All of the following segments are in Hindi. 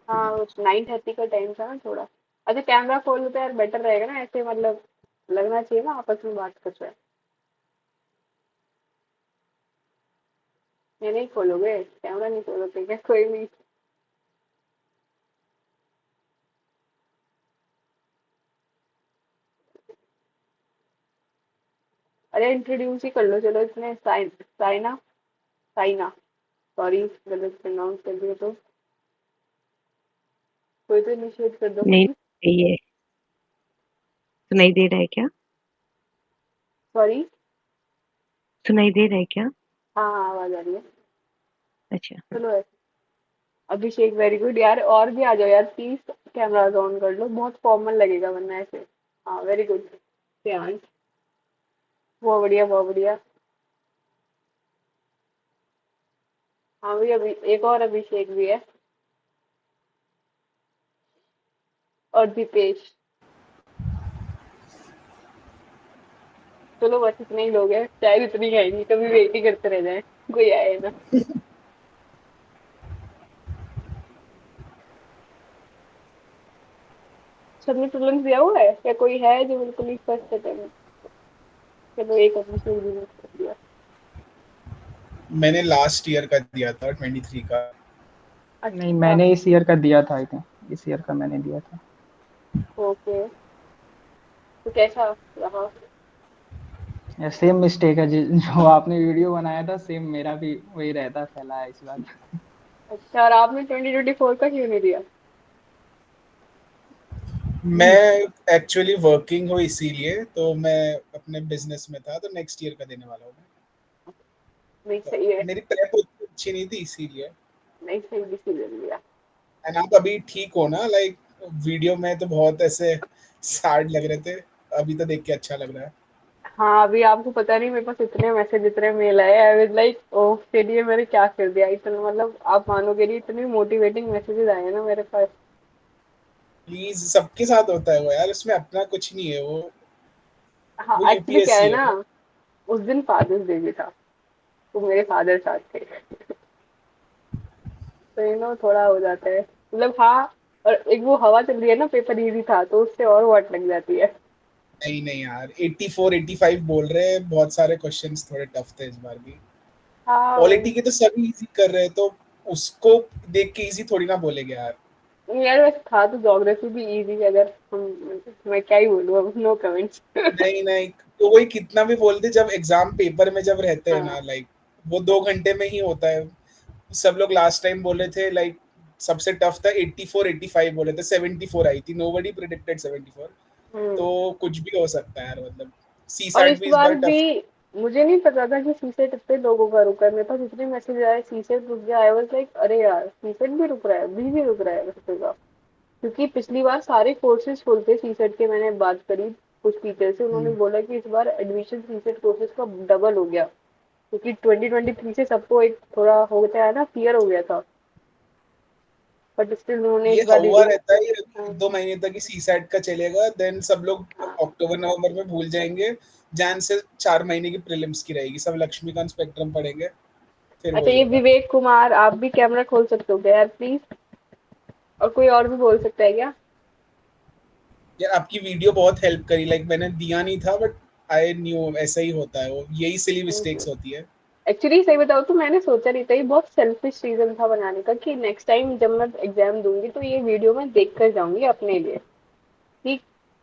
हाँ, उस 9:30 का टाइम था ना थोड़ा। अच्छा, कैमरा खोल लो तो यार बेटर रहेगा ना, ऐसे मतलब लगना चाहिए ना आपस में बात कर रहे हैं। ये नहीं खोलोगे कैमरा, नहीं खोलोगे क्या कोई नहीं? अरे इंट्रोड्यूस ही कर लो चलो, इसमें साइना, साइना, सॉरी गलत प्रोनाउंस कर दिया तो। कोई तो इनिशिएट कर दो नहीं, प्लीज। ये सुनाई दे रहा है क्या? सॉरी। सुनाई दे रहा है क्या? हाँ हाँ, आवाज आ रही है। अच्छा। चलो अभिषेक वेरी गुड यार, और भी आ जाओ यार प्लीज। कैमराज ऑन कर लो, बहुत फॉर्मल लगेगा वरना ऐसे। हाँ वेरी गुड। ध्यान। बहुत बढ़िया बहुत बढ़िया। हाँ भी, अभी एक और अभिषेक भी है। और दीपेश। चलो बस इतने ही लोग हैं, शायद इतनी है नहीं, कभी वेट ही करते रह जाए कोई आए ना। सबने प्रीलिम्स दिया हुआ है या कोई है जो बिल्कुल ही फर्स्ट अटेम्प्ट? चलो एक अभिषेक जी ने कर दिया। मैंने लास्ट ईयर का दिया था 23 का। नहीं, अच्छा। मैंने इस ईयर का दिया था, आई थिंक इस ईयर का मैंने दिया था। ओके। तो कैसा रहा? सेम मिस्टेक है जो आपने वीडियो बनाया था, सेम मेरा भी वही रहता फैला है इस बार। अच्छा, और आपने 2024 का क्यों नहीं दिया? नहीं, मैं एक्चुअली वर्किंग हूँ इसीलिए, तो मैं अपने बिजनेस में था, तो नेक्स्ट ईयर का देने वाला हूँ मैं। नहीं तो सही है। मेरी प्रेप उतनी अच्छी नहीं थी इसीलिए। नहीं सही डिसीजन लिया। एंड आप अभी ठीक हो ना? लाइक वीडियो में तो बहुत ऐसे सैड लग रहे थे, अभी तो देख के अच्छा लग रहा है। हाँ अभी आपको पता नहीं, मेरे पास इतने मैसेज इतने मेल आए, आई वाज लाइक ओह चलिए मैंने क्या कर दिया, इतना मतलब आप मानोगे नहीं, इतने मोटिवेटिंग मैसेजेस आए हैं ना मेरे पास। प्लीज, सबके साथ होता है वो यार, उसमें अपना कुछ नहीं है वो। हाँ वो एक्चुअली क्या यूपीएससी है है ना, वो। उस दिन फादर्स डे भी था, तो मेरे फादर साथ थे, तो थोड़ा हो जाता है मतलब। हाँ, और एक वो हवा चल रही है ना, पेपर इजी था तो उससे और वाट लग जाती है। नहीं नहीं यार, 84 85 बोल रहे हैं, बहुत सारे क्वेश्चंस थोड़े टफ थे इस बार भी। हाँ पॉलिटी वही। के तो सभी इजी कर रहे हैं, तो उसको देख के इजी थोड़ी ना बोलेंगे यार। यार वैसे था तो ज्योग्राफी भी इजी, अगर हम, मैं क्या ही बोलूँ अब, नो कमेंट्स। नहीं नहीं, तो वही कितना भी बोलते, जब एग्जाम पेपर में जब रहते हैं हाँ ना, लाइक वो 2 घंटे में ही होता है। सब लोग लास्ट टाइम बोले थे लाइक सबसे टफ था 84 85 बोले थे, 74 आई थी, नोबडी प्रिडिक्टेड 74। हम्म। तो कुछ भी हो सकता है यार, मतलब सी और सैट इस भी इस बार बार भी टफ। मुझे नहीं पता था कि सीसेट इतने लोगों का रुका है, मेरे पास इतने मैसेज आए सीसेट रुक गया, आई वाज लाइक अरे यार सीसेट भी रुक रहा है, अभी भी रुक रहा है रुकेगा। क्योंकि पिछली बार सारे कोर्सेज फुल थे सीसेट के, मैंने बात करी कुछ टीचर से, उन्होंने बोला कि इस बार एडमिशन सीसेट कोर्सेज का डबल हो गया, क्योंकि 2023 से सबको एक थोड़ा होता है ना, फियर हो गया था, बट स्टिल उन्होंने ये इस बार हुआ रिड्यूस। रहता है, ये हाँ 2 महीने तक ही सी सैट का चलेगा, देन सब लोग हाँ। अक्टूबर नवंबर में भूल जाएंगे। जैन से 4 महीने की प्रीलिम्स की रहेगी, सब लक्ष्मीकांत स्पेक्ट्रम पढ़ेंगे, फिर अच्छा वही ये होगा। विवेक कुमार, आप भी कैमरा खोल सकते हो क्या यार प्लीज? और कोई और भी बोल सकता है क्या? यार आपकी वीडियो बहुत हेल्प करी, लाइक मैंने दिया नहीं था बट आई न्यू ऐसा ही होता है, वो यही सिली थैंक यू। मिस्टेक्स होती है। एक्चुअली सही बताओ तो मैंने सोचा नहीं था, ये बहुत सेल्फिश रीजन था बनाने का कि नेक्स्ट टाइम जब मैं एग्जाम दूंगी तो ये वीडियो मैं देख कर जाऊंगी अपने लिए। ठीक।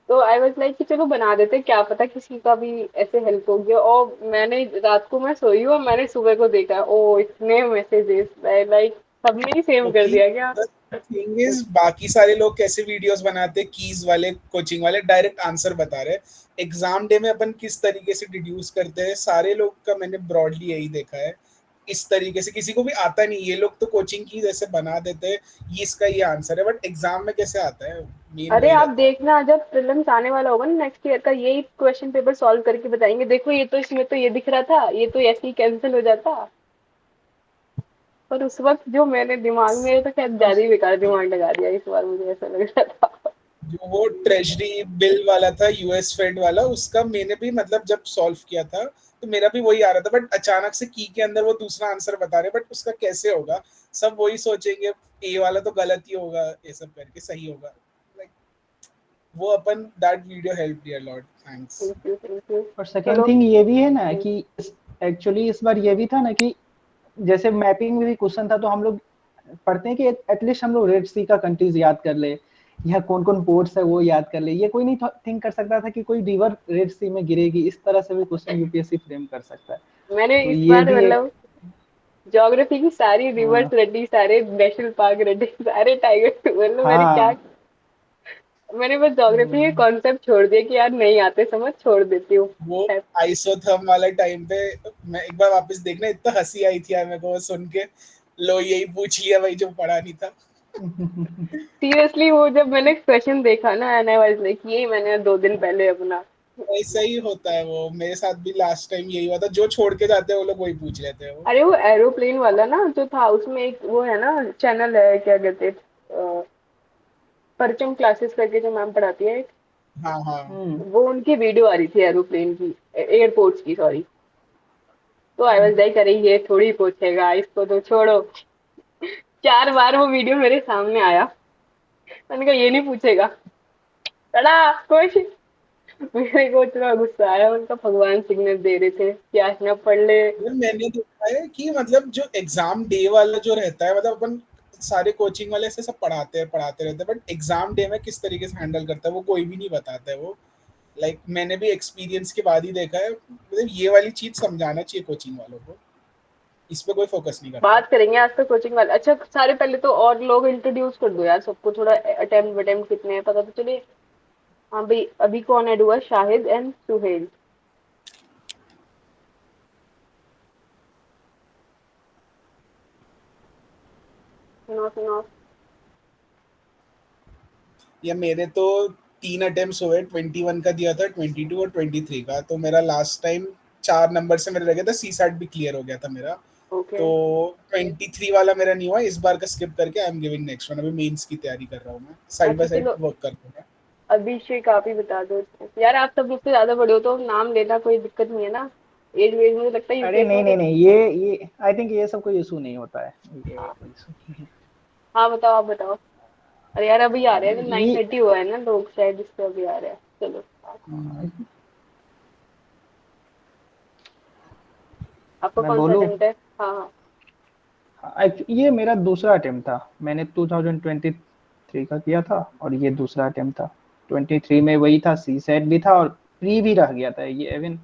तो आई वाज लाइक कि चलो बना देते, क्या पता किसी का भी ऐसे हेल्प हो गया, और मैंने रात को मैं सोई हूँ और मैंने सुबह को देखा, ओ इतने मैसेजेस, लाइक सबने ही सेम कर क्योंकि दिया क्या? द थिंग इज, बाकी सारे लोग कैसे वीडियोस बनाते हैं, कीज वाले कोचिंग वाले डायरेक्ट आंसर बता रहे हैं। एग्जाम डे में अपन किस तरीके से डिड्यूस करते हैं, सारे लोग का मैंने ब्रॉडली यही देखा है। इस तरीके से किसी को भी आता नहीं, ये लोग तो कोचिंग की जैसे बना देते हैं, ये इसका ये आंसर है, बट एग्जाम में कैसे आता है, मेन अरे वही आप रहता है। देखना जब प्रीलिम्स आने वाला होगा ना नेक्स्ट ईयर का, यही क्वेश्चन पेपर सॉल्व करके बताएंगे, देखो ये तो इसमें तो ये दिख रहा था, ये तो ऐसे ही कैंसिल हो जाता। पर उस वक्त जो मैंने दिमाग में तो शायद ज्यादा ही बेकार दिमाग लगा दिया इस बार, मुझे ऐसा लग रहा था। जो वो ट्रेजरी बिल वाला था, यूएस फेड वाला, उसका मैंने भी मतलब जब सॉल्व किया था तो मेरा भी वही आ रहा था, बट अचानक से की के अंदर वो दूसरा आंसर बता रहे, बट उसका कैसे होगा? सब वही सोचेंगे ए वाला तो गलत ही होगा, ये सब करके सही होगा। लाइक वो अपन that video help me a lot, thanks. Thank you. और सेकंड चलो। थिंग ये भी है ना कि एक्चुअली इस बार ये भी था ना कि जैसे मैपिंग में भी क्वेश्चन था, तो हम लोग पढ़ते हैं कि एटलीस्ट हम लोग रेड सी का कंट्रीज याद कर ले, या कौन कौन पोर्ट्स है वो याद कर ले। ये कोई नहीं थिंक कर सकता था कि कोई रिवर रेड सी में गिरेगी। इस तरह से भी क्वेश्चन यूपीएससी फ्रेम कर सकता है। मैंने तो इस ये बार भी एक मतलब ज्योग्राफी की सारी रिवर्स हाँ रटी, सारे नेशनल पार्क रटे, सारे टाइगर, मतलब मैंने क्या, हाँ मैंने बस ज्योग्राफी के कॉन्सेप्ट छोड़ दिए कि यार नहीं आते समझ, छोड़ देती हूँ। वो आइसोथर्म वाला टाइम पे मैं एक बार वापस देखना, इतना हंसी आई थी यार मेरे को वो सुन के। लो यही पूछ लिया भाई जो पढ़ा नहीं था। सीरियसली वो जब मैंने क्वेश्चन देखा ना, एंड आई वाज लाइक ये मैंने 2 दिन पहले अपना। ऐसा ही होता है, वो मेरे साथ भी लास्ट टाइम यही हुआ था, जो छोड़ के जाते हैं वो लोग वही पूछ लेते हैं वो। अरे वो एरोप्लेन वाला ना जो था, उसमें एक वो है ना चैनल है, क्या कहते हैं, परचम क्लासेस करके जो मैम पढ़ाती है, हाँ हाँ। वो उनकी वीडियो आ रही थी एरोप्लेन की, एयरपोर्ट्स की सॉरी। तो आई वाज लाइक अरे ये थोड़ी पूछेगा, इसको तो छोड़ो। 4 बार वो वीडियो मेरे सामने आया, मैंने कहा ये नहीं पूछेगा, पढ़ा कुछ। मेरे को इतना गुस्सा आया, उनका भगवान सिग्नल दे रहे थे कि आज ना पढ़ ले। यार मैंने देखा है कि मतलब जो एग्जाम डे वाला जो रहता है, मतलब अपन सारे कोचिंग वाले ऐसे सब पढ़ाते रहते हैं, बट एग्जाम डे में किस तरीके से हैंडल करता है वो कोई भी नहीं बताता है वो। लाइक मैंने भी एक्सपीरियंस के बाद ही देखा है, मतलब ये वाली चीज समझाना चाहिए कोचिंग वालों को, इस पे कोई फोकस नहीं करता। बात करेंगे आज तो कोचिंग वाले। अच्छा सारे पहले तो और लोग इंट्रोड्यूस कर दो यार सबको, थोड़ा अटेम्प्ट वटेम्प्ट कितने हैं पता तो चले। हाँ भाई, अभी कौन ऐड हुआ? शाहिद एंड सुहेल। सुनो सुनो। या मेरे तो 3 अटेम्प्ट हुए, 21 का दिया था, 22 और 23 का, तो मेरा लास्ट टाइम 4 नंबर से मेरा रह गया था, सी सैट भी क्लियर हो गया था मेरा। ओके। तो 23 वाला मेरा नहीं हुआ, इस बार का स्किप करके I am giving next one. अभी मेंस की तैयारी कर रहा हूँ मैं, साइड अच्छा बाय साइड चलो, वर्क कर रहा हूँ। अभिषेक आप ही बता दो। यार आप सब मुझसे ज्यादा बड़े हो तो नाम लेना कोई दिक्कत नहीं है ना। एज वेज मुझे लगता है अरे यूपीएससी नहीं में नहीं कुछ। नहीं, ये आई थिंक ये सब कोई इशू नहीं होता है, ये हाँ। कोई इशू नहीं है। हाँ बताओ आप बताओ। अरे यार अभी आ रहे हैं तो नाइन ये थर्टी हुआ है ना, लोग शायद इससे अभी आ रहे हैं। चलो। आपका मैं कौन सा बोलूँ? अटेम्प्ट है? हाँ हाँ। ये मेरा दूसरा अटेम्प्ट था। मैंने 2023 का किया था और ये दूसरा अटेम्प्ट था। 23 में वही था, सी सेट भी था और प्री भी रह गया था। ये इवन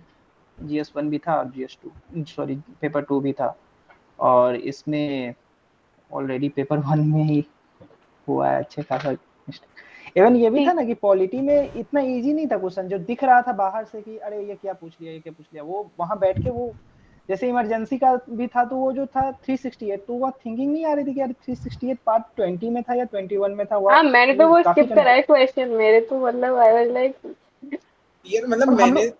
GS1 भी था और GS2 सॉरी पेपर 2 भी था। और इसमें ऑलरेडी पेपर 1 में ही हुआ है अच्छे खासा मिस्टेक। इवन ये भी था ठीक। ना कि पॉलिटी में इतना इजी नहीं था क्वेश्चन, जो दिख रहा था बाहर से कि अरे ये क्या पूछ लिया, ये क्या पूछ लिया, वो वहां बैठ के वो जैसे इमरजेंसी का भी था, तो वो जो था 368, तो वो थिंकिंग नहीं आ रही थी कि यार 368 पार्ट 20 में था या 21 में था, हाँ मैंने तो वो वो काफी स्किप करा है क्वेश्चन, मेरे तो मतलब आई वाज लाइक। यार मतलब और हम मैंने लोग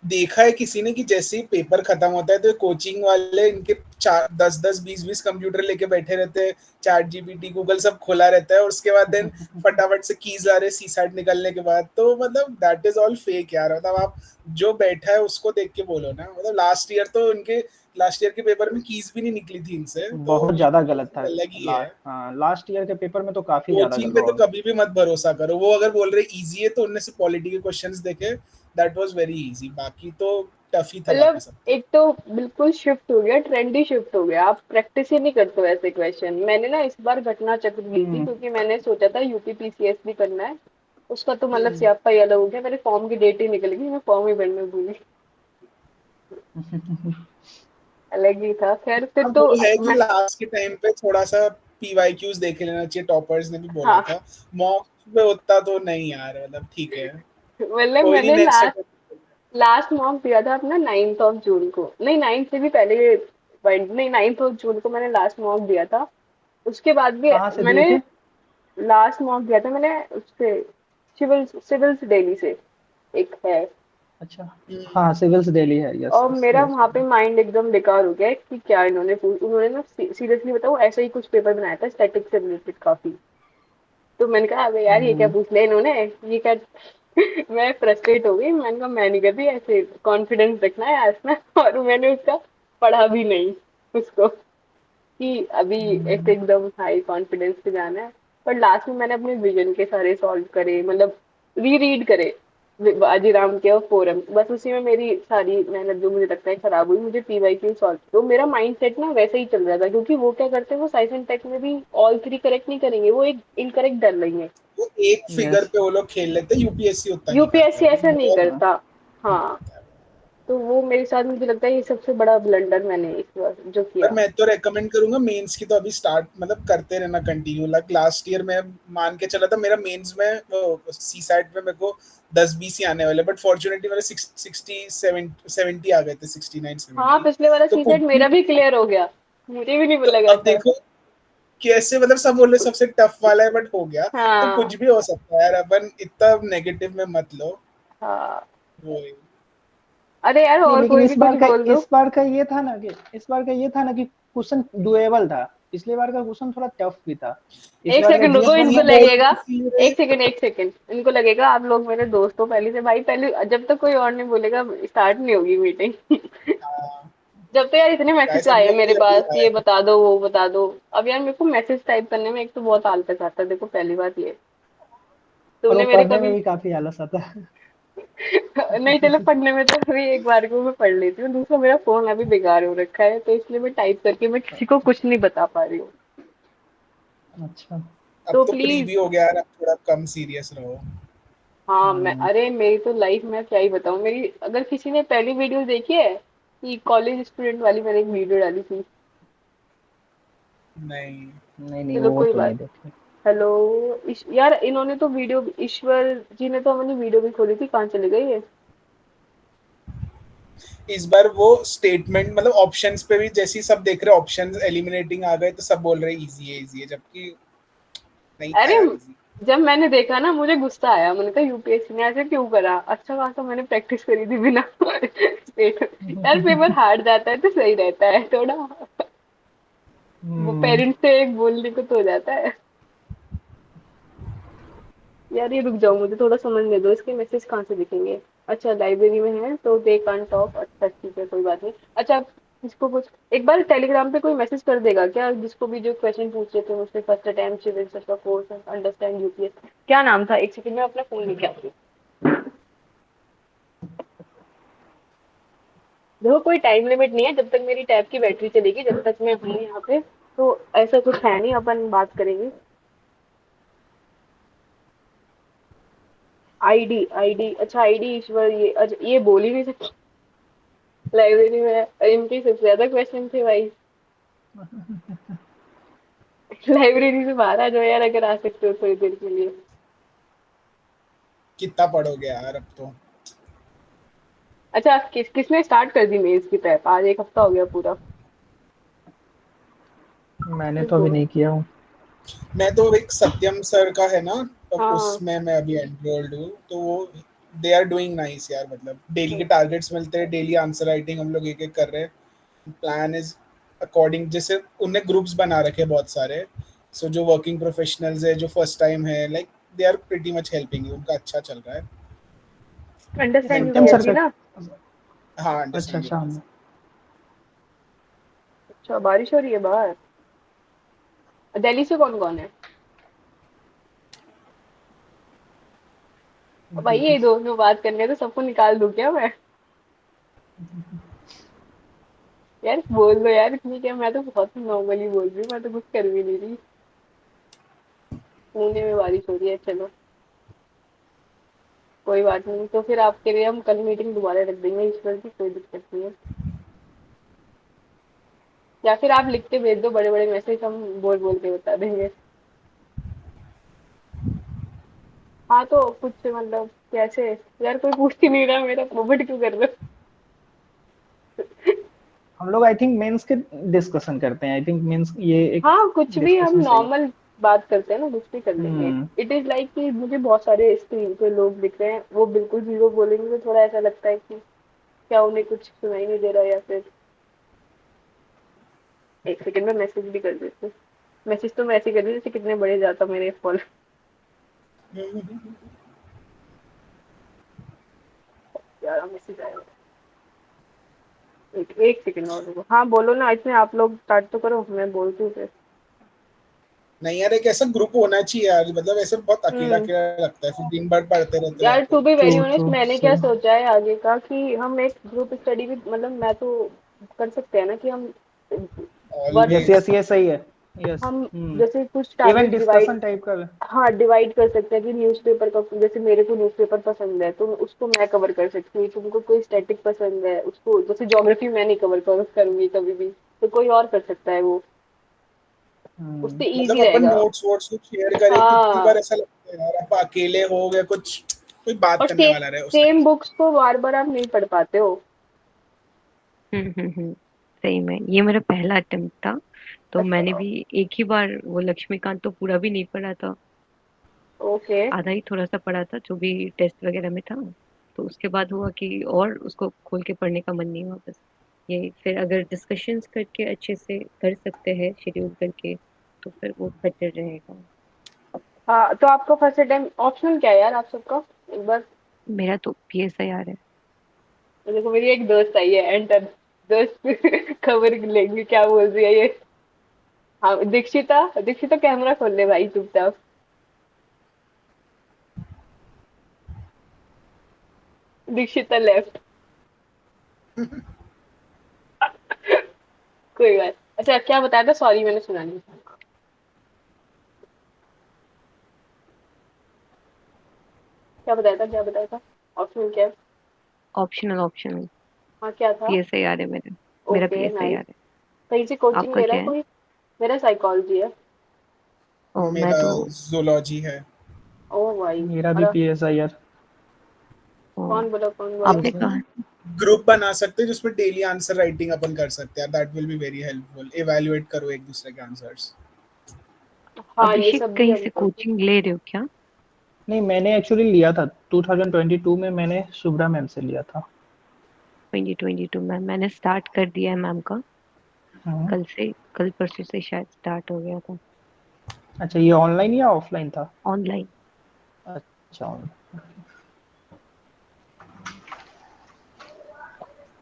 देखा है किसी ने कि जैसे ही पेपर खत्म होता है तो कोचिंग वाले इनके 10-10 20-20 कंप्यूटर लेके बैठे रहते हैं, चैट जीपीटी गूगल सब खुला रहता है, और उसके बाद देन फटाफट से कीज आ रहे सी सैट निकलने के बाद। तो मतलब दैट इज ऑल फेक यार, मतलब आप जो बैठा है उसको देख के बोलो ना। मतलब लास्ट ईयर के पेपर में कीज भी नहीं निकली थी इनसे, तो बहुत ज्यादा इनका गलत था। कुछ अलग ही है। लास्ट ईयर के पेपर में तो काफी ज्यादा कोचिंग पे तो गड़बड़। कभी भी मत भरोसा करो, वो अगर बोल रहे इजी है तो उनने से पॉलिटी के क्वेश्चंस देखे, दैट वाज वेरी इजी, बाकी तो टफ ही था बाकी मतलब सब तो। एक तो बिल्कुल शिफ्ट हो गया, ट्रेंड ही शिफ्ट हो गया, आप प्रैक्टिस ही नहीं करते वैसे क्वेश्चन। मैंने ना इस बार घटना चक्र ली थी, क्योंकि मैंने सोचा था यूपी पीसीएस भी करना है। उसका तो मतलब स्यापा ही अलग हो गया, मेरे फॉर्म की डेट ही निकल गई, मैं फॉर्म ही भरने भूली। अलग ही था। खैर फिर हाँ तो वो है कि मैं। लास्ट के टाइम पे थोड़ा सा पीवाईक्यूज देख लेना चाहिए, टॉपर्स ने भी बोला हाँ था। मॉक पे उतना तो नहीं यार, मतलब ठीक है, मतलब कोई नहीं, मैंने next last attempt. Last mock दिया था अपना 9 ऑफ जून को, नहीं 9 से भी पहले, नहीं 9 ऑफ जून को मैंने लास्ट मॉक दिया था। उसके बाद भी कहाँ से दिए मैंने थे? लास्ट मॉक दिया था मैंने उससे, सिविल्स दिल्ली से एक है। अच्छा, हाँ सिविल्स दिल्ली है, यस और यस मेरा यस। वहां पे माइंड एकदम बेकार हो गया है कि क्या उन्होंने ना सीरियसली बताओ, ऐसा ही कुछ पेपर बनाया था स्टैटिक से रिलेटेड काफी। तो मैंने कहा अबे यार ये क्या हम्म, पूछ लिया इन्होंने, ये क्या। मैं फ्रस्ट्रेट हो गई, मैंने कहा मैं नहीं करती ऐसे, कॉन्फिडेंस रखना है इसमें। और मैंने उसका पढ़ा भी नहीं उसको, कि अभी ऐसे हम्म, एकदम हाई कॉन्फिडेंस पे जाना है। पर लास्ट में मैंने अपने विजन के सारे सॉल्व करे, मतलब रीरीड करे बाजीराम के और फोरम, बस उसी में मेरी सारी मेहनत जो मुझे लगता है खराब हुई। मुझे पीवाईक्यू सॉल्व, तो मेरा माइंड सेट ना वैसे ही चल रहा था, क्योंकि वो क्या करते हैं, वो साइंस एंड टेक में भी ऑल थ्री करेक्ट नहीं करेंगे, वो एक इनकरेक्ट डाल लेंगे। वो एक फिगर यस। पे वो लोग खेल लेते हैं, यूपीएससी उतना नहीं करता, यूपीएससी वो ऐसा नहीं बहुत हाँ, करता। हाँ, तो वो मेरे साथ मुझे लगता है ये सबसे बड़ा ब्लंडर मैंने इस बार जो पर किया। मैं तो रेकमेंड करूंगा मेंस की तो अभी स्टार्ट मतलब करते रहना कंटिन्यू। लाइक लास्ट ईयर मैं मान के चला था मेरा मेंस में वो सी सैट में मेरे को 10-20 ही आने वाले, बट फॉर्चुनेटली मेरे 60-70 आ गए थे, 69 हाँ, 70। पिछले वाला तो सी कुछ सेट भी, मेरा भी क्लियर हो गया, मुझे भी नहीं तो लगा अब था। देखो कैसे मतलब सब बोले सबसे टफ वाला है बट हो गया। तो कुछ हाँ। भी हो सकता है यार, अपन इतना नेगेटिव में मत लो। हाँ, वो अरे यार नहीं और लेकिन कोई भी कुछ बोल दो। इस बार का ये था ना कि क्वेश्चन डुएबल था। पिछले बार का क्वेश्चन थोड़ा टफ भी था। इस एक बार का सेकंड रुको, जितना इनको ये था। बोल लगेगा, किसी ने एक सेकंड इनको लगेगा आप लोग मेरे दोस्त हो पहले से, भाई पहले जब तक कोई और नहीं बोलेगा स्टार्ट नहीं होगी मीटिंग। जब तक यार इतने मैसेज गाइस हम आए लोग मेरे भी अभी पास, आए। ये बता दो वो बता दो। अब यार मेरे को मैसेज टाइप करने में एक तो बहुत आलस आता है, देखो पहली बात ये, और वो तुमने मेरे पढ़ने में कभी। भी काफी आलस आता है। नहीं चलो, पढ़ने में तो अभी एक बार को मैं पढ़ लेती हूँ, दूसरा मेरा फोन अभी बेकार हो रखा है, तो इसलिए मैं टाइप करके मैं किसी को कुछ नहीं बता पा रही हूँ। अच्छा। अब तो तो प्री प्लीज। भी हो गया यार, अब थोड़ा कम सीरियस रहो। हाँ, मैं हम्म, अरे मेरी तो लाइफ में क्या ही बताऊँ, मेरी अगर किसी ने पहली वीडियो देखी है कि कॉलेज स्टूडेंट वाली, मैंने एक वीडियो डाली थी। नहीं। नहीं नहीं चलो वो कोई तो नहीं बात। देखे। हेलो। यार इन्होंने तो वीडियो, ईश्वर जी ने तो हमारी वीडियो भी खोली थी, कहाँ चली गई है। इस बार वो स्टेटमेंट मतलब ऑप्शंस पे भी जैसे ही सब देख रहे ऑप्शंस एलिमिनेटिंग आ गए तो सब बोल रहे इजी है, जबकि नहीं था अरे यार इजी। जब मैंने देखा ना मुझे गुस्सा आया, मैंने कहा यूपीएससी ने ऐसे क्यों करा, अच्छा खासा मैंने प्रैक्टिस करी थी बिना पेपर। यार पेपर हार्ड जाता है तो सही रहता है थोड़ा, वो हम्म, पेरेंट्स से एक बोलने को तो हो जाता है। यार ये रुक जाओ, मुझे थोड़ा समझने दो, इसके मैसेज कहाँ से दिखेंगे। अच्छा लाइब्रेरी में है तो दे कांट टॉक, अच्छा ठीक है कोई बात नहीं। अच्छा, इसको कुछ एक बार टेलीग्राम पे कोई मैसेज कर देगा क्या, जिसको भी जो क्वेश्चन पूछ रहे थे मुझसे, फर्स्ट अटेम्प्ट सिविल सर्च का कोर्स अंडरस्टैंड यूपीएस, क्या नाम था, एक सेकंड में अपना फोन लेके आती हूँ। देखो कोई टाइम लिमिट नहीं है, जब तक मेरी टैब की बैटरी चलेगी, जब तक मैं हूँ यहाँ पे, तो ऐसा कुछ है नहीं, अपन बात करेंगे। आईडी आईडी, अच्छा आईडी ईश्वर, ये अच्छा ये बोल ही नहीं सकती। लाइब्रेरी में इनके सबसे ज्यादा क्वेश्चन थे भाई। लाइब्रेरी से बाहर आ जाओ यार, अगर आ सकते हो थोड़ी देर के लिए। कितना पढ़ोगे यार अब तो। अच्छा किसने स्टार्ट कर दी मेज की prep, आज एक हफ्ता हो गया पूरा। मैंने तो रुको। अभी नहीं किया हूँ। मैं तो एक सत्यम सर का है ना, अब हाँ। उसमें मैं अभी एनरोल्ड हूँ, तो वो दे आर डूइंग नाइस यार। मतलब डेली के टारगेट्स मिलते हैं, डेली आंसर राइटिंग हम लोग एक एक कर रहे हैं। प्लान इज अकॉर्डिंग, जैसे उनने ग्रुप्स बना रखे हैं बहुत सारे। सो जो वर्किंग प्रोफेशनल्स है, जो फर्स्ट टाइम है, like they are pretty much helping you, उनका अच्छा चल रहा है। Understand and Satyam sir UPSC का। ना। हाँ अच्छा अंडरस्टैंड शाम में। यूपीएससी। अच्छा बारिश हो रही है बाहर। दिल्ली से कौन कौन है। अब भाई दिल्ली ये से। दोनों बात करने तो सबको निकाल दूं क्या मैं। यार बोल दो यार, इतनी क्या, मैं तो बहुत नॉर्मली बोल रही हूँ, मैं तो कुछ कर भी नहीं रही। पुणे में बारिश हो रही है, चलो कोई बात नहीं, तो फिर आपके लिए हम कल मीटिंग दोबारा रख देंगे ईश्वर की, कोई दिक्कत नहीं है। या फिर आप लिख के भेज दो बड़े बड़े मैसेज, हम बोल बोल के बता देंगे। हाँ तो कुछ मतलब कैसे। यार कोई पूछ ही नहीं रहा, मेरा पोपट क्यों कर रहे हम लोग आई थिंक मेंस के डिस्कशन करते हैं। आई थिंक मेंस ये हो। एक हाँ कुछ भी हम डिस्कशन सही है। नॉर्मल बात करते हैं ना, कुछ भी कर लेंगे। हम्म। इट इज लाइक कि मुझे बहुत सारे स्क्रीन पे लोग दिख रहे हैं, वो बिल्कुल जीरो बोलेंगे तो थोड़ा ऐसा लगता है कि क्या उन्हें कुछ सुनाई नहीं दे रहा, या फिर एक सेकंड में मैसेज भी कर देते। मैसेज तो मैं ऐसे कर दी जैसे कितने बड़े जाता मेरे फॉल। यार मैसेज आया। एक एक सेकंड और रुको। हाँ बोलो ना, इसमें आप लोग स्टार्ट तो करो, मैं बोलती हूँ फिर। नहीं यार, एक ऐसा ग्रुप होना चाहिए यार, मतलब ऐसे बहुत अकेला हम्म। अकेला लगता है, फिर दिन भर पढ़ते रहते यार टू रहते be very true honest, true मैंने क्या सेम। सोचा है आगे का कि हम एक ग्रुप स्टडी भी, मतलब मैं तो कर सकते हैं ना कि हम वर्क, यस ऑलवेज। यस ये सही है। यस। हम हम्म। जैसे कुछ even target divide, discussion type का। हाँ डिवाइड कर सकते हैं कि न्यूज़पेपर का, जैसे मेरे को न्यूज़पेपर पसंद है तो उसको मैं कवर कर सकती हूँ, तुमको कोई स्टैटिक पसंद है उसको, जैसे ज्योग्राफी मैं नहीं करूंगी कभी भी, तो कोई और कर सकता है वो, हम्म। उससे मतलब इजी अपन रहेगा। नोट्स वोट्स कुछ शेयर करें, कितनी बार हाँ, ऐसा लगता है यार आप अकेले हो गए, कुछ कोई बात और करने वाला रहे उस सेम टाइम। बुक्स को बार बार आप नहीं पढ़ पाते हो। हम्म। सही में ये मेरा पहला अटेम्प्ट था, तो मैंने अच्छा। भी एक ही बार वो लक्ष्मीकांत तो पूरा भी नहीं पढ़ा था। ओके। आधा ही थोड़ा सा पढ़ा था जो भी टेस्ट वगैरह में था। तो उसके बाद हुआ कि और उसको खोल के पढ़ने का मन नहीं हुआ बस। ये फिर अगर डिस्कशंस करके अच्छे से कर सकते हैं शेड्यूल करके, तो फिर वो बेटर रहेगा। हाँ तो आपका फर्स्ट टाइम ऑप्शनल क्या है यार आप सबका, एक बार। मेरा तो PSIR है। देखो मेरी एक दोस्त आई है एंटर, दोस्त खबर लेंगे क्या बोल रही है ये। हाँ दीक्षिता, दीक्षिता कैमरा खोल ले भाई चुपचाप। दीक्षिता लेफ्ट। कोई बात। अच्छा क्या बताया था, सॉरी मैंने सुना नहीं। क्या बताया था, क्या बताया था, ऑप्शनल क्या है? Optional optional. हाँ क्या था? PSIR है मेरा। मेरा ओके नाइस। PSIR है। कहीं से कोचिंग आपका ले रहा क्या है है? कोई? मेरा साइकोलॉजी है। ओ मैं मेरा तो। जूलॉजी है। ओ भाई। मेरा भी और PSIR। ओ, कौन बोला, कौन बोला? आपने कहा। ग्रुप बना सकते हैं जिसमें डेली आंसर राइटिंग अपन कर सकते हैं, that will be very helpful, evaluate करो एक दूसरे के आंसर्स। हाँ ये अभिषेक सब भी कहीं हम से करते कोचिंग ले रहे हो क्या? नहीं मैंने एक्चुअली लिया था 2022 में, मैंने शुभ्रा मैम से लिया था। 2022 में मैंने स्टार्ट कर दिया है मैम का। हम्म। कल से, कल परसों से शायद स्टार्ट हो गया था। अच्छा ये ऑनलाइन या ऑफलाइन था? ऑनलाइन। अच्छा online।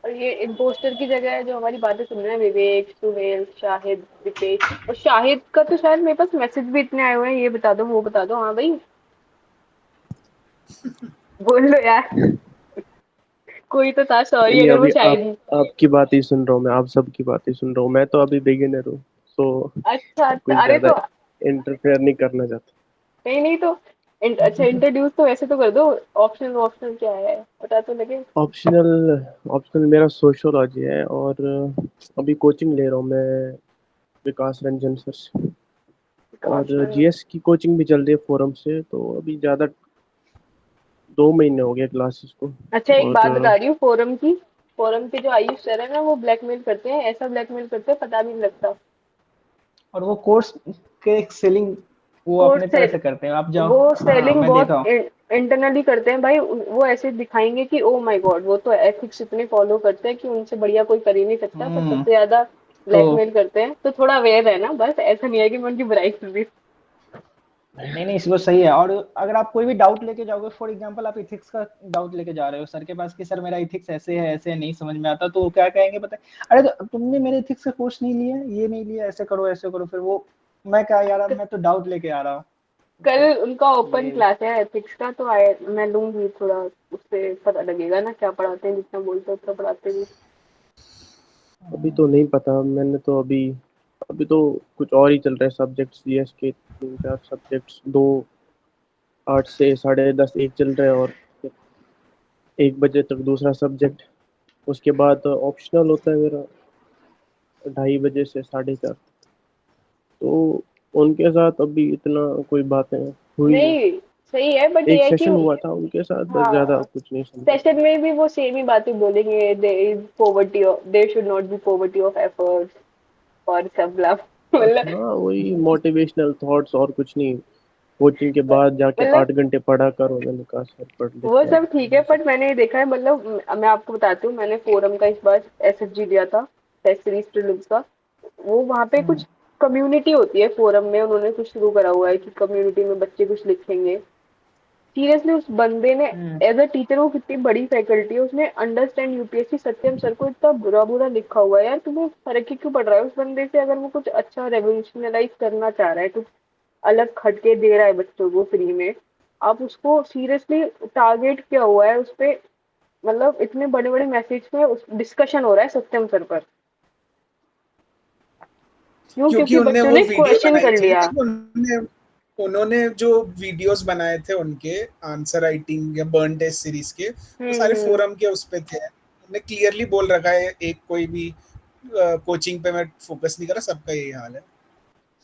और ये इम्पोस्टर की जगह है जो हमारी बातें सुन रहे हैं, विवेक, सुहेल, शाहिद, दीपेश। और शाहिद का तो शायद मेरे पास मैसेज भी इतने आए हुए हैं, ये बता दो वो बता दो, हाँ भाई बोल लो यार। कोई तो था, सॉरी नहीं अगर वो अभी आप शायद। आपकी बात ही सुन रहा हूँ, मैं आप सबकी बात ही सुन रहा हूँ, मैं तो अभी बिगिनर हूँ, तो अच्छा कुछ अच्छा, अरे ज्यादा तो इंटरफेयर नहीं करना चाहता। नहीं नहीं तो अच्छा इंट्रोड्यूस तो वैसे तो कर दो। ऑप्शनल ऑप्शनल क्या है पता तो लगे। ऑप्शनल, ऑप्शनल मेरा सोशियोलॉजी है, और अभी कोचिंग ले रहा हूँ मैं विकास रंजन सर से। और विकास रंजन। GS की कोचिंग भी चल रही है फोरम से, तो अभी ज्यादा 2 महीने हो गए क्लासेस को। अच्छा एक और बात बता रही हूँ, फोरम की, फोरम के जो आयुष सर है ना वो ब्लैकमेल करते हैं, ऐसा ब्लैकमेल करते हैं पता भी नहीं लगता। और वो कोर्स के सेलिंग वो कोर्स अपने तरह से से करते हैं, आप जाओ। वो हाँ सेलिंग मैं बहुत देखा हूँ। इंटरनली करते हैं भाई, वो ऐसे दिखाएंगे कि ओ माय गॉड वो तो एथिक्स इतने फॉलो करते हैं कि उनसे बढ़िया कोई कर ही नहीं सकता, पर हम्म। सबसे ज्यादा तो ब्लैकमेल करते हैं, तो थोड़ा अवेयर है ना, बस ऐसा नहीं है कि मैं उनकी बुराई कर रही नहीं नहीं इसको सही है। और अगर आप कोई भी डाउट लेके जाओगे, फॉर एग्जांपल आप इथिक्स का डाउट लेके जा रहे हो सर के पास कि सर मेरा इथिक्स ऐसे है, ऐसे नहीं समझ में आता, तो वो क्या कहेंगे पता है, अरे तो तुमने मेरे इथिक्स का कोर्स नहीं लिया, ये नहीं लिया, ऐसे करो ऐसे करो। फिर वो मैं क्या यार, अब हूँ। मैं तो डाउट लेके आ रहा हूँ। कल तो उनका ओपन ये क्लास है एथिक्स का, तो आए मैं लूंगी थोड़ा, उससे पता लगेगा ना क्या पढ़ाते हैं, जितना बोलते हैं उतना पढ़ाते भी। अभी तो नहीं पता, मैंने तो अभी अभी तो कुछ और ही चल रहे हैं सब्जेक्ट्स, GS के 3-4 सब्जेक्ट्स, दो 8 से 10:30 एक चल रहा है, और 1 बजे तक दूसरा सब्जेक्ट। उसके बाद ऑप्शनल होता है मेरा 2:30 बजे से 4:30। तो उनके साथ अभी इतना कोई बातें हुई नहीं। नहीं सही है, बट ये एक है कि सेशन हुआ था उनके साथ, बस ज्यादा हाँ कुछ नहीं समझा। सेशन में भी वो सेम ही बातें बोलेंगे, there is poverty, there should not be poverty of efforts और सब blah। मतलब हाँ वही मोटिवेशनल थॉट्स और कुछ नहीं। कोचिंग के बाद जाके मतलब 8 घंटे पढ़ा करो, मैंने कहा सर पढ़ वो लेते हैं सब ठीक है, ये सब। बट मैंने ये देखा है, मतलब मैं आपको बताती हूँ, मैंने फोरम का इस बार एसएफजी दिया था, टेस्ट सीरीज प्रीलिम्स का। वो वहाँ पे हम्म। कुछ कम्युनिटी होती है फोरम में, उन्होंने कुछ शुरू करा हुआ है कि कम्युनिटी में बच्चे कुछ लिखेंगे, सीरियसली उस बंदे ने हम्म, एज अ टीचर, वो कितनी बड़ी फैकल्टी है, उसने अंडरस्टैंड यूपीएससी सत्यम सर को इतना बुरा बुरा लिखा हुआ है यार। तुम्हें फर्क ही क्यों पड़ रहा है उस बंदे से? अगर वो कुछ अच्छा रेवोल्यूशनलाइज करना चाह रहा है, कुछ अलग खटके दे रहा है बच्चों को फ्री में, आप उसको सीरियसली टारगेट किया हुआ है उस पे। मतलब इतने बड़े बड़े मैसेज में डिस्कशन हो रहा है सत्यम सर पर, क्यों? क्योंकि क्योंकि उनने बच्चों वो ने वीडियो क्वेश्चन बनाई कर थी, लिया। लाइक उन्होंने उन्होंने जो वीडियोस बनाए थे उनके आंसर राइटिंग या बर्न टेस्ट सीरीज के, वो सारे हम्म। फोरम के उस पे थे। उन्होंने क्लियरली बोल रखा है, एक कोई भी कोचिंग पे मैं फोकस नहीं कर रहा, सबका यही हाल है।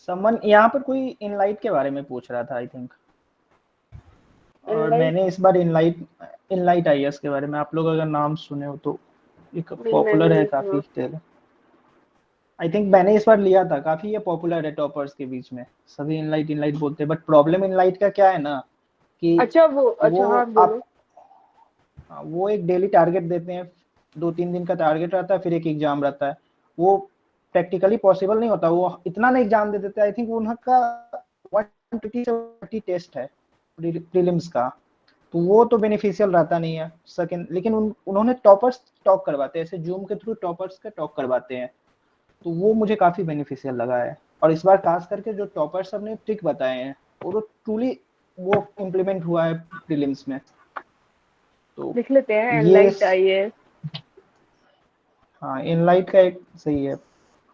समन यहाँ पर कोई इनलाइट के बारे में पूछ रहा था आई थिंक, और लाइक, मैंने इस बार इनलाइट आईएएस के बारे में, आप लोग अगर नाम सुने हो तो, एक नहीं मैंने पॉपुलर है नहीं काफी सुना। टेल। आई थिंक मैंने इस बार लिया था, काफी ये पॉपुलर है टॉपर्स के बीच में, सभी इनलाइट इनलाइट बोलते हैं, बट प्रॉब्लम इनलाइट का क्या है ना कि अच्छा वो, वो अच्छा हाँ बोलो। आप वो एक डेली टारगेट देते हैं, 2-3 दिन का टारगेट रहता है, फिर एक एग्जाम रहता है। वो प्रैक्टिकली पॉसिबल नहीं होता, वो इतना ना एग्जाम दे देते हैं। आई थिंक उनका 120 टेस्ट है प्रीलिम्स का, तो वो तो बेनिफिशियल रहता नहीं है सेकंड, लेकिन उन्होंने टॉपर्स टॉक करवाते हैं, ऐसे जूम के थ्रू टॉपर्स का टॉक करवाते हैं, तो वो मुझे काफी बेनिफिशियल लगा है। और इस बार खास करके जो टॉपर्स सब ने ट्रिक बताए हैं, वो तो ट्रूली वो इम्प्लीमेंट हुआ है प्रीलिम्स में। तो लिख लेते हैं ये लाइट आई है। हाँ, इनलाइट का एक सही है,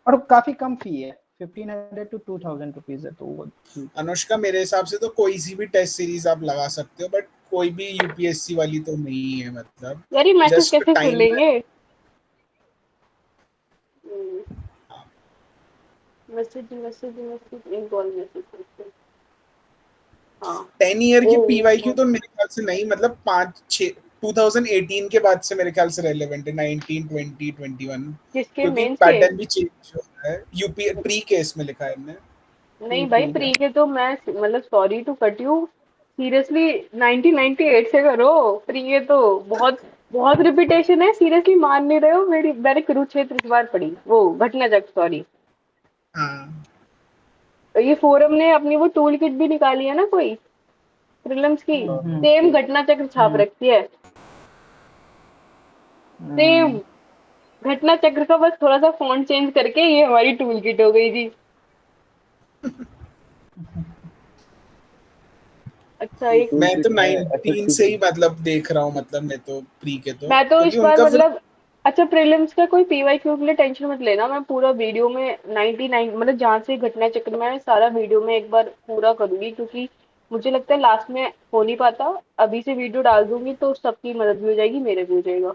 और काफी कम फी है, 1500 to 2000 रुपीज है, तो वो ठीक है। अनुष्का, मेरे हिसाब से तो कोई सी भी टेस्ट सीरीज आप लगा सकते हो, बट कोई भी यूपीएससी वाली तो नहीं है, मतलब यार ये मैसेज जस्ट कैसे टाइम। खुलेंगे? मैसेज मैसेज मैसेज, एक कॉल मैसेज। हाँ। 10 ईयर ओ की पीवाईक्यू तो मेरे ख्याल से नहीं, मतलब 2018 के बाद से मेरे ख्याल से रेलेवेंट है, 19, 20, 21, किसके क्योंकि मेंस के? पैटर्न भी चेंज हो रहा है। यूपी प्री केस में लिखा है इनने। नहीं भाई, ठीक है। प्री के तो मैं मतलब sorry to cut you, seriously 1998 से करो। प्री के तो बहुत बहुत रिपीटेशन है, सीरियसली मान नहीं रहे हो। मैंने कुरुक्षेत्र इस बार पढ़ी, वो घटना चक्र, सॉरी। हाँ। तो ये फोरम ने अपनी वो टूल किट भी निकाली है ना कोई, प्रीलिम्स की, हाँ, सेम घटना चक्र छाप हम्म, रखी है। सेम हम्म, घटना चक्र का बस थोड़ा सा फॉन्ट चेंज करके ये हमारी टूल किट हो गई जी। अच्छा ये एक, टूल मैं तो किट है 19 से एफएक्टिव। ही मतलब देख रहा हूँ, मतलब मैं तो प्री के तो, मैं तो इस क्योंकि बार उनका फिर मतलब, अच्छा प्रीलिम्स का कोई पीवाईक्यू के लिए टेंशन मत लेना, मैं पूरा वीडियो में 99 मतलब जहाँ से घटना चक्र में है, सारा वीडियो में एक बार पूरा करूंगी, क्योंकि मुझे लगता है लास्ट में हो नहीं पाता। अभी से वीडियो डाल दूंगी तो सबकी मदद भी हो जाएगी, मेरे भी हो जाएगा।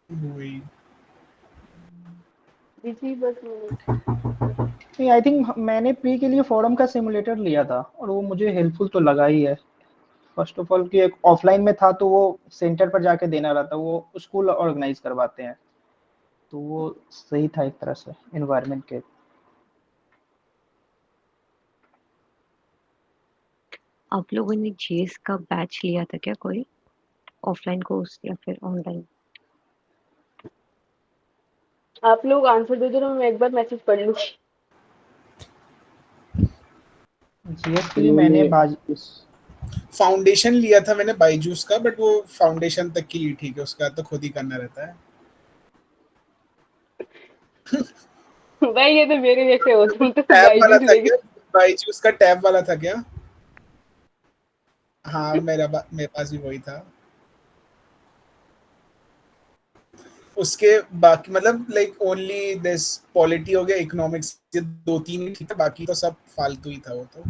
वही। जी जी बस नहीं आई थिंक मैंने प्री के लिए फोरम का सिमुलेटर लिया था, और वो मुझे हेल्पफुल तो लगा ही है। फर्स्ट ऑफ ऑल कि एक ऑफलाइन में था, तो वो सेंटर पर जाके देना रहता, वो स्कूल ऑर्गेनाइज करवाते हैं, तो वो सही था एक तरह से एनवायरनमेंट के। आप लोगों ने जीएस का बैच लिया था क्या, कोई ऑफलाइन कोर्स या फिर ऑनलाइन? आप लोग आंसर दे दो, मैं एक बार मैसेज पढ़ लूँ। जीएस के लिए इन्होंने मैंने बाज इस फाउंडेशन लिया था मैंने बायजूस का, बट वो फाउंडेशन तक के लिए ठीक है, उसका तो खुद ही करना रहता है। भाई ये तो मेरे जैसे हो, तुम तो टैब वाला बायजूस था लेके। क्या? बायजूस का टैब वाला था क्या? हाँ, मेरे पास भी वही था। उसके बाकी मतलब लाइक ओनली दिस पॉलिटी हो गया, इकोनॉमिक्स, ये 2-3 ही ठीक है, बाकी तो सब फालतू ही था वो तो।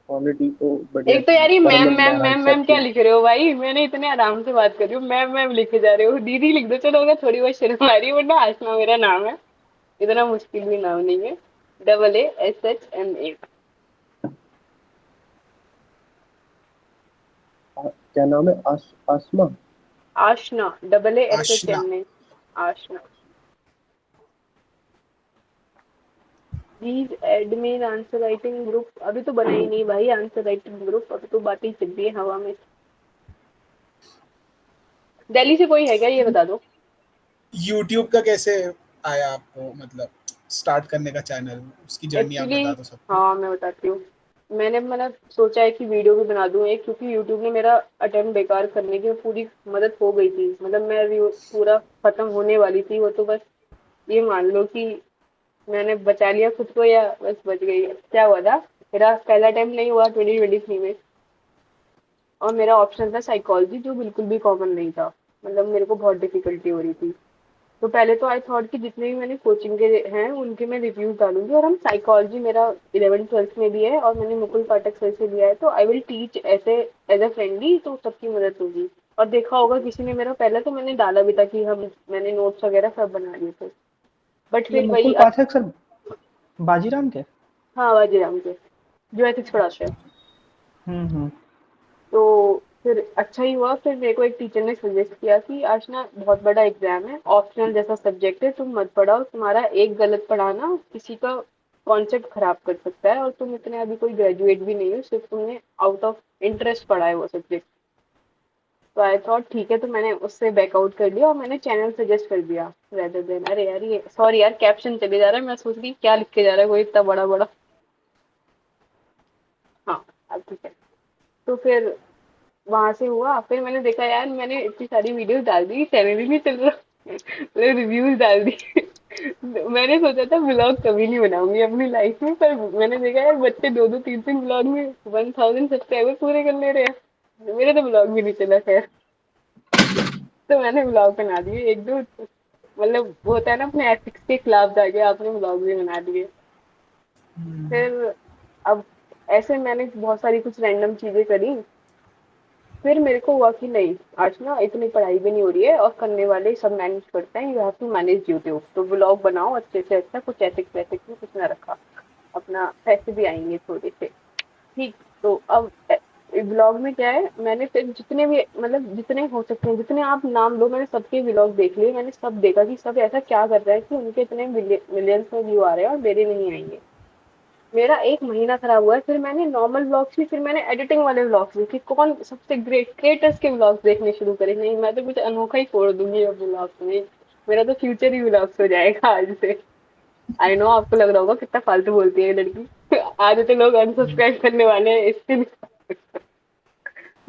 क्वालिटी तो बढ़िया एक तो थी, यार ये मैम परमल मैम महाराज मैम सर मैम क्या की। लिख रहे हो भाई? मैंने इतने आराम से बात कर रही हूँ, मैम मैम लिखे जा रहे हो। दीदी लिख दो चलो, अगर थोड़ी बहुत शर्म आ रही है, वरना आसमा मेरा नाम है। इतना मुश्किल भी नाम नहीं है। AASHMA। क्या नाम है? आसमा। आशना, आशना। AASHMA। Aashna. Please admin answer writing group, अभी तो बना ही नहीं भाई आंसर राइटिंग ग्रुप, अभी तो बातें चल रही है हवा में। दिल्ली से कोई है क्या, ये बता दो। यूट्यूब का कैसे आया आपको, मतलब स्टार्ट करने का चैनल, उसकी जर्नी आप एक्चुअली बता दो सबको। हाँ मैं बताती हूँ। मैंने मतलब सोचा है कि वीडियो भी बना दूं एक, क्योंकि यूट्यूब ने मेरा अटेम्प्ट बेकार करने की पूरी मदद हो गई थी, मतलब मैं अभी पूरा खत्म होने वाली थी वो, तो बस ये मान लो कि मैंने बचा लिया खुद को, या बस बच गई। क्या हुआ था, मेरा पहला अटेम्प्ट नहीं हुआ 2023 में, और मेरा ऑप्शन था साइकोलॉजी, जो बिल्कुल भी कॉमन नहीं था, मतलब मेरे को बहुत डिफिकल्टी हो रही थी। तो पहले तो आई थॉट कि जितने भी मैंने कोचिंग के हैं उनके मैं रिव्यूज डालूंगी, और हम साइकोलॉजी मेरा 11th 12th में भी है और मैंने मुकुल पाठक सर से लिया है, तो आई विल टीच ऐसे एज अ फ्रेंडली, तो सबकी मदद होगी। और देखा होगा किसी ने मेरा, पहले तो मैंने डाला भी था कि हम मैंने नोट्स वगैरह सब बना लिए थे, बट ये फिर वही मुकुल पाठक सर बाजीराम के? हाँ बाजीराम के, जो एथिक्स पढ़ाते अच्छा। हैं। हम्म। तो फिर अच्छा ही हुआ, फिर मेरे को एक टीचर ने सजेस्ट किया कि आज ना बहुत बड़ा एग्जाम है, ऑप्शनल जैसा सब्जेक्ट है, तुम मत पढ़ाओ, तुम्हारा एक गलत पढ़ाना किसी का कॉन्सेप्ट खराब कर सकता है, और तुम इतने अभी कोई ग्रेजुएट भी नहीं हो, सिर्फ तुमने आउट ऑफ इंटरेस्ट पढ़ा है वो सब्जेक्ट। तो आई थॉट ठीक है, तो मैंने उससे बैकआउट कर लिया और मैंने चैनल सजेस्ट कर दिया रेदर देन, अरे यार ये सॉरी यार कैप्शन चले जा रहा है, मैं सोच रही क्या लिख के जा रहा है कोई इतना बड़ा बड़ा। हाँ अब ठीक है। तो फिर वहां से हुआ, फिर मैंने देखा यार मैंने इतनी सारी वीडियोस डाल दी, चैनल ही नहीं चल रहा, मैंने रिव्यूज डाल दी। मैंने सोचा था व्लॉग कभी नहीं बनाऊंगी अपनी लाइफ में, पर मैंने देखा यार बच्चे दो दो तीन तीन व्लॉग में 1000 सब्सक्राइबर पूरे कर ले रहे हैं, मेरे तो व्लॉग भी नहीं चला खैर। तो मैंने व्लॉग बना दिए एक दो, मतलब वो होता है ना अपने एथिक्स के खिलाफ जाके आपने व्लॉग भी बना दिए। फिर अब ऐसे मैंने बहुत सारी कुछ रैंडम चीजें करी, फिर मेरे को हुआ कि नहीं, आज ना इतनी पढ़ाई भी नहीं हो रही है और करने वाले सब मैनेज करते हैं, you have to manage YouTube, तो ब्लॉग बनाओ अच्छे से अच्छा, कुछ एथिक्स वैथिक्स में कुछ ना रखा, अपना पैसे भी आएंगे थोड़े से। ठीक। तो अब व्लॉग में क्या है, मैंने फिर जितने भी मतलब जितने हो सकते हैं जितने आप नाम लो, मैंने सबके व्लॉग देख लिए, मैंने सब देखा कि सब ऐसा क्या कर रहा है कि उनके इतने मिलियंस में व्यू आ रहे हैं और मेरे नहीं आएंगे। मेरा एक महीना खराब हुआ है, फिर मैंने नॉर्मल व्लॉग्स भी, फिर मैंने एडिटिंग वाले व्लॉग्स भी कि कौन सबसे ग्रेट क्रिएटर्स के व्लॉग्स देखने शुरू करे, नहीं मैं तो कुछ अनोखा ही छोड़ दूंगी अब व्लॉग्स में, मेरा तो फ्यूचर ही व्लॉग्स हो जाएगा आज से। आई नो आपको लग रहा होगा कितना फालतू बोलती है ये लड़की। आज तो लोग अनसब्सक्राइब करने वाले हैं इसके लिए।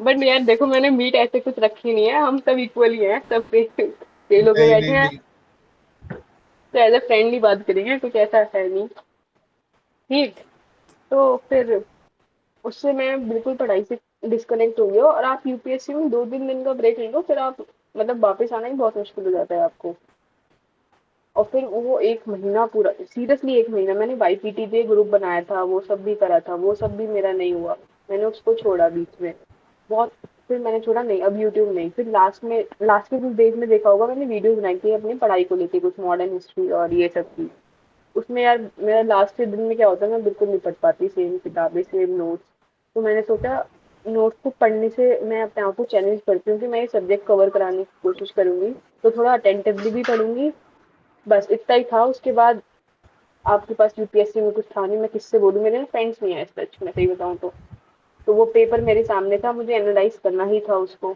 बट यार देखो मैंने मीट ऐसे कुछ रखी नहीं है, हम सब इक्वल ही हैं, सब फेल होके नहीं बैठे नहीं हैं, बिल्कुल। तो एज ए फ्रेंडली बात करेंगे, कुछ ऐसा है नहीं। ठीक। तो फिर उससे मैं बिल्कुल पढ़ाई से डिस्कनेक्ट हो गया, और आप यूपीएससी में 2 3 दिन का ब्रेक ले लो, फिर आप मतलब वापस आना ही बहुत मुश्किल हो जाता है आपको। और फिर वो एक महीना पूरा, सीरियसली एक महीना मैंने वाईपीटी पे ग्रुप बनाया था, वो सब भी करा था, वो सब भी मेरा नहीं हुआ, मैंने उसको छोड़ा बीच में बहुत। फिर मैंने छोड़ा नहीं, अब यूट्यूब नहीं, फिर लास्ट के कुछ डेज में देखा होगा मैंने वीडियो बनाई थी अपनी पढ़ाई को लेके, कुछ मॉडर्न हिस्ट्री और ये सब की। उसमें यार मेरा लास्ट के दिन में क्या होता है, मैं बिल्कुल नहीं पढ़ पाती, सेम किताबें सेम नोट्स। तो मैंने सोचा नोट्स को पढ़ने से मैं अपने आप को चैलेंज करती हूँ कि मैं ये सब्जेक्ट कवर कराने की कोशिश करूंगी, तो थोड़ा अटेंटिवली भी पढ़ूंगी। बस इतना ही था, उसके बाद आपके पास यूपीएससी में कुछ था नहीं, मैं किससे बोलूँ, मेरे फ्रेंड्स नहीं है सच मैं सही बताऊँ तो वो पेपर मेरे सामने था, मुझे एनालाइज करना ही था उसको।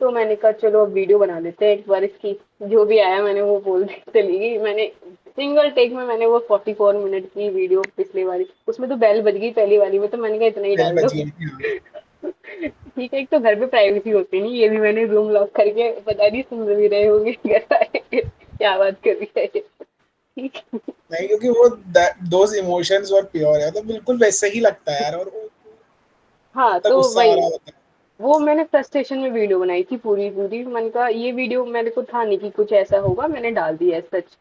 तो मैंने कहा चलो अब वीडियो बना लेते हैं एक बार इसकी, जो भी आया मैंने वो बोल दी चली गई, मैंने सिंगल टेक में मैंने वो 44 मिनट की वीडियो पिछली वाली, उसमें तो बेल बज गई पहली वाली में, तो मैंने कहा इतना ही बेल डाल दो। बची है। हाँ। ठीक है, एक तो घर पे प्राइवेसी होती नहीं, ये भी मैंने रूम लॉक करके पता नहीं सुन भी रहे होंगे घर आए क्या बात कर रही है ये। ठीक है। नहीं क्योंकि वो दोज इमोशंस और प्योर है, तो बिल्कुल वैसे ही लगता है यार, और वो हाँ इतना तो गुस्सा आ वही, रहा होता है। वो मैंने फ्रस्ट्रेशन में वीडियो बनाई थी पूरी पूरी, मैंने कहा ये वीडियो मेरे को था नहीं कि कुछ ऐसा होगा, मैंने डाल दिया है सच।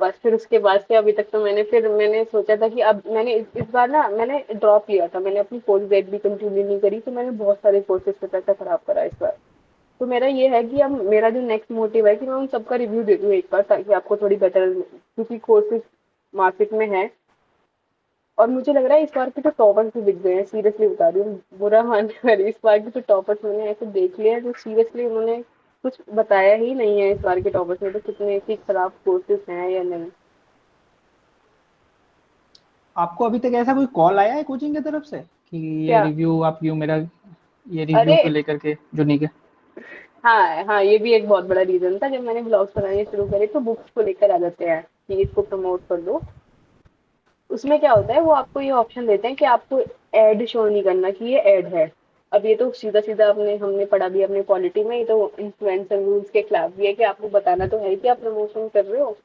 बस फिर उसके बाद से अभी तक तो मैंने सोचा था कि अब मैंने इस बार ना मैंने ड्रॉप लिया था, मैंने अपनी पोस्ट ग्रेड भी कंटिन्यू नहीं करी, तो मैंने बहुत सारे कोर्सेज पे पैसा खराब करा इस बार। तो मेरा ये है कि अब मेरा जो नेक्स्ट मोटिव है कि मैं उन सबका रिव्यू दे दूँ एक बार, ताकि आपको थोड़ी बेटर, क्योंकि कोर्सेज मार्केट में है। और मुझे लग रहा है इस बार के तो टॉपर्स भी दिख गए हैं, सीरियसली बता रही हूँ, बुरा मानने वाली, इस बार के तो टॉपर्स मैंने ऐसे देख लिए हैं जो सीरियसली उन्होंने कुछ बताया ही नहीं है, इस बार के टॉपर्स में तो कितने ही खराब कोर्सेज हैं या नहीं। आपको अभी तक ऐसा कोई कॉल आया है कोचिंग की तरफ से कि ये क्या? रिव्यू आप यू मेरा ये रिव्यू अरे को लेकर के जो नहीं गए? हाँ हाँ, ये भी एक बहुत बड़ा रीजन था, जब मैंने ब्लॉग्स बनाने शुरू करे तो बुक्स को लेकर आ जाते हैं कि इसको प्रमोट कर दो। उसमें क्या होता है, वो आपको ये ऑप्शन देते हैं कि आपको ऐड शो नहीं करना कि ये ऐड है। अब ये तो सीधा सीधा अपने हमने पढ़ा भी है अपने पॉलिटी में, ये तो इन्फ्लुएंसर रूल्स के खिलाफ भी है कि आपको बताना तो है कि आप प्रमोशन कर रहे हो।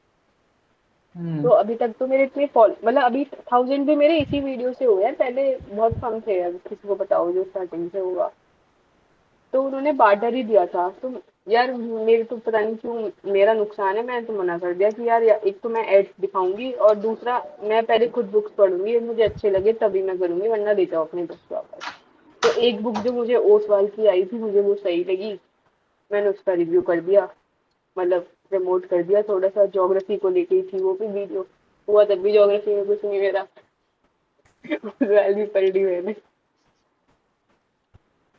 तो अभी तक तो मेरे इतने मतलब अभी 1000 भी मेरे इसी वीडियो से हुए हैं, पहले बहुत कम थे, अगर किसी को बताओ जो स्टार्टिंग से होगा। तो उन्होंने बार्टर ही दिया था। तो यार मेरे तो पता नहीं क्यों मेरा नुकसान है, मैंने तो मना कर दिया कि यार एक तो मैं एड्स दिखाऊंगी और दूसरा मैं पहले खुद बुक्स पढ़ूंगी, मुझे अच्छे लगे तभी मैं करूंगी, वरना ले जाओ अपने बुक्स वापस। तो एक बुक जो मुझे ओसवाल की आई थी, मुझे वो सही लगी, मैंने उसका रिव्यू कर दिया, मतलब प्रमोट कर दिया थोड़ा सा। ज्योग्राफी को लेके ही थी वो भी वीडियो, हुआ तब भी ज्योग्राफी में कुछ नहीं मेरा। ओसवाल भी पढ़ ली मैंने।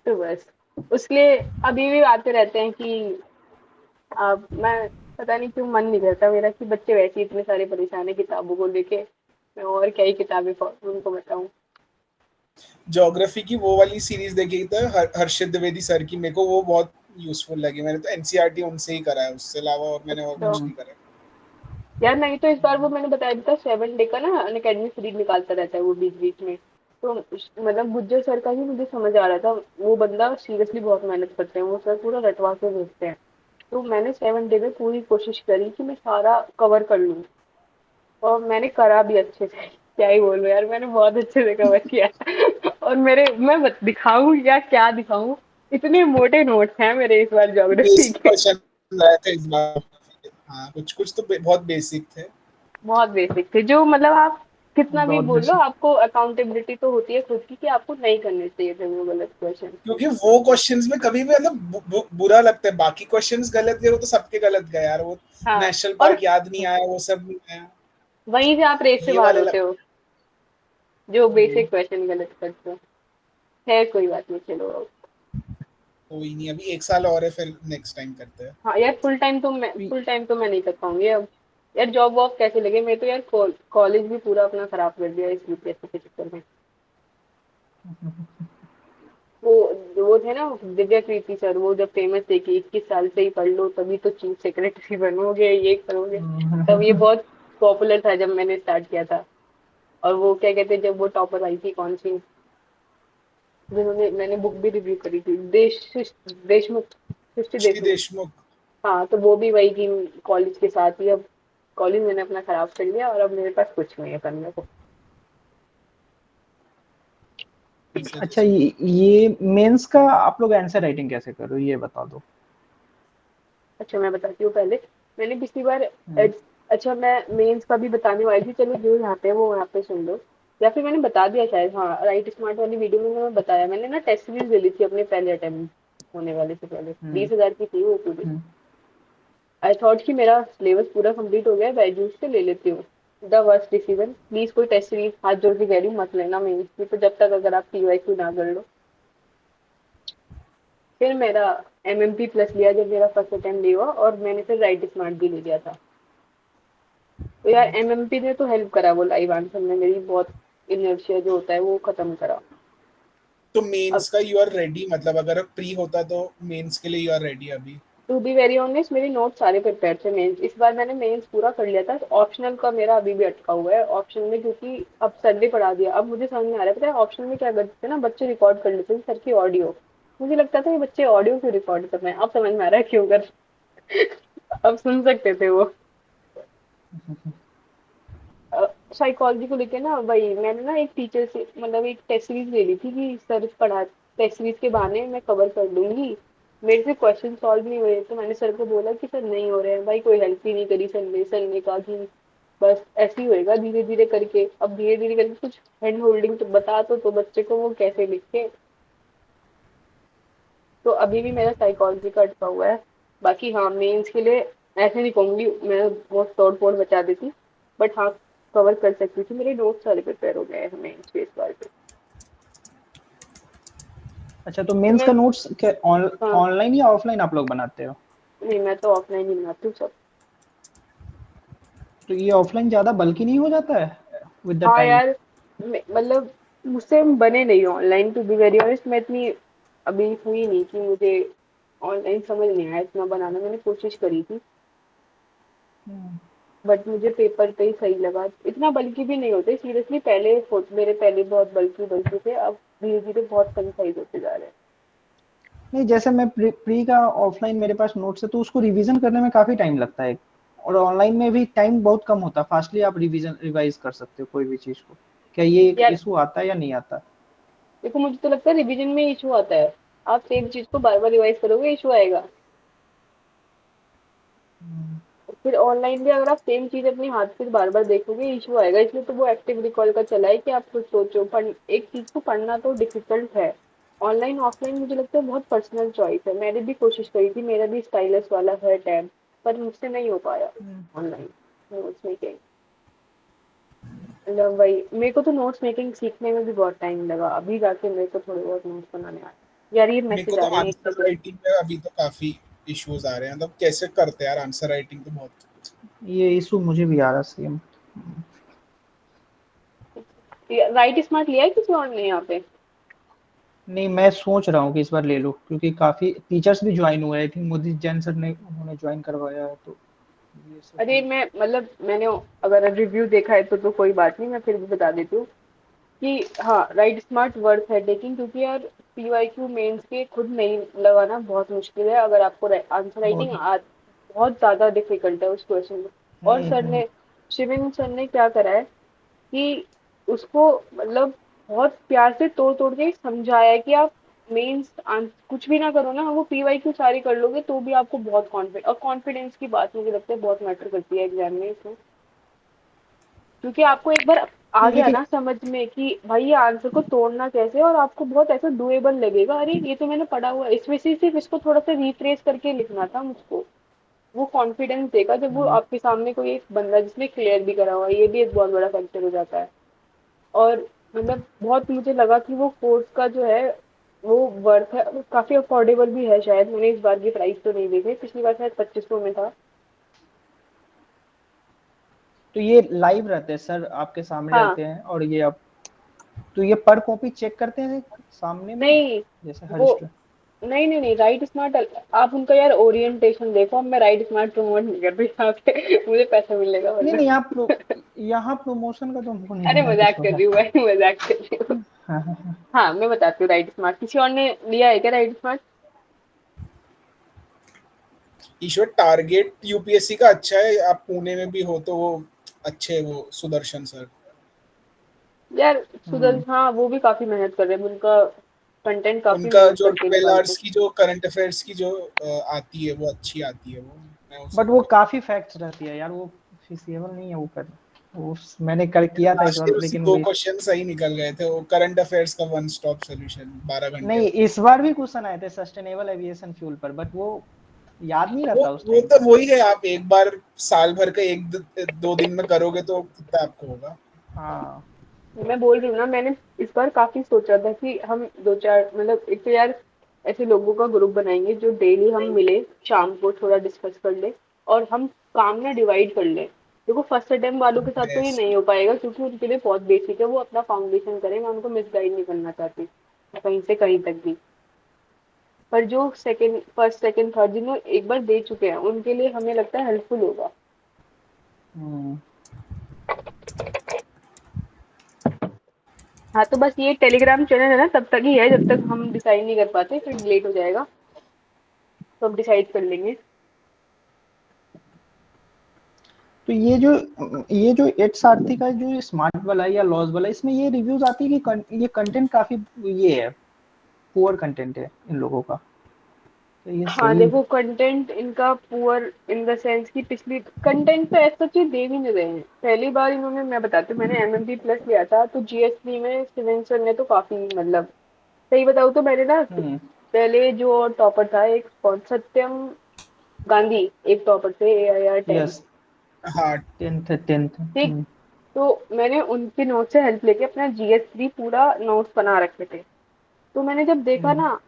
तो बस उसके लिए अभी भी आते रहते हैं कि अब मैं पता नहीं क्यों मन नहीं करता मेरा कि बच्चे वैसे ही इतने सारे परेशान है किताबों को लेके, मैं और क्या ही किताबें उनको बताऊं। ज्योग्राफी की वो वाली सीरीज देखी थी हर्षित द्विवेदी सर की, मेरे को वो बहुत यूजफुल लगी। मैंने तो एनसीईआरटी उनसे ही करा है, उससे अलावा और मैंने और तो कुछ नहीं करा। यार नहीं तो इस बार वो मैंने बताया भी था 7 डे का ना अनअकैडमी फ्री निकालता रहता है वो बीच बीच में। तो मतलब गुज्जर सर का ही मुझे समझ आ रहा था, वो बंदा सीरियसली बहुत मेहनत करते हैं, वो सर पूरा रटवा के भेजते हैं। तो मैंने 7 डे में पूरी कोशिश करी कि मैं सारा कवर कर लूँ, और मैंने करा भी अच्छे से। क्या ही बोलूं यार, मैंने बहुत अच्छे से कवर किया। और मेरे मैं दिखाऊं या क्या दिखाऊं, इतने मोटे नोट्स हैं मेरे इस बार ज्योग्राफी बेसिक के। क्वेश्चन आए थे इस बार। हाँ, कुछ कुछ तो बहुत बेसिक थे। बहुत बेसिक थे, जो मतलब आप कितना भी बहुत बोल लो बेसिक। आपको अकाउंटेबिलिटी तो होती है खुद की कि आपको नहीं करने चाहिए थे वो गलत क्वेश्चन। क्योंकि वो क्वेश्चंस में कभी भी मतलब बुरा लगता है, बाकी क्वेश्चंस गलत गए वो तो सबके गलत गए यार। वो हाँ, नेशनल और पार्क याद नहीं आया, वो सब नहीं आया, वहीं से आप रेस से ये बाहर वाले होते लग... हो जो वही। बेसिक क्वेश्चन गलत करते हो। है कोई बात नहीं, चलो। कोई नहीं, अभी 1 साल और है, फिर नेक्स्ट टाइम करते हैं। हाँ यार, फुल टाइम तो मैं नहीं कर पाऊंगी अब। यार जॉब वॉब कैसे लगे, मैं तो यार कॉलेज भी पूरा अपना खराब कर दिया इस यूपीएससी के चक्कर में। वो वो थे ना दिव्या कृति सर, वो जब फेमस थे कि 21 साल से ही पढ़ लो तभी तो चीफ सेक्रेटरी बनोगे, ये करोगे। तब ये बहुत पॉपुलर था जब मैंने स्टार्ट किया था। और वो क्या कहते, जब वो टॉपर आई थी कौन सी, जिन्होंने मैंने बुक भी रिव्यू करी थी, देशमुख, सृष्टि श्री देशमुख। देशमुख। हाँ, तो वो भी वही की कॉलेज के साथ ही। अब कॉलेज मैंने अपना खराब कर लिया और अब मेरे पास कुछ नहीं है करने को। अच्छा, ये मेंस का आप लोग आंसर राइटिंग कैसे कर रहे हो, ये बता दो। अच्छा मैं बताती हूँ पहले, मैंने पिछली बार हम्म, अच्छा मैं मेंस का भी बताने वाली थी, चलो जो यहाँ पे है वो यहाँ पे सुन लो। या फिर मैंने बता दिया शायद, हाँ राइट स्मार्ट वाली वीडियो में मैं बताया, मैंने ना टेस्ट सीरीज ले ली थी अपने पहले अटेम्प्ट होने वाले से पहले, हम्म, 20,000 की थी वो पूरी। हम्म, आई थॉट कि मेरा सिलेबस पूरा कंप्लीट हो गया है, बायजूस से ले लेती हूँ। द वर्स्ट डिसीजन, प्लीज कोई टेस्ट सीरीज हाथ जोड़ के कह रही हूँ मत लेना मेंस की, तो जब तक अगर आप पीवाईक्यू ना कर लो। फिर मेरा एमएमपी प्लस लिया जब मेरा फर्स्ट अटेम्प्ट हुआ, और मैंने फिर राइट स्मार्ट भी ले लिया था। तो यार एमएमपी ने तो हेल्प करा, वो लाइव आंसर में मेरी बहुत इनर्शिया जो होता है वो खत्म करा। तो अब मेंस का यू आर रेडी, मतलब अगर प्री होता तो मेंस के लिए यू आर रेडी अभी? टू बी वेरी ऑनेस्ट मेरे नोट सारे प्रिपेयर थे मेंस, इस बार मैंने मेंस पूरा कर लिया था। ऑप्शनल का मेरा अभी भी अटका हुआ है ऑप्शनल में, क्योंकि अब सर ने पढ़ा दिया। अब मुझे समझ में आ रहा है, पता है ऑप्शनल में क्या करते थे ना, बच्चे रिकॉर्ड कर लेते थे सर की ऑडियो। मुझे लगता था ये बच्चे ऑडियो क्यों रिकॉर्ड कर रहे हैं, अब समझ में आ रहा है क्यों कर। अब सुन सकते थे वो। साइकोलॉजी को लेके ना भाई, मैंने ना एक टीचर से मतलब एक टेस्ट सीरीज ले ली थी कि सर पढ़ा, टेस्ट सीरीज के बहाने मैं कवर कर लूंगी। मेरे से क्वेश्चन सॉल्व नहीं हुए, तो मैंने सर को बोला कि सर नहीं हो रहे हैं भाई, कोई हेल्प ही नहीं करी सर ने कहा कि बस ऐसे ही होएगा धीरे धीरे करके। अब धीरे धीरे करके कुछ हैंड होल्डिंग तो बता तो बच्चे को वो कैसे लिखे। तो अभी भी मेरा साइकोलॉजी का अटका हुआ है। बाकी हाँ मेंस के लिए ऐसे नहीं कहूंगी मैं बहुत तोड़ फोड़ बचा देती, बट हाँ कवर कर सकती थी, मेरे नोट्स सारे प्रिपेयर हो गए हैं मेंस के इस बार पे। अच्छा, तो तो मेंस मैं का नोट्स क्या हाँ, ऑनलाइन या ऑफलाइन आप लोग बनाते हो? नहीं मैं तो ऑफलाइन ही बनाती हूँ सब। तो ये ऑफलाइन ज्यादा बल्कि नहीं हो जाता है विद द हाँ टाइम? यार, मतलब मुझसे बने नहीं online, to be very honest मैं इतनी अभी हुई नहीं कि मुझे ऑनलाइन समझ नहीं आया इतना बनाना, मैंने कोशिश करी थी। बट मुझे पेपर पे ही सही लगा। इतना बल्कि भी नहीं होते सीरियसली, मेरे पहले बहुत बल्कि बल्कि थे, अब धीरे धीरे बहुत कम साइज होते जा रहे हैं। नहीं, जैसे मैं प्री का ऑफलाइन मेरे पास नोट्स है तो उसको रिवीजन करने में काफी टाइम लगता है, और ऑनलाइन में भी टाइम बहुत कम होता है, फास्टली आप रिवाइज कर सकते हो कोई भी चीज को। क्या ये यार इशू आता है या नहीं आता? देखो, मुझे तो लगता है रिवीजन में इशू आता है। आप सेम चीज को बार बार रिवाइज करोगे, इशू आएगा। फिर ऑनलाइन भी अगर आप सेम चीज अपने हाथ से बार बार देखोगे, इशू आएगा। इसलिए तो वो एक्टिव रिकॉल का चला है कि आप कुछ सोचो। एक चीज को पढ़ना तो डिफिकल्ट है। ऑनलाइन ऑफलाइन मुझे लगता है बहुत पर्सनल चॉइस है। मैंने भी कोशिश करी थी, मेरा भी स्टाइलस वाला है टैब, पर मुझसे नहीं हो पाया ऑनलाइन नोट्स मेकिंग। मतलब वही, मेरे को तो नोट्स मेकिंग सीखने में भी बहुत टाइम लगा। अभी जाके मेरे को थोड़े बहुत नोट्स बनाने आए। यार ये मेरे को मैसेज तो आ रहे हैं, एक आंसर सेकंड। राइटिंग में अभी तो काफी इश्यूज आ रहे हैं, मतलब कैसे करते हैं यार आंसर राइटिंग, तो बहुत। ये इशू मुझे भी आ रहा सेम। राइट स्मार्ट लिया है किसी और ने यहाँ पे? नहीं, मैं सोच रहा हूँ कि इस बार ले लूं, क्योंकि काफी टीचर्स भी ज्वाइन हुए हैं। I think Modi Jain sir ने उन्होंने ज्वाइन करवाया है, तो ये सब अरे भी। मैं मतलब मैंने अगर रिव्यू देखा है तो कोई बात नहीं, मैं फिर भी बता देती हूँ कि हाँ, राइट स्मार्ट वर्थ है टेकिंग, क्योंकि यार पीवाईक्यू मेंस के खुद नहीं लगाना बहुत मुश्किल है। अगर आपको आंसर राइटिंग बहुत। बहुत ज्यादा डिफिकल्ट है उस क्वेश्चन में। और सर हम्म। ने, शिविन सर ने क्या करा है कि उसको मतलब बहुत प्यार से तोड़ तोड़ के समझाया है कि आप मेंस कुछ भी ना करो ना, वो पीवाईक्यू सारी कर लोगे तो भी आपको बहुत कॉन्फिडेंस, और कॉन्फिडेंस की बात मुझे लगता है बहुत मैटर करती है एग्जाम में इसमें। क्योंकि आपको एक बार आ गया लेकिन ना समझ में कि भाई ये आंसर को तोड़ना कैसे है, और आपको बहुत ऐसा डुएबल लगेगा, अरे ये तो मैंने पढ़ा हुआ है, इसमें से सिर्फ इसको थोड़ा सा रिफ्रेश करके लिखना था मुझको। वो कॉन्फिडेंस देगा जब वो हम्म, आपके सामने कोई एक बंदा जिसने क्लियर भी करा हुआ है, ये भी एक बहुत बड़ा फैक्टर हो जाता है। और मतलब बहुत मुझे लगा कि वो कोर्स का जो है वो वर्थ है, वो काफी अफोर्डेबल भी है। शायद मैंने इस बार की प्राइस तो नहीं देखी, पिछली बार शायद 2500 में था। तो ये लाइव रहते हैं सर, आपके सामने हाँ। रहते हैं, और ये आप, तो ये पर कॉपी चेक करते हैं सामने में, नहीं जैसे हर वो, स्टूडेंट? नहीं राइट स्मार्ट, आप उनका यार ओरिएंटेशन देखो। मैं राइट स्मार्ट प्रमोट नहीं कर रही यहाँ पे, मुझे पैसा मिलेगा नहीं वरना। नहीं, यहाँ प्रमोशन का तो हमको नहीं अरे लेना मजाक कुछ कर होगा। रही हूँ भाई, मजाक कर रही हूँ। हाँ हाँ हाँ। हाँ मैं बताती हूँ राइट स्मार्ट। किसी और ने लिया है क्या राइट स्मार्ट? ईश्वर, टारगेट यूपीएससी का अच्छा है, आप पुणे में भी हो तो वो अच्छे, वो सुदर्शन सर। यार हम्म। हाँ वो भी काफी मेहनत कर रहे हैं। उनका कंटेंट काफी उनका मेहनत जो करके 12 निकालते आवर्स हैं। की जो करंट अफेयर्स की जो आती है वो अच्छी आती है, वो मैं उसे बट वो काफी फैक्ट्स रहती है यार, वो फिजिबल नहीं है वो कर। वो मैंने कर किया था इस लास्ट बार, ईयर उससे लेकिन दो वही। क्वेश्चन सही निकल गए थे, वो करंट अफेयर्स का वन स्टॉप सॉल्यूशन 12 घंटे नहीं, वाला। इस बार भी क्वेश्चन आए थे सस्टेनेबल एविएशन फ्यूल पर, बट वो याद नहीं वो रहता उस वो टाइम तो पे। वही है, आप एक बार साल भर का एक दो दिन में करोगे तो कितना आपको होगा। हाँ। मैं बोल रही हूँ ना, मैंने इस बार काफी सोचा था कि हम दो चार मतलब एक तो यार ऐसे लोगों का ग्रुप बनाएंगे जो डेली हम मिले, शाम को थोड़ा डिस्कस कर ले, और हम काम ना डिवाइड कर ले। देखो फर्स्ट अटेम्प्ट वालों के साथ तो ये बेस्ट। नहीं हो पाएगा क्योंकि उनके लिए बहुत बेसिक है, वो अपना फाउंडेशन करें। मैं उनको मिसगाइड नहीं करना चाहती कहीं से कहीं तक भी। पर जो सेकंड फर्स्ट सेकंड थर्ड जिन्होंने एक बार दे चुके हैं उनके लिए हमें लगता है हेल्पफुल होगा। हम्म। हाँ तो बस ये टेलीग्राम चैनल है ना, तब तक ही है जब तक हम डिसाइड नहीं कर पाते, फिर लेट हो जाएगा। तो अब डिसाइड कर लेंगे। तो ये जो एट सारथी का जो स्मार्ट वाला है या लॉस वाला है, इसमें ये रिव्यूज आती है कि ये कंटेंट काफी ये है, पुअर कंटेंट है इन लोगों का, तो ये हाँ सही? देखो, कंटेंट इनका पुअर इन द सेंस कि पिछली कंटेंट तो ऐसा चीज दे भी नहीं रहे हैं। पहली बार इन्होंने, मैं बताती हूँ, मैंने एमएमपी प्लस लिया था तो जीएस3 में सिवन सर ने तो काफी मतलब, सही बताऊँ तो मैंने ना हम्म। पहले जो टॉपर था एक सत्यम गांधी, एक टॉपर थे AIR 10। यस। हाँ। टेंथ। ठीक। तो मैंने उनके नोट से हेल्प लेके अपना जीएस3 पूरा नोट्स बना रखे थे। तो मैंने जब देखा हम्म। ना,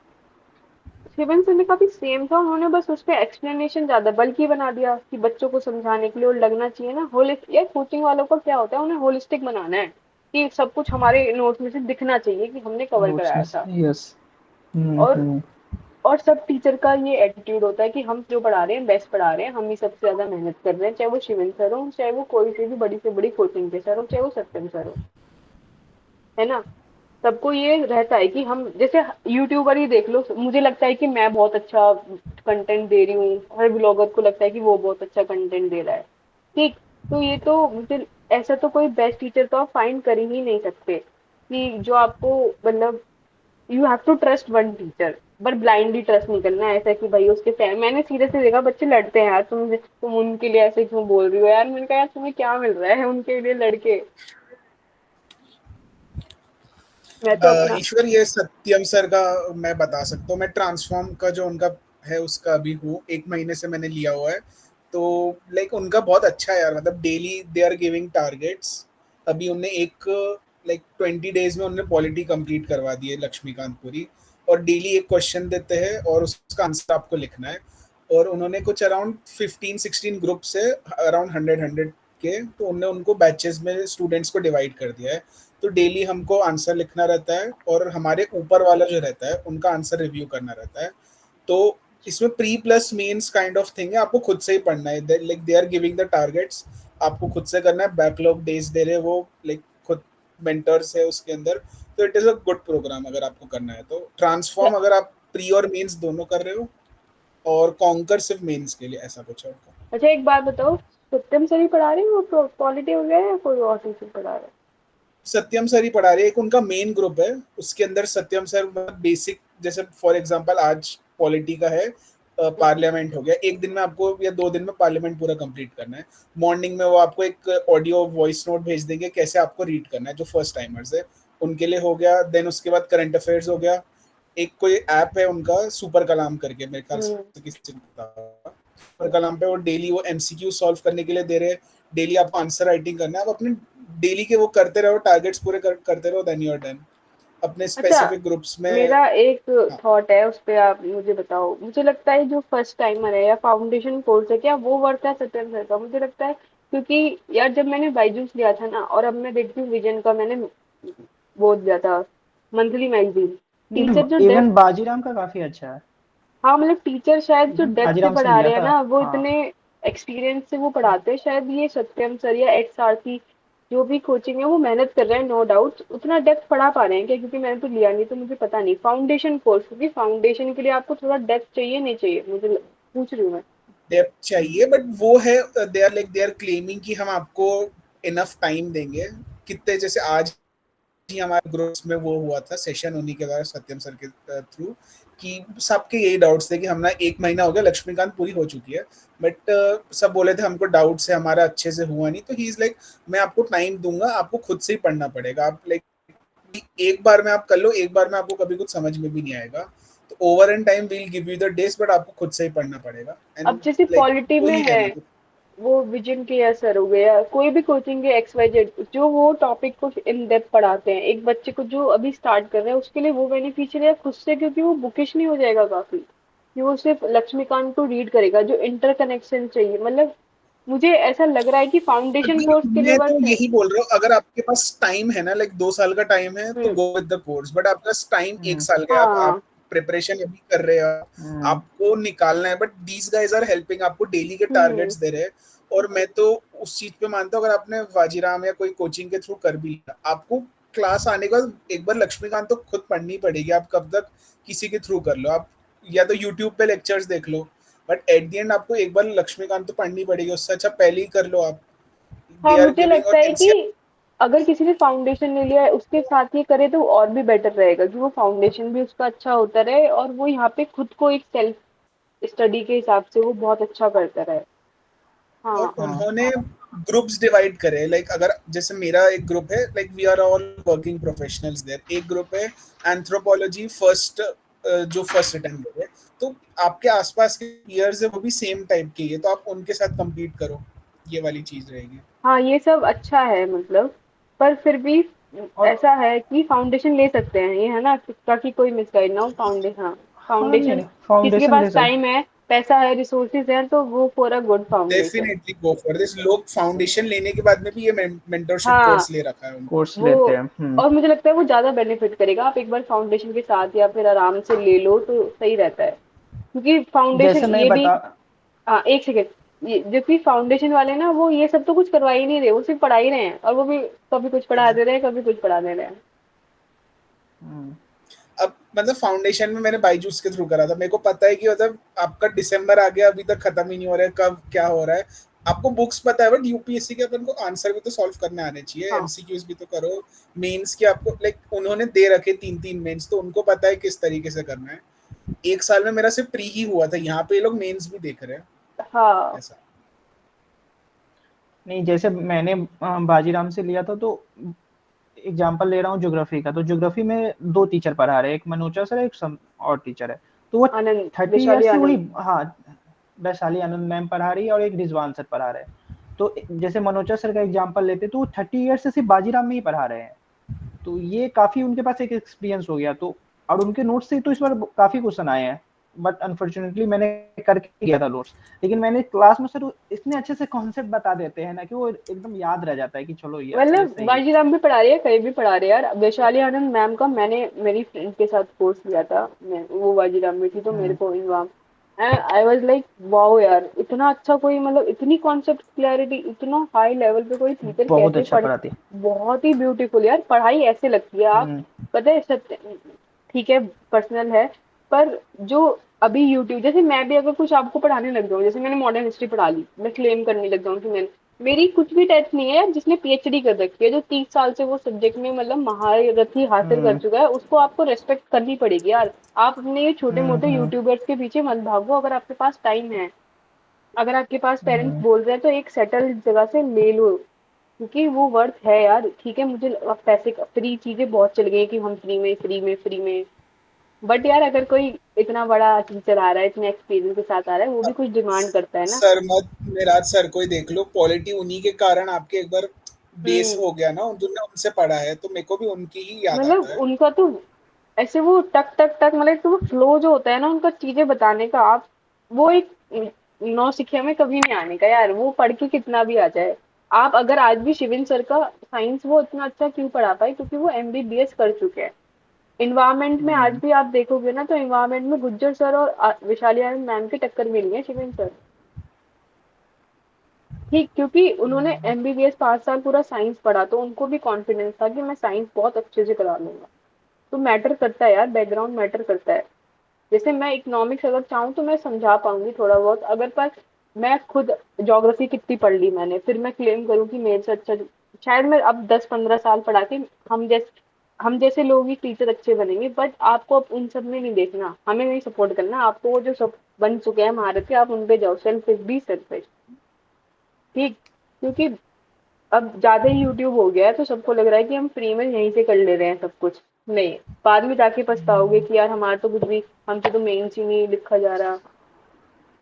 शिवन सर ने काफी सेम था, उन्होंने बस उस पे एक्सप्लेनेशन ज्यादा बल्कि बना दिया कि बच्चों को समझाने के लिए। और लगना चाहिए ना होलिस्टिक, यार कोचिंग वालों का क्या होता है, उन्हें होलिस्टिक बनाना है कि सब कुछ हमारे नोट्स में से दिखना चाहिए कि हमने कवर नोट्स में कराया था। से, यस। और हम्म। और सब टीचर का ये एटीट्यूड होता है कि हम जो पढ़ा रहे हैं बेस्ट पढ़ा रहे हैं, हम ही सबसे ज्यादा मेहनत कर रहे हैं, चाहे वो शिवन सर हो, चाहे वो कोई से भी बड़ी से बड़ी कोचिंग के सर हो, चाहे वो सत्यम सर हो, है ना। सबको ये रहता है कि हम जैसे यूट्यूबर ही देख लो, मुझे लगता है कि मैं बहुत अच्छा कंटेंट दे रही हूँ, हर ब्लॉगर को लगता है कि वो बहुत अच्छा कंटेंट दे रहा है, ठीक। तो ये तो मुझे ऐसा तो कोई बेस्ट टीचर तो आप फाइंड कर ही नहीं सकते कि जो आपको मतलब you have to trust one teacher, but blindly trust नहीं करना है ऐसा कि भाई उसके फैन, मैंने सीरियसली देखा बच्चे लड़ते हैं यार, तुम उनके लिए ऐसे क्यों बोल रही हो यार, मैंने कहा यार तुम्हें क्या मिल रहा है उनके लिए लड़के, मैं तो अपना। ईश्वर, ये सत्यम सर का मैं बता सकता हूँ। मैं ट्रांसफॉर्म का जो उनका है उसका अभी हूँ, 1 महीने से मैंने लिया हुआ है। तो लाइक उनका बहुत अच्छा है यार, मतलब daily they are giving targets. अभी उनने एक लाइक 20 डेज में उन्होंने पॉलिटी कंप्लीट करवा दी है लक्ष्मीकांत पुरी। और डेली एक क्वेश्चन देते हैं और उसका आंसर आपको लिखना है। और उन्होंने कुछ अराउंड 15-16 ग्रुप से अराउंड 100 के, तो उनने उनको बैचेस में स्टूडेंट्स को डिवाइड कर दिया है। तो डेली हमको आंसर लिखना रहता है और हमारे ऊपर वाला जो रहता है उनका आंसर रिव्यू करना रहता है। तो इसमें pre plus mains kind of thing है, आपको खुद से ही पढ़ना है। Like they are giving the targets, आपको खुद से करना है। बैकलॉग डेज दे रहे वो, लाइक खुद मेंटर्स है उसके अंदर। तो it is a good programme अगर आपको करना है तो। ट्रांसफॉर्म अगर आप प्री और मेंस दोनों कर रहे हो, और कॉन्कर सिर्फ मेंस के लिए, ऐसा कुछ है उनका। अच्छा एक बात बताओ, सत्यम सर ही पढ़ा रहे हैं वो पॉलिटी वगैरह, या कोई और टीचर पढ़ा रहा है? सत्यम सर ही पढ़ा रहे हैं। एक उनका मेन ग्रुप है, उसके अंदर सत्यम सर बेसिक, जैसे फॉर एग्जांपल आज पॉलिटी का है, पार्लियामेंट हो गया, एक दिन में आपको या 2 दिन में पार्लियामेंट पूरा कंप्लीट करना है। मॉर्निंग में वो आपको एक ऑडियो वॉइस नोट भेज देंगे कैसे आपको रीड करना है, जो फर्स्ट टाइमर्स है उनके लिए हो गया। देन उसके बाद करंट अफेयर्स हो गया। एक कोई ऐप है उनका सुपर कलाम करके, मेरे ख्याल हम्म। से किसी ने, सुपर कलाम पे वो डेली वो एमसीक्यू सॉल्व करने के लिए दे रहे हैं। डेली आपको आंसर राइटिंग करना है, आप अपने डेली के वो करते रहो, टारगेट्स पूरे करते रहो, देन यू आर डन अपने अच्छा स्पेसिफिक ग्रुप्स में। मेरा एक हाँ। थॉट है उस पे, आप मुझे बताओ। मुझे लगता है जो फर्स्ट टाइमर है या फाउंडेशन कोर्स है, क्या वो वर्थ है सत्यम सर का? मुझे लगता है क्योंकि यार जब मैंने बायजूस लिया था ना, और अब मैं देखती हूँ विजन का, मैंने वो दिया था मंथली मैगजीन, टीचर जो इवन डेप्थ, बाजीराम का काफी अच्छा है। हाँ मतलब टीचर शायद जो इवन डेप्थ से बाजीराम से पढ़ा लिया रहे हैं था। ना, वो हाँ। इतने एक्सपीरियंस से वो पढ़ाते हैं, शायद ये सत्यम सर या एक्स आरती जो भी कोचिंग है वो मेहनत कर रहे हैं, नो डाउट। उतना डेप्थ पढ़ा पा रहे हैं क्या? क्योंकि मैंने तो लिया नहीं तो मुझे पता नहीं। फाउंडेशन कोर्स, क्योंकि फाउंडेशन के लिए आपको थोड़ा डेप्थ चाहिए नहीं चाहिए, पूछ रही हूँ मैं। डेप्थ चाहिए, बट वो है, दे आर क्लेमिंग कि हम आपको इनफ टाइम देंगे। कितने, जैसे आज ही हमारे ग्रुप्स में वो हुआ था सेशन उन्हीं के द्वारा, सत्यम सर के थ्रू, कि सबके यही डाउट्स थे कि हमने 1 महीना हो गया, लक्ष्मीकांत पूरी हो चुकी है, बट सब बोले थे हमको डाउट्स है, हमारा अच्छे से हुआ नहीं। तो ही इज लाइक, मैं आपको टाइम दूंगा, आपको खुद से ही पढ़ना पड़ेगा। आप लाइक एक बार में आप कर लो, एक बार में आपको कभी कुछ समझ में भी नहीं आएगा। तो over and time will give you the days, but आपको खुद से ही पढ़ना पड़ेगा। अब एंड जैसे लाइक पॉलिटी में वही है, है, मतलब वो विजन के असर हो गया, कोई भी कोचिंग के एक्स वाई जेड, जो वो टॉपिक को इन डेप्थ पढ़ाते हैं एक बच्चे को जो अभी स्टार्ट कर रहा है, उसके लिए वो बेनिफिशियल है खुद से, क्योंकि वो बुकिश नहीं हो जाएगा काफी, कि वो सिर्फ लक्ष्मीकांत को रीड करेगा। जो इंटरकनेक्शन चाहिए, मतलब मुझे ऐसा लग रहा है कि फाउंडेशन अभी कोर्स के लिए मैं तो वर्थ है। यही बोल रहा हूँ, अगर आपके पास टाइम है ना, लाइक 2 साल का टाइम है, तो हम्म। Go with the course. But आपका टाइम एक हम्म। साल का है, आप हाँ। प्रिपरेशन अभी कर रहे हो, हम्म। आपको निकालना है। But these guys are helping, आपको डेली के हम्म। टारगेट्स दे रहे हैं। और मैं तो उस चीज पे मानता हूँ, अगर आपने वाजीराम या कोई कोचिंग के थ्रू कर भी लिया, आपको क्लास आने के बाद एक बार लक्ष्मीकांत तो खुद पढ़नी पड़ेगी। आप कब तक किसी के थ्रू कर लो, आप या तो यूट्यूब पे लेक्चर्स देख लो, बट एट द एंड आपको एक बार लक्ष्मीकांत तो पढ़नी पड़ेगी। उससे अच्छा पहले ही कर लो आप। हाँ दे आर मुझे गिविंग, लगता और है कि एनसीआर। अगर किसी ने फाउंडेशन ले लिया है उसके साथ ये करे तो और भी बेटर रहेगा, कि वो फाउंडेशन भी उसका अच्छा होता रहे और वो यहाँ पे खुद को एक सेल्फ स्टडी के हिसाब से वो बहुत अच्छा करता रहे। और हाँ। हाँ। उन्होंने ग्रुप्स डिवाइड करे, लाइक अगर जैसे मेरा एक ग्रुप है, like we are all working professionals there. एक ग्रुप है एंथ्रोपोलॉजी फर्स्ट, जो फर्स्ट अटेम्प्ट हो गए। तो आपके आसपास के पीयर्स है वो भी सेम टाइप के ही है, तो आप उनके साथ compete करो, ये वाली चीज रहेगी। हाँ ये सब अच्छा है मतलब, पर फिर भी और ऐसा है कि फाउंडेशन ले सकते हैं ये, है ना, ताकि कोई मिसगाइड ना हो। फाउंडेशन, हाँ हाँ, नहीं फाउंडेशन नहीं, किसी के फाउंडेशन ले पास सकते। टाइम है पैसा है, रिसोर्सेज हैं, तो वो for a good foundation. Definitely go for this. लोग फाउंडेशन लेने के बाद में भी ये मेंटरशिप हाँ कोर्स ले रखा है उन्होंने। कोर्स वो, लेते हैं। और मुझे लगता है वो ज्यादा बेनिफिट करेगा। आप एक बार फाउंडेशन के साथ या फिर आराम से ले लो तो सही रहता है, क्योंकि फाउंडेशन जैसे मैं ये भी। बता हाँ एक सेकेंड, ये जो कि फाउंडेशन वाले ना, वो ये सब तो कुछ करवा ही नहीं रहे, वो सिर्फ पढ़ा ही रहे हैं, और वो भी कभी कुछ पढ़ा दे रहे हैं, कभी कुछ पढ़ा दे रहे हैं। हम्म, अब मतलब फाउंडेशन में मैंने बायजूस के थ्रू करा था, मेरे को पता है कि मतलब आपका दिसंबर आ गया, अभी तक खत्म ही नहीं हो रहा है, कब क्या हो रहा है। आपको बुक्स पता है, बट यूपीएससी के अपन को आंसर भी तो सॉल्व करने आने चाहिए, हाँ एमसीक्यूज भी तो करो। मेंस की आपको लाइक उन्होंने दे रखे 3-3 मेंस, तो उनको पता है किस तरीके से करना है। एक साल में मेरा सिर्फ प्री ही हुआ था, यहाँ पे ये लोग मेंस भी देख रहे हैं हाँ। ऐसा। नहीं जैसे मैंने बाजीराम से लिया था, तो एग्जांपल ले रहा हूँ ज्योग्राफी का। तो ज्योग्राफी में दो टीचर पढ़ा रहे हैं, एक मनोचा सर, एक सम और टीचर है। तो वो आनंद, 30 ईयर वैशाली से वही, आनंद। हाँ, वैशाली आनंद मैम पढ़ा रही है और एक रिजवान सर पढ़ा रहे हैं। तो जैसे मनोचा सर का एग्जांपल लेते, तो वो 30 ईयर से सिर्फ बाजीराम में ही पढ़ा रहे हैं। तो ये काफी उनके पास एक एक्सपीरियंस हो गया। तो और उनके नोट्स से तो इस बार काफी क्वेश्चन आए हैं, बट अनफॉर्चुनेटली मैंने करके गया था नोट्स। लेकिन मैंने क्लास में सर इतने अच्छे से कॉन्सेप्ट बता देते हैं ना, कि वो एकदम याद रह जाता है कि चलो ये मतलब सही है। बाजीराम भी पढ़ा रही है, कहीं भी पढ़ा रहे हैं यार। वैशाली आनंद मैम का मैंने मेरी फ्रेंड के साथ कोर्स लिया था, मैं वो बाजीराम में थी, तो मेरे हम्म, को इन्वाम, आई वाज लाइक वाओ यार, इतना अच्छा कोई, मतलब इतनी कॉन्सेप्ट क्लैरिटी, इतना हाई लेवल पे कोई टीचर बहुत कैसे अच्छा पढ़। पढ़ाती। बहुत ही ब्यूटीफुल यार, पढ़ाई ऐसे लगती है आप, हम्म, पता है सत्य, ठीक है पर्सनल है, पर जो अभी यूट्यूब, जैसे मैं भी अगर कुछ आपको पढ़ाने लग जाऊँ, जैसे मैंने मॉडर्न हिस्ट्री पढ़ा ली, मैं क्लेम करने लग जाऊँ कि मैंने, मेरी कुछ भी टच नहीं है यार, जिसने पीएचडी कर रखी है, जो 30 साल से वो सब्जेक्ट में मतलब महारथी हासिल कर हम्म, चुका है, उसको आपको रेस्पेक्ट करनी पड़ेगी यार। आप अपने ये छोटे मोटे हम्म, यूट्यूबर्स के पीछे मत भागो, अगर आपके पास टाइम है, अगर आपके पास पेरेंट्स हम्म, बोल रहे हैं, तो एक सेटल जगह से ले लो, क्योंकि वो वर्थ है यार। ठीक है, मुझे अब पैसे फ्री चीजें बहुत चल गई कि हम फ्री में, बट यार अगर कोई इतना बड़ा टीचर आ रहा है, इतने एक्सपीरियंस के साथ आ रहा है, वो भी अब कुछ डिमांड करता है ना। सर मत मेराज सर को ही देख लो, पॉलिटी उन्हीं के कारण आपके एक बार बेस हम्म। हो गया ना, उन्होंने उनसे पढ़ा है, तो मेरे को भी उनकी ही याद मतलब आता है। उनका तो ऐसे वो टक टक टक, मतलब तो वो फ्लो जो होता है ना उनका चीजें बताने का, आप वो एक नौसिखिया में कभी नहीं आने का यार, वो पढ़ के कितना भी आ जाए। आप अगर आज भी शिविन सर का साइंस वो इतना अच्छा क्यों पढ़ा पाए, क्योंकि वो एमबीबीएस कर चुके हैं। इन्वायरमेंट में आज हम्म, भी आप देखोगे ना, तो इन्वायरमेंट में गुज्जर सर और विशाली आनंद मैम की टक्कर मिली है शिविन सर। ठीक, क्योंकि उन्होंने एमबीबीएस 5 साल पूरा साइंस पढ़ा, तो उनको भी कॉन्फिडेंस था कि मैं साइंस बहुत अच्छे से करा लूंगा। तो मैटर करता है यार, बैकग्राउंड मैटर करता है। जैसे मैं इकोनॉमिक्स अगर चाहूँ तो मैं समझा पाऊंगी थोड़ा बहुत, अगर पर मैं खुद ज्योग्राफी कितनी पढ़ ली मैंने, फिर मैं क्लेम करूँ कि मेरे से अच्छा, शायद मैं अब 10-15 साल पढ़ा के हम जैसे लोग ही टीचर अच्छे बनेंगे, बट आपको अब उन सब में नहीं देखना, हमें नहीं सपोर्ट करना, आपको वो जो सब बन चुके हैं महारथी, आप उन पे जाओ, सेल्फिश बी सेल्फिश। ठीक, क्योंकि अब ज्यादा ही यूट्यूब हो गया है, तो सबको लग रहा है कि हम फ्री में यहीं से कर ले रहे हैं सब कुछ। नहीं, बाद में जाके पछताओगे कि यार हमारा तो कुछ भी, हमसे तो मेंस ही नहीं लिखा जा रहा।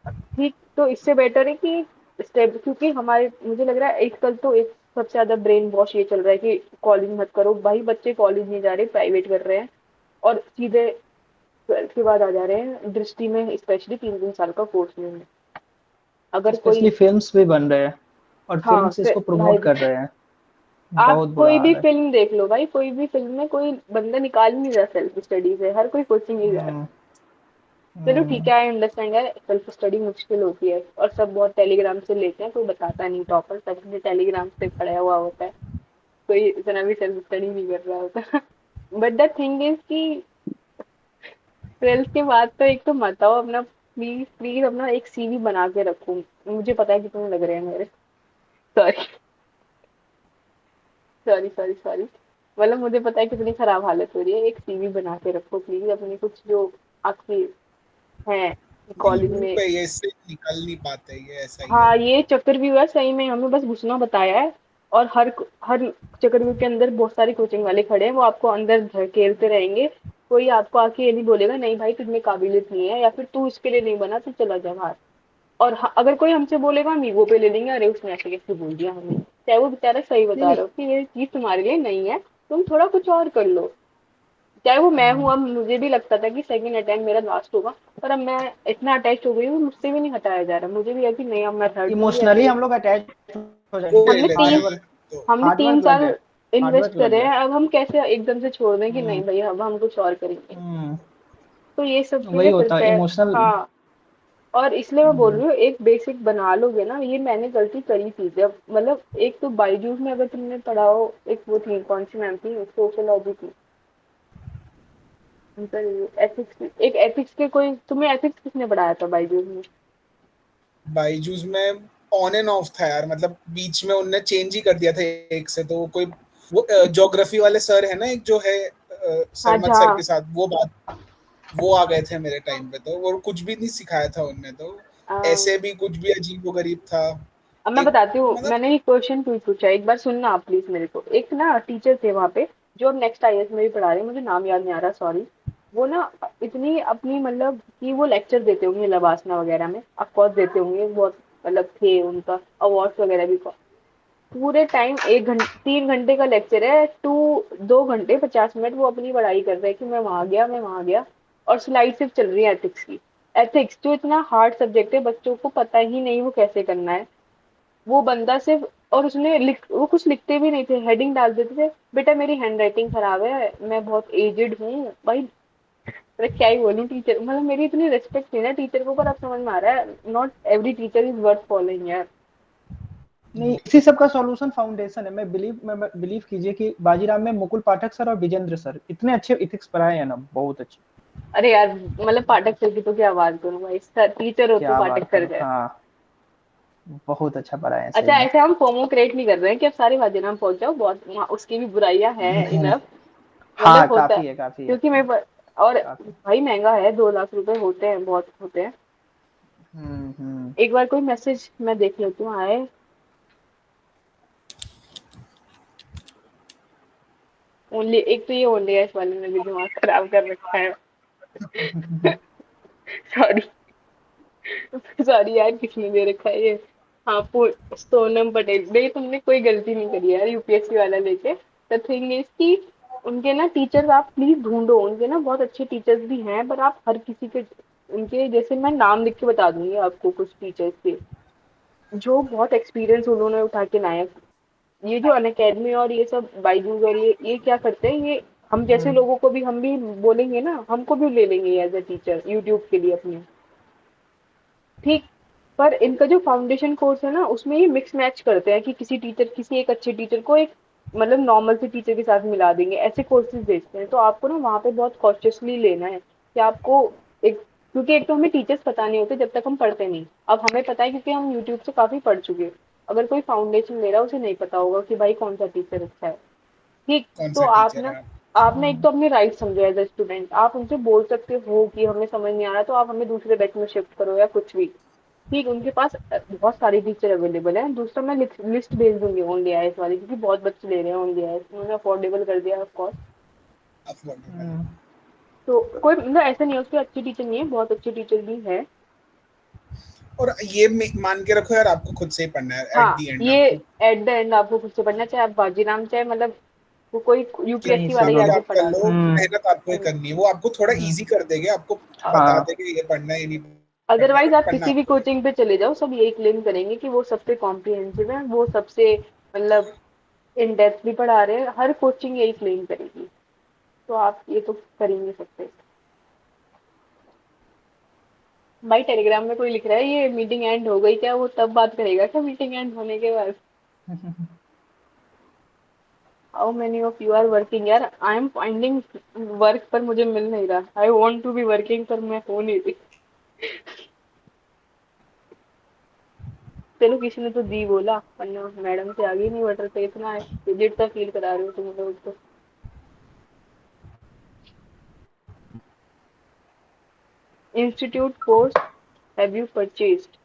ठीक, तो इससे बेटर है कि स्टेप, क्योंकि हमारे, मुझे लग रहा है एक कल तो एक सबसे ज्यादा ब्रेन वॉश ये चल रहा है कि कॉलेज मत करो भाई, बच्चे कॉलेज नहीं जा रहे, प्राइवेट कर रहे हैं, और सीधे 12th के बाद आ जा रहे हैं दृष्टि में, स्पेशली 3-3 साल का कोर्स में। अगर कोई, स्पेशली फिल्म्स भी बन रहे हैं और हाँ फिल्म्स इसको भाई, प्रमोट कर रहे हैं। आप बहुत बुरा कोई भी हाल है। फिल्म देख लो भाई, कोई भी फिल्म में कोई बंदा निकाल ही नहीं रहा सेल्फ स्टडी से, हर कोई कोचिंग ही जा रहा है। हम्म, चलो ठीक हम्म, है, आई अंडरस्टैंड है, सेल्फ स्टडी मुश्किल होती है, और सब बहुत टेलीग्राम से लेते हैं, कोई बताता नहीं, टॉपर सब अपने टेलीग्राम से पढ़ा हुआ होता है, कोई इतना भी सेल्फ स्टडी नहीं कर रहा होता। बट द थिंग इज कि 12th के बाद तो एक तो मत आओ, अपना प्लीज प्लीज अपना एक सीवी बना के रखो। मुझे पता है कितने लग रहे हैं मेरे, सॉरी सॉरी, मतलब मुझे पता है कितनी खराब हालत हो रही है, एक सीवी बना के रखो प्लीज अपनी, कुछ जो आपकी है कॉलेज यूं में। पे ये से निकल नहीं पाते, ये ऐसा ही है। हाँ, ये चक्रव्यूह है सही में, हमें बस घुसना बताया है, और हर चक्रव्यूह के अंदर बहुत सारे कोचिंग वाले खड़े हैं, वो आपको अंदर धकेलते रहेंगे। कोई आपको आके ये नहीं बोलेगा नहीं भाई तुझमें काबिलियत नहीं है, या फिर तू इसके लिए नहीं बना, तू चला जा बाहर। और अगर कोई हमसे बोलेगा, हम ईगो पे ले लेंगे, अरे उसने ऐसे कैसे बोल दिया हमें, चाहे वो बेचारा सही नहीं बता नहीं, रहा हो कि ये चीज तुम्हारे लिए नहीं है, तुम थोड़ा कुछ और कर लो। चाहे वो मैं हूँ, अब मुझे भी लगता था कि सेकंड अटेम्प्ट मेरा लास्ट होगा, पर अब मैं इतना अटैच हो गई हूँ, मुझसे भी नहीं हटाया जा रहा, मुझे भी है कि नहीं अब मैं थर्ड दूंगी इमोशनली ऐसे। हम लोग अटैच हो वो जाएंगे, ले हमने लेते तीन हैं हार्ड तो। हमने हार्ड तीन वर्क लग साल गया, हार्ड इन्वेस्ट वर्क लग करे गया। हैं, अब हम कैसे एकदम से छोड़ दें कि नहीं हम्म भैया अब हम कुछ और करेंगे। हम्म, तो ये सब वही चीजें होता करते है हैं। इमोशनल। हाँ, और इसलिए मैं बोल रही हूँ एक बेसिक बना लोगे ना, ये मैंने गलती करी थी जब, मतलब एक तो बायजूस में अगर तुमने पढ़ा हो, एक वो थी कौन सी मैम थी, सोशियोलॉजी की, उनका एथिक्स, एक एथिक्स के कोई, तुम्हें एथिक्स किसने पढ़ाया था बायजूस में? बायजूस में ऑन एंड ऑफ था यार, मतलब बीच में उनने चेंज ही कर दिया था एक से, तो कोई वो ज्योग्राफी वाले सर है ना एक जो है हाँ सरमत सर जहाँ के साथ, वो आ गए थे मेरे टाइम पे, तो वो कुछ भी नहीं सिखाया था उनने तो। ऐसे भी कुछ भी अजीब गरीब था। अब मैं एक बताती हूँ, मतलब मैंने एक क्वेश्चन पूछा, एक बार सुनना आप प्लीज मेरे को। एक ना टीचर थे वहाँ पे, जो अब नेक्स्ट आईएएस में भी पढ़ा रहे हैं, मुझे नाम याद नहीं आ रहा, सॉरी। वो ना इतनी अपनी मतलब कि वो लेक्चर देते होंगे लबासना वगैरह में, ऑफकोर्स देते होंगे, बहुत मतलब थे उनका अवार्ड्स वगैरह भी। पूरे टाइम 1 घंटे 3 घंटे का लेक्चर है, 2 घंटे 50 मिनट वो अपनी पढ़ाई कर रहे हैं कि मैं वहां गया, मैं वहां गया, और स्लाइड सिर्फ चल रही है एथिक्स की। एथिक्स जो इतना हार्ड सब्जेक्ट है, बच्चों को पता ही नहीं वो कैसे करना है। वो बंदा सिर्फ, और उसने वो कुछ लिखते भी नहीं थे, हेडिंग डाल देते थे, बेटा मेरी हैंड राइटिंग खराब है, मैं बहुत एजेड हूँ भाई। मैं क्या ही बोलूँ, टीचर मतलब मेरी इतनी रिस्पेक्ट थी ना टीचर को, पर अब समझ में आ रहा है not every teacher is worth following यार। नहीं, इसी सब का सॉल्यूशन फाउंडेशन है। मैं बिलीव कीजिए कि बाजीराम में मुकुल पाठक सर और विजेंद्र सर इतने अच्छे इथिक्स पढ़ाए हैं ना, बहुत अच्छे। अरे यार मतलब पाठक सर की तो क्या बात करूं भाई, सर टीचर हो तो क्या पाठक बात सर करूं, जाए। हाँ, बहुत अच्छा पढ़ाए हैं सही अच्छा, में। ऐसे हम फोमो क्रिएट नहीं कर रहे हैं कि अब सारे वाजिराम पहुंच जाओ, बहुत उसकी भी बुराइयां हैं नहीं, इनफ, हाँ, मतलब होता है। काफी है, काफी है, क्योंकि मैं और काफी। भाई महंगा है, 2 लाख रुपए होते हैं, बहुत होते हैं। हम्म। एक बार कोई मैसेज मैं देख लेती हूँ आए। ओनली एक तो ये ओनली एस वाले ने भी दिमाग खराब कर रखा है। सॉरी, सॉरी यार, किसने दे रखा है ये? हाँ, सोनम पटेल, नहीं तुमने कोई गलती नहीं करी यार यूपीएससी वाला लेके। द थिंग इज कि उनके ना टीचर्स आप प्लीज ढूंढो, उनके ना बहुत अच्छे टीचर्स भी हैं, पर आप हर किसी के, उनके जैसे मैं नाम लिख के बता दूंगी आपको कुछ टीचर्स के, जो बहुत एक्सपीरियंस उन्होंने उठा के लाए हैं। ये जो अनअकैडमी और ये सब बाइजूस और ये क्या करते हैं, ये हम जैसे लोगों को भी, हम भी बोलेंगे ना, हमको भी ले लेंगे एज अ टीचर यूट्यूब के लिए अपने, ठीक। पर इनका जो फाउंडेशन कोर्स है ना, उसमें ये मिक्स मैच करते हैं कि किसी टीचर, किसी एक अच्छे टीचर को एक मतलब नॉर्मल से टीचर के साथ मिला देंगे, ऐसे कोर्सेज भेजते हैं। तो आपको ना वहाँ पे बहुत कॉशियसली लेना है कि आपको एक, क्योंकि एक तो हमें टीचर्स पता नहीं होते जब तक हम पढ़ते नहीं। अब हमें पता है क्योंकि हम यूट्यूब से काफी पढ़ चुके हैं। अगर कोई फाउंडेशन ले रहा है, उसे नहीं पता होगा कि भाई कौन सा टीचर अच्छा है, ठीक। कौन तो सा आप टीचर ना, है। आपने एक तो अपने राइट समझो एज ए स्टूडेंट, आप उनसे बोल सकते हो कि हमें समझ नहीं आ रहा, तो आप हमें दूसरे बैच में शिफ्ट करो या कुछ भी, ठीक। उनके पास बहुत सारी टीचर अवेलेबल है। दूसरा मैं लिस्ट भेज दूंगी ओनली आईएएस वाली, क्योंकि बहुत बच्चे ले रहे हैं ओनली आईएएस, उन्होंने अफोर्डेबल कर दिया ऑफ कोर्स। अफोर्डेबल। तो कोई मतलब ऐसा नहीं है उसके अच्छे टीचर नहीं है, बहुत अच्छे टीचर भी है। और ये मान के रखो यार, आपको खुद से ही पढ़ना है एट हाँ, द एंड ये आपको। एट द एंड आपको खुद से पढ़ना, चाहे आप बाजीराम, चाहे मतलब वो कोई नहीं, यूपीएससी वाला ही कुछ भी सुनो। आके आप कर पढ़ा लो, दे। मेहनत आपको ही करनी है, वो आपको थोड़ा हम्म, इजी कर देंगे, आपको बता हाँ, देंगे ये पढ़ना है ये नहीं पढ़ना है, अदरवाइज बट आप पढ़ना किसी भी आपको है। कोचिंग पे चले जाओ, सब यही क्लेम करेंगे कि वो सबसे कॉम्प्रिहेंसिव है, वो सबसे मतलब इन डेप्थ भी पढ़ा रहे हैं, हर कोचिंग यही क्लेम करेगी। तो आप ये तो कर ही नहीं सकते। भाई टेलीग्राम में कोई लिख रहा है ये मीटिंग एंड हो गई क्या, वो तब बात करेगा क्या मीटिंग एंड होने के बाद? How many of you are working? यार आई एम फाइंडिंग वर्क, पर मुझे मिल नहीं रहा। I want to be working, पर मैं हो नहीं रही। चलो किसी ने तो दी बोला, वरना मैडम से आगे नहीं बढ़ रहे थे, इतना रिजिड सा फील करा रहे हो तुम लोग तो। Institute course have you purchased?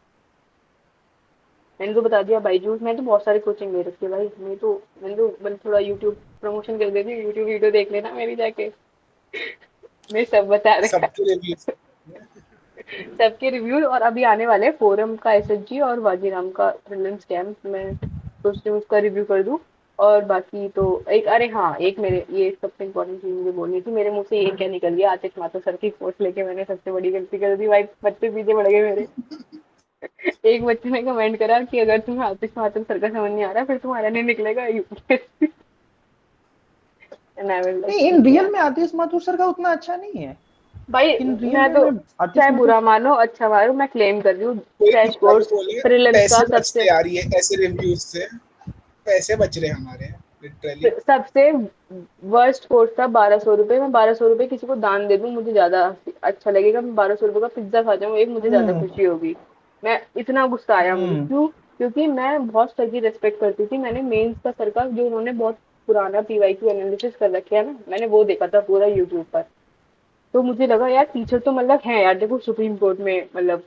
मैंने तो बता दिया बाईजूस, मैं तो बहुत सारी कोचिंग ले रखी है भाई, मैंने थोड़ा यूट्यूब प्रमोशन कर देती, यूट्यूब वीडियो देख लेना मेरी जाके। मैं सब बता रखा सबके रिव्यूज। है, सबके रिव्यूज। और अभी आने वाले फोरम का एसएचजी और वाजीराम का प्रीलिम्स कैंप, मैं सोच रही हूँ उसका रिव्यू कर दूँ। और बाकी तो एक, अरे हाँ, एक मेरे ये सबसे इम्पोर्टेंट चीज मुझे बोलनी थी, मेरे मुंह से ये क्या निकल गया, आतिश माथुर सर की पोस्ट लेके मैंने सबसे बड़ी गलती कर दी भाई, बच्चे पीछे पड़ गए मेरे। एक बच्चे ने कमेंट करा कि अगर तुम्हें आतिश माथुर सर का समझ नहीं आ रहा फिर तुम्हारा नहीं निकलेगा UPSC. And I was like नहीं, इन ठीक है रियल यार। में आतिश माथुर सर का उतना अच्छा नहीं है। भाई इन रियल मैं में तो, मैं आतिश चाहे माथुर बुरा मानो अच्छा मानो, मैं क्लेम कर रही हूँ कोई क्रैश बुरा भी कोर्स बोले, प्रीलिम्स का पैसे बचते सबसे, यार, ये ऐसे रिव्यूज से पैसे बच रहे हैं हमारे, लिटरली। सबसे वर्स्ट कोर्स था। 1200 रुपये, मैं 1200 रुपये किसी को दान दे दूं मुझे ज्यादा अच्छा लगेगा, मैं 1200 रुपये का पिज्जा खा जाऊँ एक, मुझे ज्यादा हम्म खुशी होगी। मैं, इतना गुस्सा आया मुझे, हम्म क्यों? क्योंकि मैं बहुत सर की रेस्पेक्ट करती थी, मैंने मेंस का सर का जो उन्होंने बहुत पुराना पीवाईक्यू एनालिसिस कर रखे है ना, मैंने वो देखा था पूरा यूट्यूब पर। तो मुझे लगा यार टीचर तो मतलब है यार, देखो सुप्रीम कोर्ट में मतलब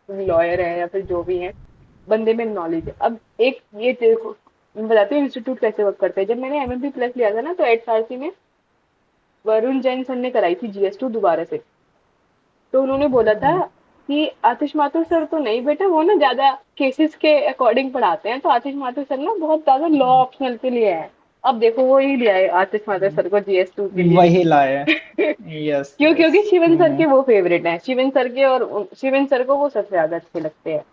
लॉयर है या फिर जो भी है, बंदे में नॉलेज है। अब एक ये देखो, मैं बताती हूँ इंस्टीट्यूट कैसे वर्क करते हैं। जब मैंने एमएमपी प्लस लिया था ना, तो एचआरसी में वरुण जैन सर ने कराई थी जीएस2 दोबारा से। तो उन्होंने बोला था हम्म कि आतिश माथुर सर तो नहीं बेटा, वो ना ज्यादा केसेस के अकॉर्डिंग पढ़ाते हैं, तो आतिश माथुर सर ना बहुत ज्यादा लॉ ऑप्शनल के लिए है। अब देखो वो ही लिया है आतिश माथुर सर को जीएस2 के लिए। वही लाए। यस क्यों? यस। क्योंकि शिवन सर के वो फेवरेट हैं, शिवन सर के, और शिवन सर को वो सबसे ज्यादा अच्छे लगते हैं।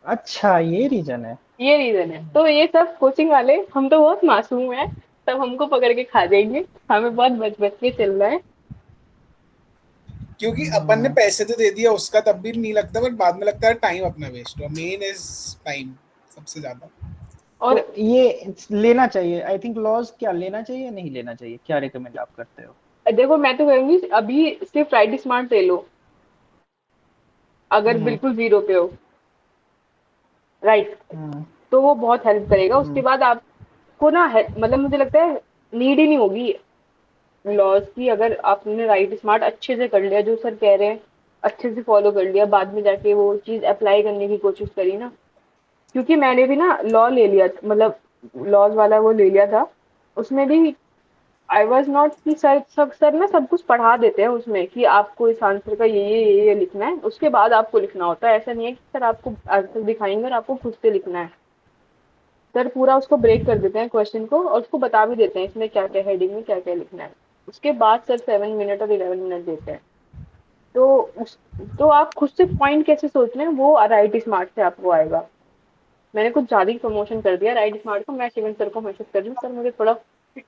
अच्छा, ये रीजन है। ये रीजन है। तो ये सब कोचिंग वाले, हम तो बहुत मासूम हैं, सब हमको पकड़ के खा जाएंगे, हमें बहुत बच बच के चलना है। क्योंकि अपन ने हम्म, पैसे तो दे दिया उसका, तब भी नहीं लगता, बट बाद में लगता है टाइम अपना वेस्ट हुआ। मेन इज टाइम सबसे ज्यादा। और तो ये लेना चाहिए, आई थिंक लॉज क्या लेना चाहिए या नहीं लेना चाहिए, क्या रिकमेंड आप करते हो? देखो मैं तो कहूंगी अभी सिर्फ राइट स्मार्ट ले लो, अगर हम्म बिल्कुल जीरो पे हो, राइट, हम्म तो वो बहुत हेल्प करेगा। उसके हम्म बाद आपको ना मतलब मुझे लगता है नीड ही नहीं होगी लॉज की, अगर आपने राइट स्मार्ट अच्छे से कर लिया, जो सर कह रहे हैं अच्छे से फॉलो कर लिया, बाद में जाके वो चीज अप्लाई करने की कोशिश करी ना। क्योंकि मैंने भी ना लॉ ले लिया मतलब लॉज वाला वो ले लिया था, उसमें भी आई वॉज नॉट कि सर ना सब कुछ पढ़ा देते हैं उसमें कि आपको इस आंसर का ये लिखना है, उसके बाद आपको लिखना होता है। ऐसा नहीं है कि सर आपको आंसर दिखाएंगे और आपको खुद से लिखना है। सर पूरा उसको ब्रेक कर देते हैं क्वेश्चन को, और उसको बता भी देते हैं इसमें क्या क्या हेडिंग में क्या क्या लिखना है। उसके बाद सर 7 मिनट और 11 मिनट देते हैं। तो उस तो आप खुद से पॉइंट कैसे सोच रहे हैं, वो राइट स्मार्ट से आपको आएगा। मैंने कुछ ज्यादा ही प्रमोशन कर दिया राइट स्मार्ट को। मैं शिवन सर को मैसेज कर रही हूँ, सर मुझे थोड़ा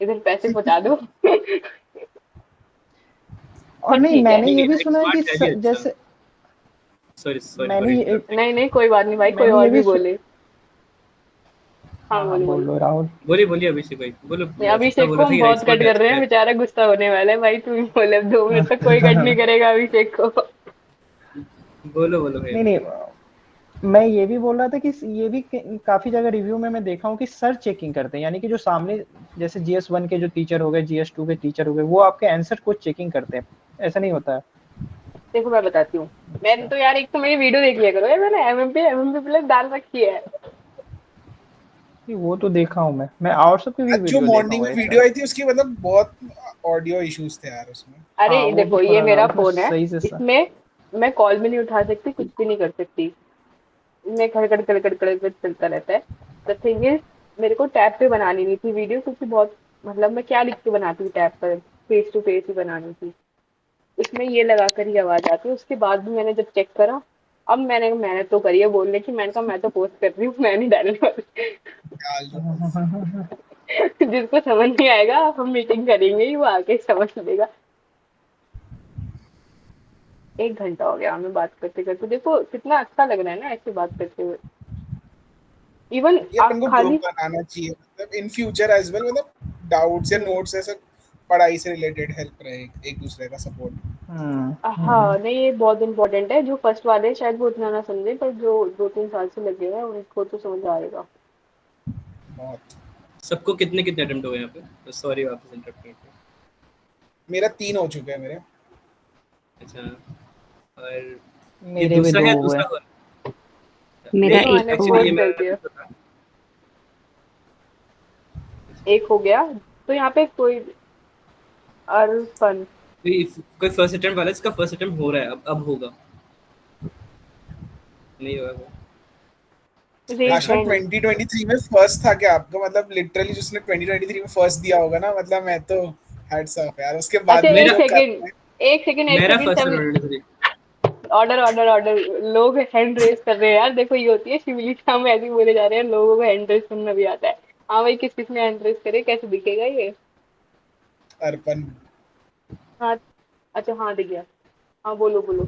इधर पैसे पहुंचा दो। और पर नहीं, ठीक है। मैंने नहीं ये नहीं, भी राइट सुना है कि स्मार्ट है भी अच्छा। जैसे सॉरी सॉरी फॉर मैंने ये इंटरप्टिंग। नहीं नहीं कोई बात नहीं भाई, कोई मैंने और ये भी भी बोले। हाँ हाँ हाँ, बोलो बोल बोलो। लो राहुल। बोलिए बोलिए अभिषेक भाई, बोलो। नहीं, जितना अभिषेक को बोला था हम कि राइट बहुत कट स्मार्ट कर रहे अच्छा हैं, है। बेचारा गुस्सा होने वाला है भाई, तू ही बोले, अब 2 मिनट तक कोई कट नहीं करेगा अभिषेक को। बोलो बोलो भाई नहीं नहीं, बोलो। मैं ये भी बोल रहा था कि ये भी काफी जगह रिव्यू में मैं देखा हूँ कि सर चेकिंग करते हैं, यानी कि जो सामने जैसे जीएस1 के जो टीचर हो गए, जीएस2 के टीचर हो गए, वो आपके आंसर को चेकिंग करते हैं, ऐसा नहीं होता है? देखो मैं बताती हूँ। मैंने अच्छा। तो यार, एक तो मेरी वीडियो देख लिया करो यार, मैंने एमएमपी प्लस डाल रखी है। नहीं, वो तो देखा हूँ मैं और सबकी भी आज जो वीडियो देखा मॉर्निंग हूँ में एक वीडियो साथ। आई थी उसकी, मतलब बहुत ऑडियो इश्यूज थे यार उसमें। अरे हाँ, वो भी देखो ये थोड़ा था मेरा उसमें फोन है, सही से इसमें मैं कॉल भी नहीं उठा सकती, कुछ भी नहीं कर सकती, मैं खड़खड़ खड़खड़ खड़खड़ चलता रहता है। द थिंग इज, मेरे को टैब पे बनानी नहीं थी वीडियो, क्योंकि बहुत मतलब मैं क्या लिख के बनाती हूँ टैब पर, फेस टू फेस ही बनानी थी। इसमें ये लगा कर ही आवाज आती है। उसके बाद भी मैंने जब चेक करा, अब मैंने तो करी है बोलने की, मैंने कहा मैं तो पोस्ट कर रही हूँ, मैं नहीं डालने वाली। यार जो जिसको समझ नहीं आएगा हम मीटिंग करेंगे ही, वो आके समझ लेगा। 1 घंटा हो गया हमें बात करते करते, देखो कितना अच्छा लग रहा है ना ऐसे बात करते हुए। इवन ये अपन आप को ग्रुप खाली, बनाना चाहिए, मतलब इन फ्यूचर एज वेल, मतलब डाउट्स या हम्म, नोट्स ऐसा पढ़ाई से रिलेटेड हेल्प रहे, एक दूसरे का सपोर्ट। हाँ नहीं ये बहुत इंपॉर्टेंट है। जो फर्स्ट वाले हैं शायद वो उतना ना समझे, पर जो 2-3 साल से लगे हुए हैं उनको तो समझ आएगा। बहुत। सबको कितने कितने अटेम्प्ट हुए यहाँ पे? तो सॉरी वापस इंटरप्ट किया। मेरा 3 हो चुके हैं मेरे। अच्छा। और ये मेरे भी दूसरा दो है, हुए। दूसरा हुआ? मेरा नहीं देखो एक मैंने एक्चुअली हुआ। ये पोस्ट कर मेरा दिया, भी था। एक हो गया। तो यहाँ पे कोई अरफन, कोई फर्स्ट अटेम्प्ट वाला है, इसका फर्स्ट अटेम्प्ट हो रहा है, अब होगा। नहीं होगा वो। रेज आशना हैंड। 2023 में फर्स्ट था क्या आपका? मतलब लिटरली जिसने 2023 में फर्स्ट दिया होगा ना, मतलब मैं तो हैट्स ऑफ यार, उसके बाद अच्छा भी एक जो कर सेकंड, रहे हैं। एक सेकंड, एक मेरा सेकंड, फर्स्ट सब 2023। Order order order. लोग हैंड रेस कर रहे हैं यार, देखो ये होती है शिवलिका, हम ऐसे ही बोले जा रहे हैं लोगों को हैंड रेस करना भी आता है। हाँ भाई, किस किस ने हैंड रेस करे, कैसे दिखेगा ये? अर्पण। हाँ। अच्छा हाँ, दिख गया। हाँ बोलो बोलो,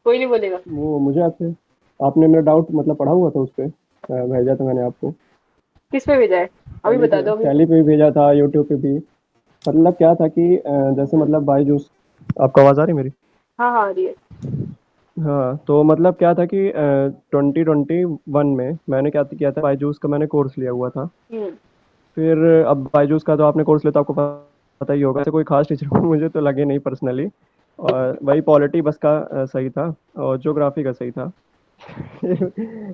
कोई नहीं बोलेगा। वो मुझे आपसे, आपने मेरा डाउट मतलब पढ़ा हुआ था उस पे, भेजा था मैंने आपको। किस पे भेजा है? अभी बता दो अभी। टैली पे भी भेजा था, यूट्यूब पे भी। मतलब क्या था कि जैसे मतलब बायजूस, आपको आवाज़ आ रही मेरी? हाँ हाँ, आ रही है। हाँ, तो मतलब क्या था कि 2021 में मैंने क्या किया था, बायजूस का मैंने कोर्स लिया हुआ था। हम्म। फिर अब बायजूस का तो आपने कोर्स लिया तो आपको पता ही होगा, ऐसे कोई खास टीचर मुझे तो लगे नहीं पर्सनली। और वही पॉलिटी बस का सही था, और ज्योग्राफी का सही था।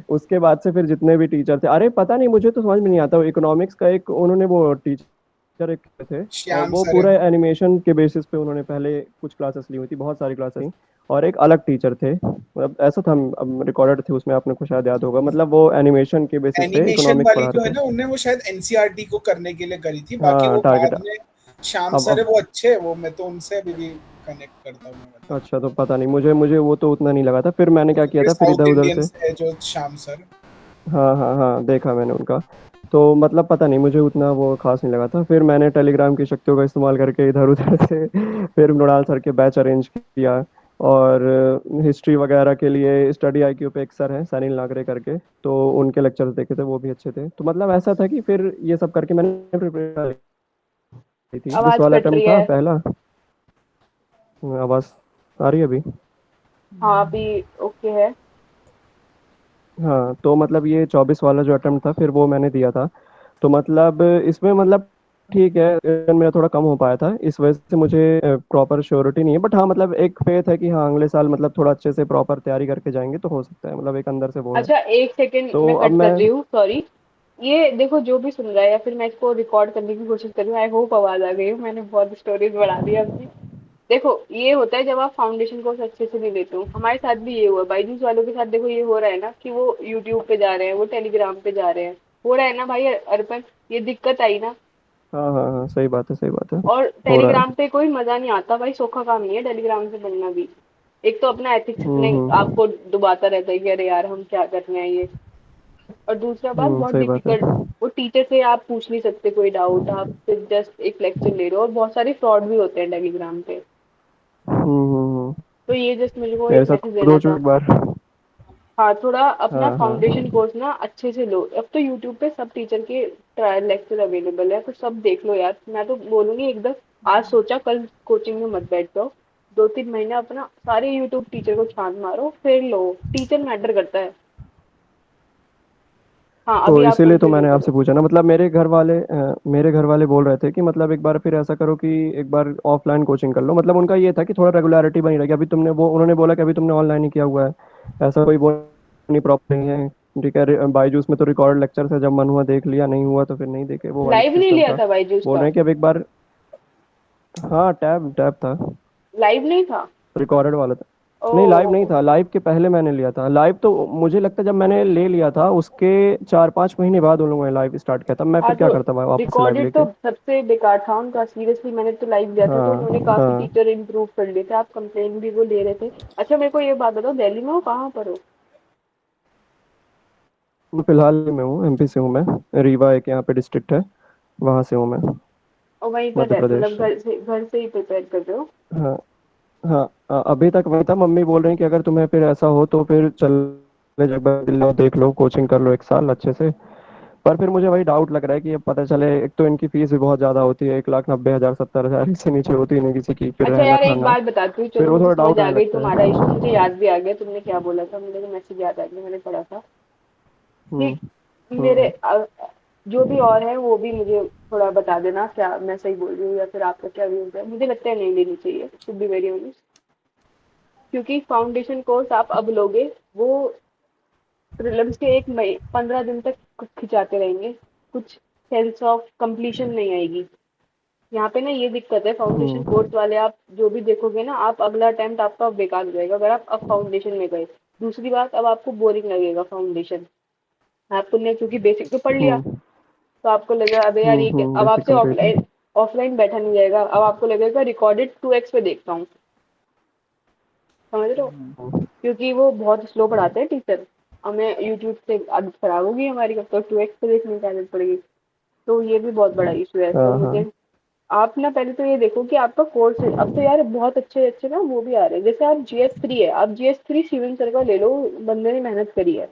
उसके बाद से फिर जितने भी टीचर थे, अरे पता नहीं, मुझे तो समझ में नहीं आता। इकोनॉमिक्स का एक उन्होंने वो टीचर एक थे, और श्याम वो सर पूरा है। एनिमेशन के बेसिस पे उन्होंने पहले कुछ क्लासेस ली हुई थी, बहुत सारी क्लासेस ली। और एक अलग टीचर थे, मतलब ऐसा था, अब रिकॉर्डेड थे उसमें, आपने को शायद याद होगा, मतलब वो एनिमेशन के बेसिस पे एनिमेशन इकोनॉमिक्स वाली पढ़ा जो है रहे थे। ना, उनने वो शायद एनसीईआरटी को करने के लिए करी थी, बाकी हाँ, वो टारगेट। बाद में श्याम सर है, अब वो अच्छे है, वो मैं तो उनसे अभी भी कनेक्ट करता हूँ मैं, मतलब अच्छा, तो पता नहीं, मुझे मुझे वो तो उतना नहीं लगा था। फिर मैंने वो क्या किया थोड़े था, फिर इधर साउथ उधर इंडियन से। से है जो श्याम सर। हाँ हाँ हाँ, देखा मैंने उनका। तो मतलब पता नहीं, मुझे उतना वो खास नहीं लगा था। फिर मैंने टेलीग्राम की शक्तियों का इस्तेमाल करके इधर उधर से फिर मृणाल सर के बैच अरेंज किया। और हिस्ट्री वगैरह के लिए स्टडी आईक्यू पे एक सर हैं, सनील नागरे करके, तो उनके लेक्चर्स देखे थे, वो भी अच्छे थे। तो मतलब ऐसा था कि फिर ये सब करके मैंने प्रिपरेशन की थी। इस आवाज वाला कट रही अटेम्प्ट था है। पहला। आवाज़ आ रही है अभी? हाँ अभी ओके है। हाँ, तो मतलब ये 24 वाला जो अटेम्प्ट था, फिर वो मैंने दिया था। तो मतलब इसमें मतलब ठीक है, मेरा थोड़ा कम हो पाया था, इस वजह से मुझे प्रॉपर श्योरिटी नहीं है। बट हाँ, मतलब एक फेथ है कि हाँ, अगले साल मतलब थोड़ा अच्छे से प्रॉपर तैयारी करके जाएंगे तो हो सकता है, मतलब एक अंदर से वो है। अच्छा एक सेकंड, तो मैं अब कट कर मैं। रही हूँ, सॉरी। ये देखो, जो भी सुन रहा है या फिर मैं इसको रिकॉर्ड करने की कोशिश कर रही हूँ, आई होप आवाज आ गई हो, मैंने बहुत स्टोरेज बढ़ा दी अपनी। देखो ये होता है जब आप फाउंडेशन कोर्स अच्छे से नहीं लेते हो, हमारे साथ भी ये हुआ, बाईजूस वालों के साथ देखो ये हो रहा है ना कि वो यूट्यूब पे जा रहे हैं, वो टेलीग्राम पे जा रहे हैं, हो रहा है ना भाई अर्पण? ये दिक्कत आई ना। हाँ हाँ हाँ, सही बात है, सही बात है। और हो रहा टेलीग्राम है। पे कोई मजा नहीं आता भाई, सौखा काम नहीं है टेलीग्राम से पढ़ना भी। एक तो अपना एथिक्स इतने हम्म। आपको दुबाता रहता है कि अरे यार हम क्या कर रहे हैं ये। और दूसरा बात, बहुत सही बात है। डिफिकल्ट। वो टीचर से आप पूछ नहीं सकते कोई डाउट, आप सिर्फ जस्ट एक लेक्चर ले रहे हो, और बहुत सारे फ्रॉड भी होते हैं टेलीग्राम पे। हम्म। तो ये जस्ट मुझे को मेरे एक साथ मैसेज खुद हो देना चुका था। एक बार। हाँ, थोड़ा अपना हाँ हाँ। फाउंडेशन कोर्स ना अच्छे से लो। अब तो यूट्यूब पे सब टीचर के ट्रायल लेक्चर अवेलेबल है, तो सब देख लो यार। मैं तो बोलूंगी एकदम, आज सोचा कल कोचिंग में मत बैठ जाओ। 2-3 महीने अपना सारे यूट्यूब टीचर को छान मारो, फिर लो। टीचर मैटर करता है। हाँ तो अभी आप इसीलिए तो कंटिन्यू मैंने करो। आपसे पूछा ना, मतलब मेरे घर वाले बोल रहे थे कि मतलब एक बार फिर ऐसा करो कि एक बार ऑफलाइन कोचिंग कर लो। मतलब उनका ये था कि थोड़ा रेगुलरिटी बनी रहेगी। अभी तुमने वो उन्होंने बोला कि अभी तुमने ऑनलाइन ही किया हुआ है, ऐसा कोई वो नहीं, प्रॉब्लम नहीं है। ठीक है, बाईजूस में तो रिकॉर्ड लेक्चर है, जब मन हुआ देख लिया, नहीं हुआ तो फिर नहीं देखे, वो वाली लाइव नहीं सिस्टम लिया था। था बाईजूस बोल का? रहे हैं कि अब एक बार। हाँ, टैब टैब था, लाइव नहीं था? रिकॉर्डेड वाला था। ओ। नहीं, लाइव नहीं था, लाइव के पहले मैंने लिया था। लाइव तो मुझे लगता है जब मैंने ले लिया था उसके 4-5 महीने बाद उन लोगों ने लाइव स्टार्ट किया था। मैं हाँ फिर क्या तो करता वापस से लाइव रिकॉर्डेड तो लेके। सबसे बेकार था उनका, सीरियसली। मैंने तो लाइव लिया था, तो उन्होंने हाँ काफी हाँ। टीचर इम्प्रूव कर लिए थे, आप कंप्लेन भी वो ले रहे थे। अच्छा मेरे को ये बात बताओ, दिल्ली में हो, कहाँ पर हो? मैं फिलहाल में हूँ, एमपी से हूँ मैं, रीवा एक यहाँ पे डिस्ट्रिक्ट है, वहाँ से हूँ मैं, और वहीं पर मध्य प्रदेश मतलब से। घर से ही प्रिपेयर कर रहे हो? हाँ हाँ। अभी तक वही था। मम्मी बोल रही कि अगर तुम्हें फिर ऐसा हो तो फिर चले जाओ, एक बार दिल्ली लो, देख लो, कोचिंग कर लो एक साल अच्छे से। पर फिर मुझे वही डाउट लग रहा है कि अब पता चले, एक तो इनकी फीस भी बहुत ज़्यादा होती है, 1,90,000 70,000 इससे नीचे होती ही नहीं किसी की, फिर अच्छा रहना यार एक खाना। बात बताती हूँ, फिर चलो वो मुझे थोड़ा समझ डाउट आ आने गई लगता तुम्हारा है। इशू, मुझे याद भी आ गया तुमने क्या बोला था, मुझे मैसेज याद आ गया, मैंने पढ़ा था। हम्म ठीक। मेरे हम्म। जो भी और है वो भी मुझे थोड़ा बता देना, क्या मैं सही बोल रही हूँ या फिर आपका क्या व्यूज है। मुझे लगता है नहीं लेनी चाहिए, टू बी वेरी ऑनेस्ट। क्योंकि फाउंडेशन कोर्स आप अब लोगे, वो प्रीलिम्स के 15 दिन तक खिंचाते रहेंगे, कुछ सेंस ऑफ कंप्लीशन नहीं आएगी। यहाँ पे ना ये दिक्कत है, फाउंडेशन हम्म। कोर्स वाले आप जो भी देखोगे ना, आप अगला अटेम्प्ट आपका बेकार हो जाएगा अगर आप अब फाउंडेशन में गए। दूसरी बात, अब आपको बोरिंग लगेगा फाउंडेशन। आपने क्योंकि बेसिक तो पढ़ लिया, हम्म तो आपको लगा अबे यार ये अब बेसिक आपसे कंप्लीट है। ऑफलाइन ऑफलाइन बैठा नहीं जाएगा, अब आपको लगेगा रिकॉर्डेड 2x पे देखता हूँ, समझ रहे हो? क्योंकि वो बहुत स्लो पढ़ाते हैं टीचर, हमें यूट्यूब से आदत खराब होगी हमारी, कब तक 2x पे देखने की आदत पड़ेगी। तो ये भी बहुत बड़ा इशू है, तो हाँ मुझे हाँ। आप ना पहले तो ये देखो कि आपका कोर्स अब तो यार बहुत अच्छे अच्छे ना वो भी आ रहे हैं, जैसे आप GS3 है, आप GS3 शिवन सर का ले लो, बंदे ने मेहनत करी है,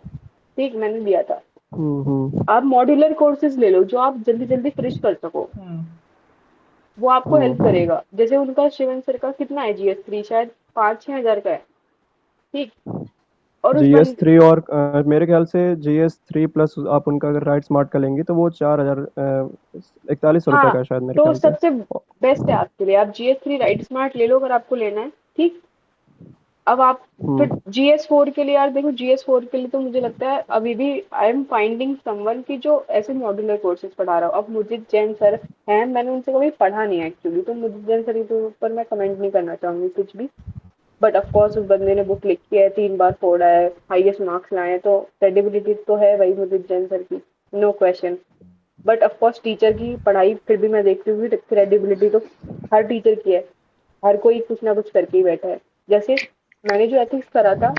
ठीक, मैंने दिया था। हम्म। आप मॉड्यूलर कोर्सेज ले लो जो आप जल्दी जल्दी फिनिश कर सको, वो आपको हेल्प हम्म। करेगा। जैसे उनका शिवन सर का कितना है GS3, शायद 5-6 हजार का है, ठीक। और उस बंद GS3 और मेरे ख्याल से GS3 प्लस आप उनका अगर राइट स्मार्ट का लेंगे तो वो 4,000 4100 रुपये हाँ, का है शायद मेरे तो ख्याल से। सबसे बेस्ट है आपके लिए, आप GS3 राइट स्मार्ट ले लो अगर आपको लेना है, ठीक। अब आप फिर हम्म GS4 के लिए, यार देखो GS4 के लिए तो मुझे लगता है अभी भी आई एम फाइंडिंग समवन की जो ऐसे मॉड्यूलर कोर्सेज पढ़ा रहा हो। अब मुझे जैन सर हैं, मैंने उनसे कभी पढ़ा नहीं है एक्चुअली, तो मुझे जैन सर के ऊपर मैं कमेंट नहीं करना चाहूंगी कुछ भी। बट ऑफ कोर्स उस बंदे ने बुक लिखी है, 3 बार फोड़ा है, हाईएस्ट मार्क्स लाए हैं, तो क्रेडिबिलिटी तो है भाई मुझे जैन सर की, no question. But of course teacher की पढ़ाई फिर भी मैं देखती हूँ, क्रेडिबिलिटी तो हर टीचर की है, हर कोई कुछ ना कुछ करके ही बैठा है। जैसे मैंने जो एथिक्स करा था,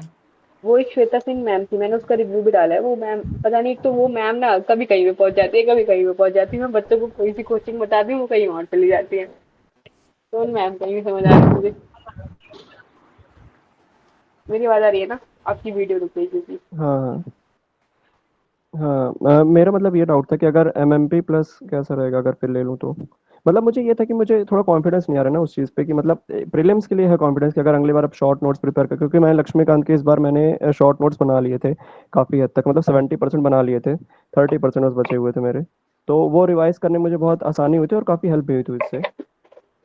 वो एक श्वेता सिंह मैम थी, मैंने उसका रिव्यू भी डाला है। वो मैम पता नहीं, एक तो वो मैम ना कभी कहीं पे पहुंच जाती है, कभी कहीं पे पहुंच जाती है, मैं बच्चों को कोई सी कोचिंग बताती हूँ वो कहीं और चली जाती है, तो उन मैम का नहीं समझ आ रहा मुझे। मेरी आवाज आ रही है ना? आपकी वीडियो रुक गई क्योंकि हाँ हाँ हाँ। मेरा मतलब ये डाउट था कि अगर MMP प्लस कैसा रहेगा अगर फिर ले लूँ तो। मतलब मुझे ये था कि मुझे थोड़ा कॉन्फिडेंस नहीं आ रहा ना उस चीज़ पे कि मतलब प्रीलिम्स के लिए है कॉन्फिडेंस कि अगर अगली बार आप शॉर्ट नोट्स प्रिपेयर कर, क्योंकि मैं लक्ष्मीकांत के इस बार मैंने शॉर्ट नोट्स बना लिए थे काफ़ी हद तक, मतलब 70% बना लिए थे, 30% बस बचे हुए थे मेरे। तो वो रिवाइज करने में मुझे बहुत आसानी हुई थी और काफ़ी हेल्प भी हुई थी इससे।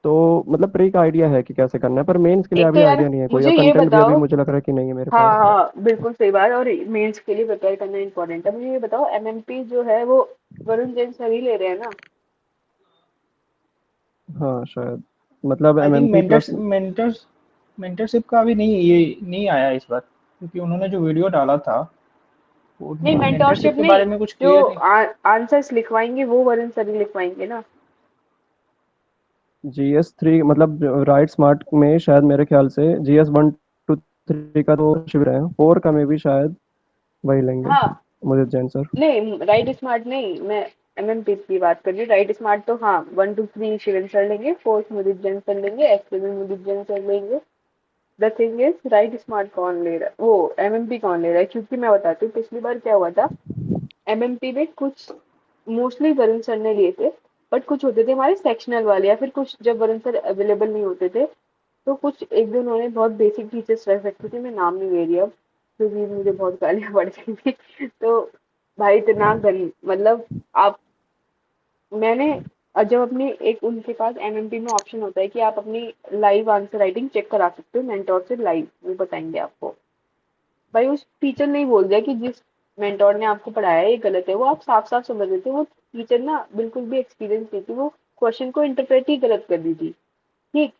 तो मतलब प्री का आइडिया है कि कैसे करना है, पर मेंस के लिए एक तो अभी यार आइडिया नहीं है कोई, मुझे और ये कंटेंट भी अभी बताओ, मुझे लग रहा है कि नहीं है मेरे हाँ पास। हाँ बिल्कुल सही बात, और मेंस के लिए प्रिपेयर करना इंपॉर्टेंट है। मुझे ये बताओ MMP जो है वो वरुण जैन सर ही ले रहे हैं ना? हाँ शायद, मतलब I think MMP plus. Mentorship का अभी नहीं, ये नहीं आया इस बार, क्योंकि उन्होंने जो वीडियो डाला था वो नहीं, उन्होंने मेंटरशिप मेंटोरशिप के नहीं, बारे में कुछ जो क्लियर नहीं। आंसर्स लिखवाएंगे वो वरुण सर ही लिखवाएंगे ना? GS3 मतलब राइट स्मार्ट में शायद मेरे ख्याल से GS1 to 3 का तो शिविर है, 4 का में भी शायद वही लेंगे हाँ, मुझे जैन सर। नहीं राइट स्मार्ट नहीं, मैं MMP की बात कर रही हूँ। राइट स्मार्ट तो हाँ 1 2 3 शिवन सर लेंगे, फोर्थ मुदित जैन सर लेंगे, एक्सपेरिमेंट मुदित जैन सर लेंगे। The thing is right smart कौन ले रहा है, वो MMP कौन ले रहा है? क्योंकि मैं बताती हूँ पिछली बार क्या हुआ था। MMP में कुछ मोस्टली वरुण सर ने लिए थे, बट कुछ होते थे हमारे सेक्शनल वाले, या फिर कुछ जब वरुण सर अवेलेबल नहीं होते थे, तो कुछ एक दो उन्होंने बहुत बेसिक टीचर्स रख रखे थे, मैं नाम नहीं ले रही अब क्योंकि मुझे बहुत गालियां पड़ती थी। तो भाई इतना गन मतलब आप मैंने जब अपनी एक उनके पास MMP में ऑप्शन होता है कि आप अपनी लाइव आंसर राइटिंग चेक करा सकते हो मेंटोर से लाइव, वो बताएंगे आपको। भाई उस टीचर ने ही बोल दिया कि जिस मेंटोर ने आपको पढ़ाया है ये गलत है, वो आप साफ साफ समझ रहे थे, वो टीचर ना बिल्कुल भी एक्सपीरियंस नहीं थी, वो क्वेश्चन को इंटरप्रेट ही गलत कर दी थी, ठीक।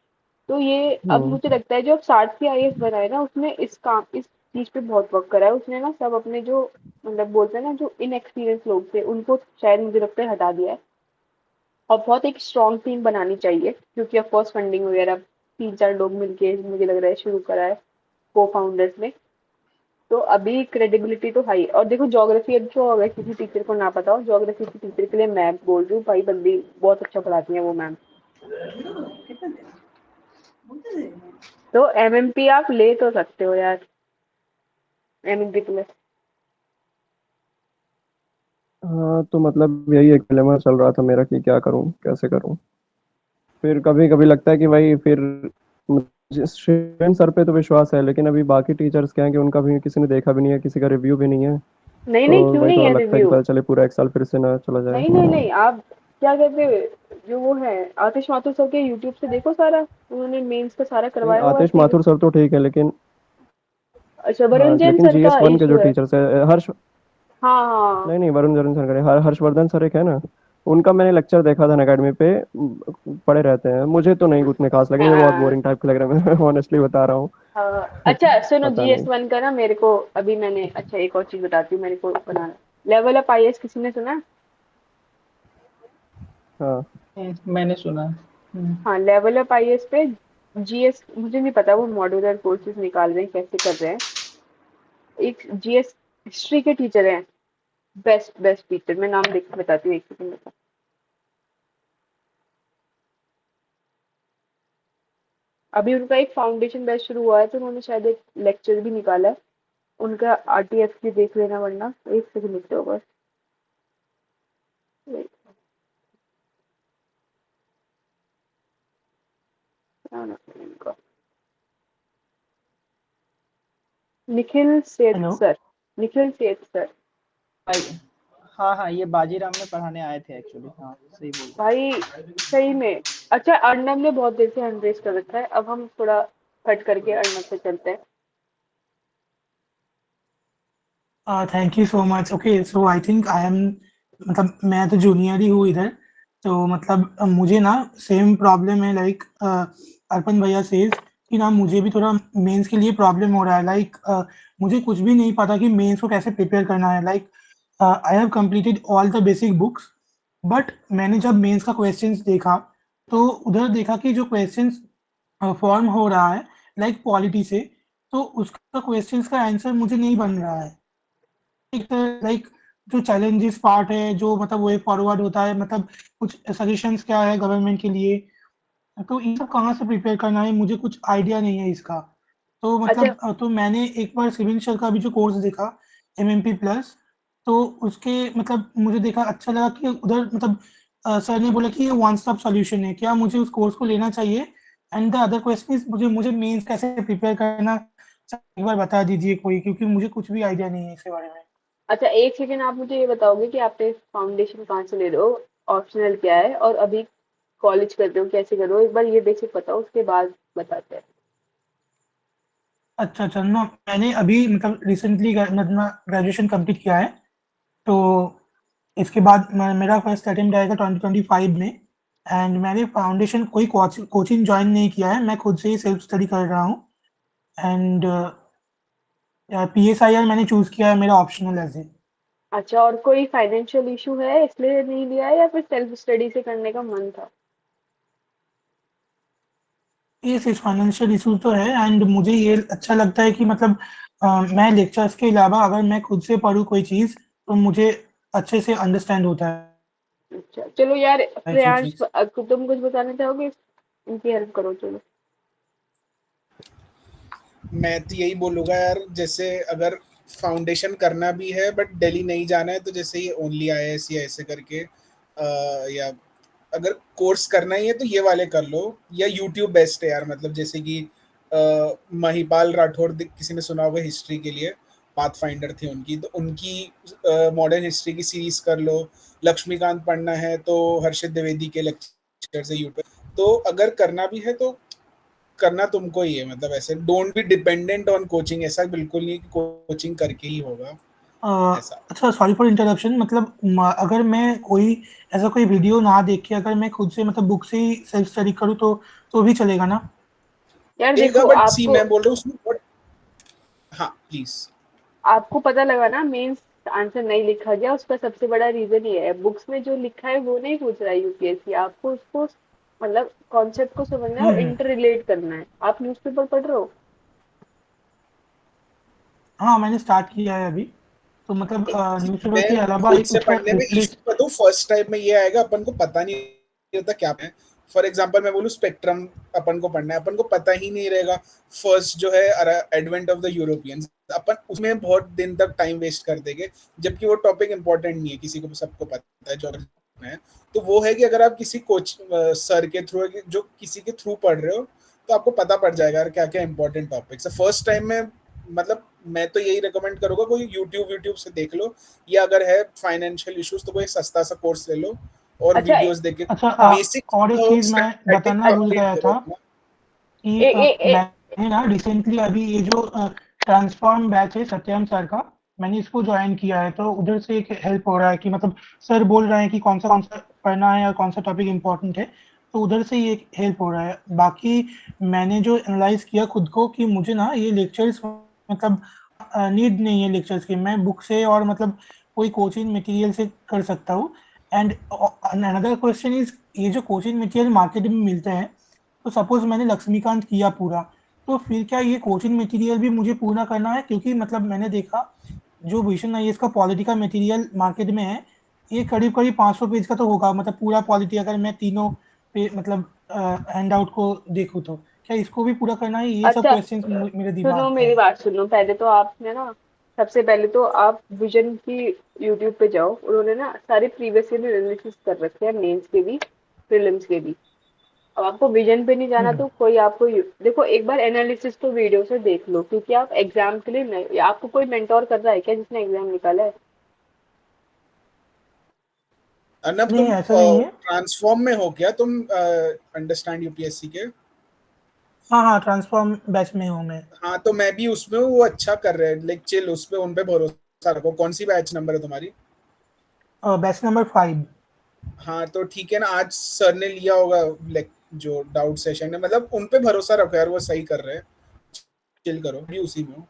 तो ये अब हम्म मुझे लगता है जो अब सारथी IAS बनाए ना, उसने इस चीज पे बहुत वर्क करा है। उसने ना सब अपने जो मतलब बोलते हैं ना जो इनएक्सपीरियंस लोग थे उनको शायद मुझे लगता है हटा दिया है, और बहुत एक स्ट्रॉन्ग टीम बनानी चाहिए, क्योंकि ऑफ कोर्स फंडिंग वगैरह 3-4 लोग मिलके मुझे लग रहा है शुरू करा है को फाउंडर्स ने। तो अभी क्रेडिबिलिटी तो हाई, और देखो ज्योग्राफी अब जो अगर किसी टीचर को ना पता हो, ज्योग्राफी की टीचर के लिए मैं बोल रही हूँ भाई, बंदी बहुत अच्छा पढ़ाती है वो मैम। तो MMP आप ले तो सकते हो यार, MMP प्लस। हाँ, तो मतलब यही एक डिलेमा चल रहा था मेरा कि क्या करूँ कैसे करूँ। फिर कभी कभी लगता है कि भाई फिर मुझे शिवेन सर पे तो विश्वास है, लेकिन अभी बाकी टीचर्स क्या है कि उनका भी किसी ने देखा भी नहीं है, किसी का रिव्यू भी नहीं है। नहीं तो नहीं, क्यों वही नहीं थोड़ा है लगता है कि रिव्यू? पता चले पूरा एक साल फिर से ना चला नहीं नहीं जाए। नहीं, आप क्या कहते हो, जो वो है आतिश माथुर सर के यूट्यूब से देखो सारा, उन्होंने मेंस का सारा नहीं, करवाया हुआ है आतिश प्रीवियस। माथुर सर तो ठीक है लेकिन, अच्छा, हाँ वरुण जैन लेकिन सर का GS1 के जो इशू है। टीचर्स है हर्ष, हाँ हाँ नहीं नहीं वरुण जरुण सर करे, हर्षवर्धन सर एक है ना, उनका मैंने लेक्चर देखा था अकेडमी पे, पढ़े रहते हैं, मुझे तो नहीं उतने खास लगे, मुझे बहुत हाँ बोरिंग टाइप के लग रहे हैं, मैं ऑनेस्टली बता रहा हूँ। हाँ। अच्छा सुनो, पता नहीं। GS1 का ना मेरे को अभी मैंने, अच्छा एक और चीज बताती हूँ मेरे को बनाना। लेवल अप आईएएस किसी ने सुना? हाँ मैंने सुना। हाँ, लेवल अप आईएएस पे जीएस, मुझे नहीं पता वो मॉड्यूलर कोर्सेज निकाल रहे हैं कैसे कर रहे हैं। एक जीएस हिस्ट्री के टीचर हैं, बेस्ट बेस्ट टीचर, मैं नाम देख के बताती हूँ, एक सेकंड में। अभी उनका एक फाउंडेशन बैच शुरू हुआ है, तो उन्होंने शायद एक लेक्चर भी निकाला है उनका। आरटीएफ की देख लेना, वरना एक सेकंड लिखते हो बस। क्या नाम है उनका? निखिल सेठ हेलो सर। निखिल सेठ सर। भाई। हाँ हाँ, ये बाजीराम में पढ़ाने आए थे एक्चुअली। हाँ सही बोल रहे भाई सही में। अच्छा, अर्नब ने बहुत देर से हैंड रेस कर रखा है, अब हम थोड़ा कट करके अर्नब पे चलते हैं। Thank you so much. Okay, so I think I am, मतलब मैं तो जूनियर ही हूँ इधर। तो मतलब मुझे ना सेम प्रॉब्लम है, लाइक अर्पण भैया सेज कि ना मुझे भी थोड़ा मेंस के लिए प्रॉब्लम हो रहा है। लाइक मुझे कुछ भी नहीं पता कि मेंस को कैसे प्रिपेयर करना है। Like I have completed all the basic books, but मैंने जब मेंस का क्वेश्चंस देखा तो उधर देखा कि जो क्वेश्चंस फॉर्म हो रहा है लाइक पॉलिटी से, तो उसका क्वेश्चंस का आंसर मुझे नहीं बन रहा है। एक लाइक जो चैलेंजेस पार्ट है, जो मतलब वो फॉरवर्ड होता है, मतलब कुछ सजेशंस क्या है गवर्नमेंट के लिए, तो ये सब कहाँ से प्रिपेयर करना है, मुझे कुछ आइडिया नहीं है इसका। तो अच्छा मतलब तो मैंने एक बार सिविल सर्व का भी जो कोर्स देखा, एमएमपी प्लस, तो उसके मतलब मुझे देखा अच्छा लगा कि उधर मतलब सर ने बोला कि ये वन स्टॉप सॉल्यूशन है, क्या मुझे उस कोर्स को लेना चाहिए। And the other question is, मुझे मुझे मेंस कैसे प्रिपेयर करना, एक बार बता दीजिए कोई, क्योंकि मुझे कुछ भी आइडिया नहीं है इसके बारे में। अच्छा, एक सेकंड, आप मुझे ये बताओगे कि आप फाउंडेशन कहाँ से ले रहे हो, ऑप्शनल क्या है, और अभी कॉलेज कर रहे हो कैसे कर रहे हो, एक बार ये बेसिक बताओ, उसके बाद बताते हैं। अच्छा अच्छा, ना मैंने अभी मतलब रिसेंटली अपना ग्रेजुएशन कंप्लीट किया है। तो इसके बाद मेरा फर्स्ट अटेम्प्ट आएगा 2025 में। एंड मैंने फाउंडेशन कोई कोचिंग ज्वाइन नहीं किया है, मैं खुद से ही सेल्फ स्टडी कर रहा हूँ। एंड पीएसआईआर मैंने चूज किया है मेरा ऑप्शनल एज ए। अच्छा, और कोई फाइनेंशियल इशू है इसलिए नहीं लिया है, या फिर सेल्फ स्टडी से करने का मन था? ये फाइनेंशियल इशू तो है, एंड मुझे ये अच्छा लगता है कि मतलब मैं लेक्चर्स के अलावा अगर मैं खुद से पढूं कोई चीज़, तो मुझे अच्छे से अंडरस्टैंड होता अच्छा चलो यार, है ऐसी प्रियांश चीज़। तुम कुछ बताना चाहोगे? इनकी हेल्प करो चलो। मैं तो यही बोलूँगा यार, जैसे अगर फाउंडेशन करना भी है बट दिल्ली नहीं जाना है, तो जैसे ये ओनली आईएएस या ऐसे करके या अगर कोर्स करना ही है तो ये वाले कर लो, या यूट्यूब बेस्ट है यार। मतलब जैसे कि महिपाल राठौर, किसी ने सुना होगा हिस्ट्री के लिए, पाथ फाइंडर थी उनकी, तो उनकी मॉडर्न हिस्ट्री की सीरीज कर लो। लक्ष्मीकांत पढ़ना है तो हर्षित द्विवेदी के लेक्चर से यूट्यूब। तो अगर करना भी है तो करना तुमको ही है, मतलब ऐसे don't be dependent on coaching, ऐसा बिल्कुल नहीं कि कोचिंग करके ही होगा अ, ऐसा। अच्छा, सॉरी फॉर इंटरप्शन, मतलब अगर मैं कोई ऐसा कोई वीडियो ना देख के अगर मैं खुद से मतलब बुक से ही सेल्फ स्टडी करूँ तो भी चलेगा ना? यार चलेगा, देखो, बट सी आपको मैं बोल रहा हूँ उसमें हाँ प्लीज। आपको पता लगा ना, मेंस आंसर नहीं लिखा गया, उसका सबसे बड़ा रीजन ये है, बुक्स में जो लिखा है वो नहीं पूछ रहा है यूपीएससी, आपको उसको मतलब कॉन्सेप्ट को समझना है और हम्म। इंटर रिलेट करना है। आप न्यूज़पेपर पढ़ रहे हो? हाँ, मैंने स्टार्ट किया है अभी। तो मतलब न्यूज़पेपर मैं के अलावा खुद एक से उसका पढ़ने में रिप्लेस। इश्यू बताऊँ, फर्स्ट टाइम में ये आएगा, अपन को पता नहीं होता क्या है। फॉर एग्जाम्पल मैं बोलूँ स्पेक्ट्रम अपन को पढ़ना है, अपन को पता ही नहीं रहेगा। फर्स्ट जो है एडवेंट ऑफ द यूरोपियंस, अपन उसमें बहुत दिन तक टाइम वेस्ट कर देंगे, जबकि वो टॉपिक इंपॉर्टेंट नहीं है, किसी को सबको पता है जो है। तो वो है कि अगर आप किसी कोच सर के थ्रू, जो किसी के थ्रू पढ़ रहे हो, तो आपको पता पड़ जाएगा यार क्या क्या इंपॉर्टेंट टॉपिक्स है फर्स्ट टाइम में। मतलब मैं तो यही रिकमेंड करूंगा, कोई यूट्यूब से देख लो, या अगर है फाइनेंशियल इश्यूज तो कोई सस्ता सा कोर्स ले लो और अच्छा वीडियोस देख के अच्छा, बेसिक और एक चीज़ मैं स्टैटिक बताना भूल कंप्लीट गया करो था अपना। कि ए, ए, ए, मैंने ना रिसेंटली अभी ये जो ट्रांसफॉर्म बैच है सत्यम सर का, मैंने इसको ज्वाइन किया है। तो उधर से एक हेल्प हो रहा है कि मतलब सर बोल रहे हैं कि कौन सा पढ़ना है और कौन सा टॉपिक इम्पोर्टेंट है, तो उधर से ही एक हेल्प हो रहा है। बाकी मैंने जो एनालाइज किया खुद को कि मुझे ना ये लेक्चर्स मतलब नीड नहीं है लेक्चर्स की, मैं बुक से और मतलब कोई कोचिंग मटेरियल से कर सकता हूँ। एंड अनदर क्वेश्चन इज, ये जो कोचिंग मटेरियल मार्केट में मिलते हैं, तो सपोज मैंने लक्ष्मीकांत किया पूरा, तो फिर क्या ये कोचिंग मटेरियल भी मुझे पूरा करना है? क्योंकि मतलब मैंने देखा जो भीषण आईएएस का पॉलिटी का मटेरियल मार्केट में है, ये करीब करीब 500 पेज का तो होगा, मतलब पूरा पॉलिटी अगर मैं तीनों पे मतलब हैंड आउट को देखूँ तो क्या इसको भी पूरा करना है? ये सब अच्छा, क्वेश्चंस मेरे दिमाग सुनो में मेरी है। बात सुनो, पहले तो आपने ना, सबसे पहले तो आप विजन की यूट्यूब पे जाओ, उन्होंने ना सारे प्रीवियस ईयर एनालिसिस कर रखे हैं, मेंस के भी प्रीलिम्स के भी। अब आपको विजन पे नहीं जाना हम्म तो कोई आपको देखो, एक बार एनालिसिस तो वीडियो से देख लो, क्योंकि आप एग्जाम के लिए नहीं, आपको कोई मेंटोर कर रहा है क्या जिसने एग्जाम निकाला है? अर्नब, नहीं तुम ऐसा नहीं है। ट्रांसफॉर्म में हो क्या? तुम अंडरस्टैंड यूपीएससी के? हाँ हाँ, ट्रांसफॉर्म बैच में हूँ मैं। हाँ, तो मैं भी उसमें हूँ। वो अच्छा कर रहे हैं, लाइक चिल, उस पे उन पे भरोसा रखो। कौन सी बैच नंबर है तुम्हारी? Batch number 5। हाँ, तो ठीक है ना, आज सर ने लिया होगा लाइक जो डाउट सेशन है, मतलब उन पे भरोसा रखो यार, वो सही कर रहे हैं। चिल करो, भी उसी में हो।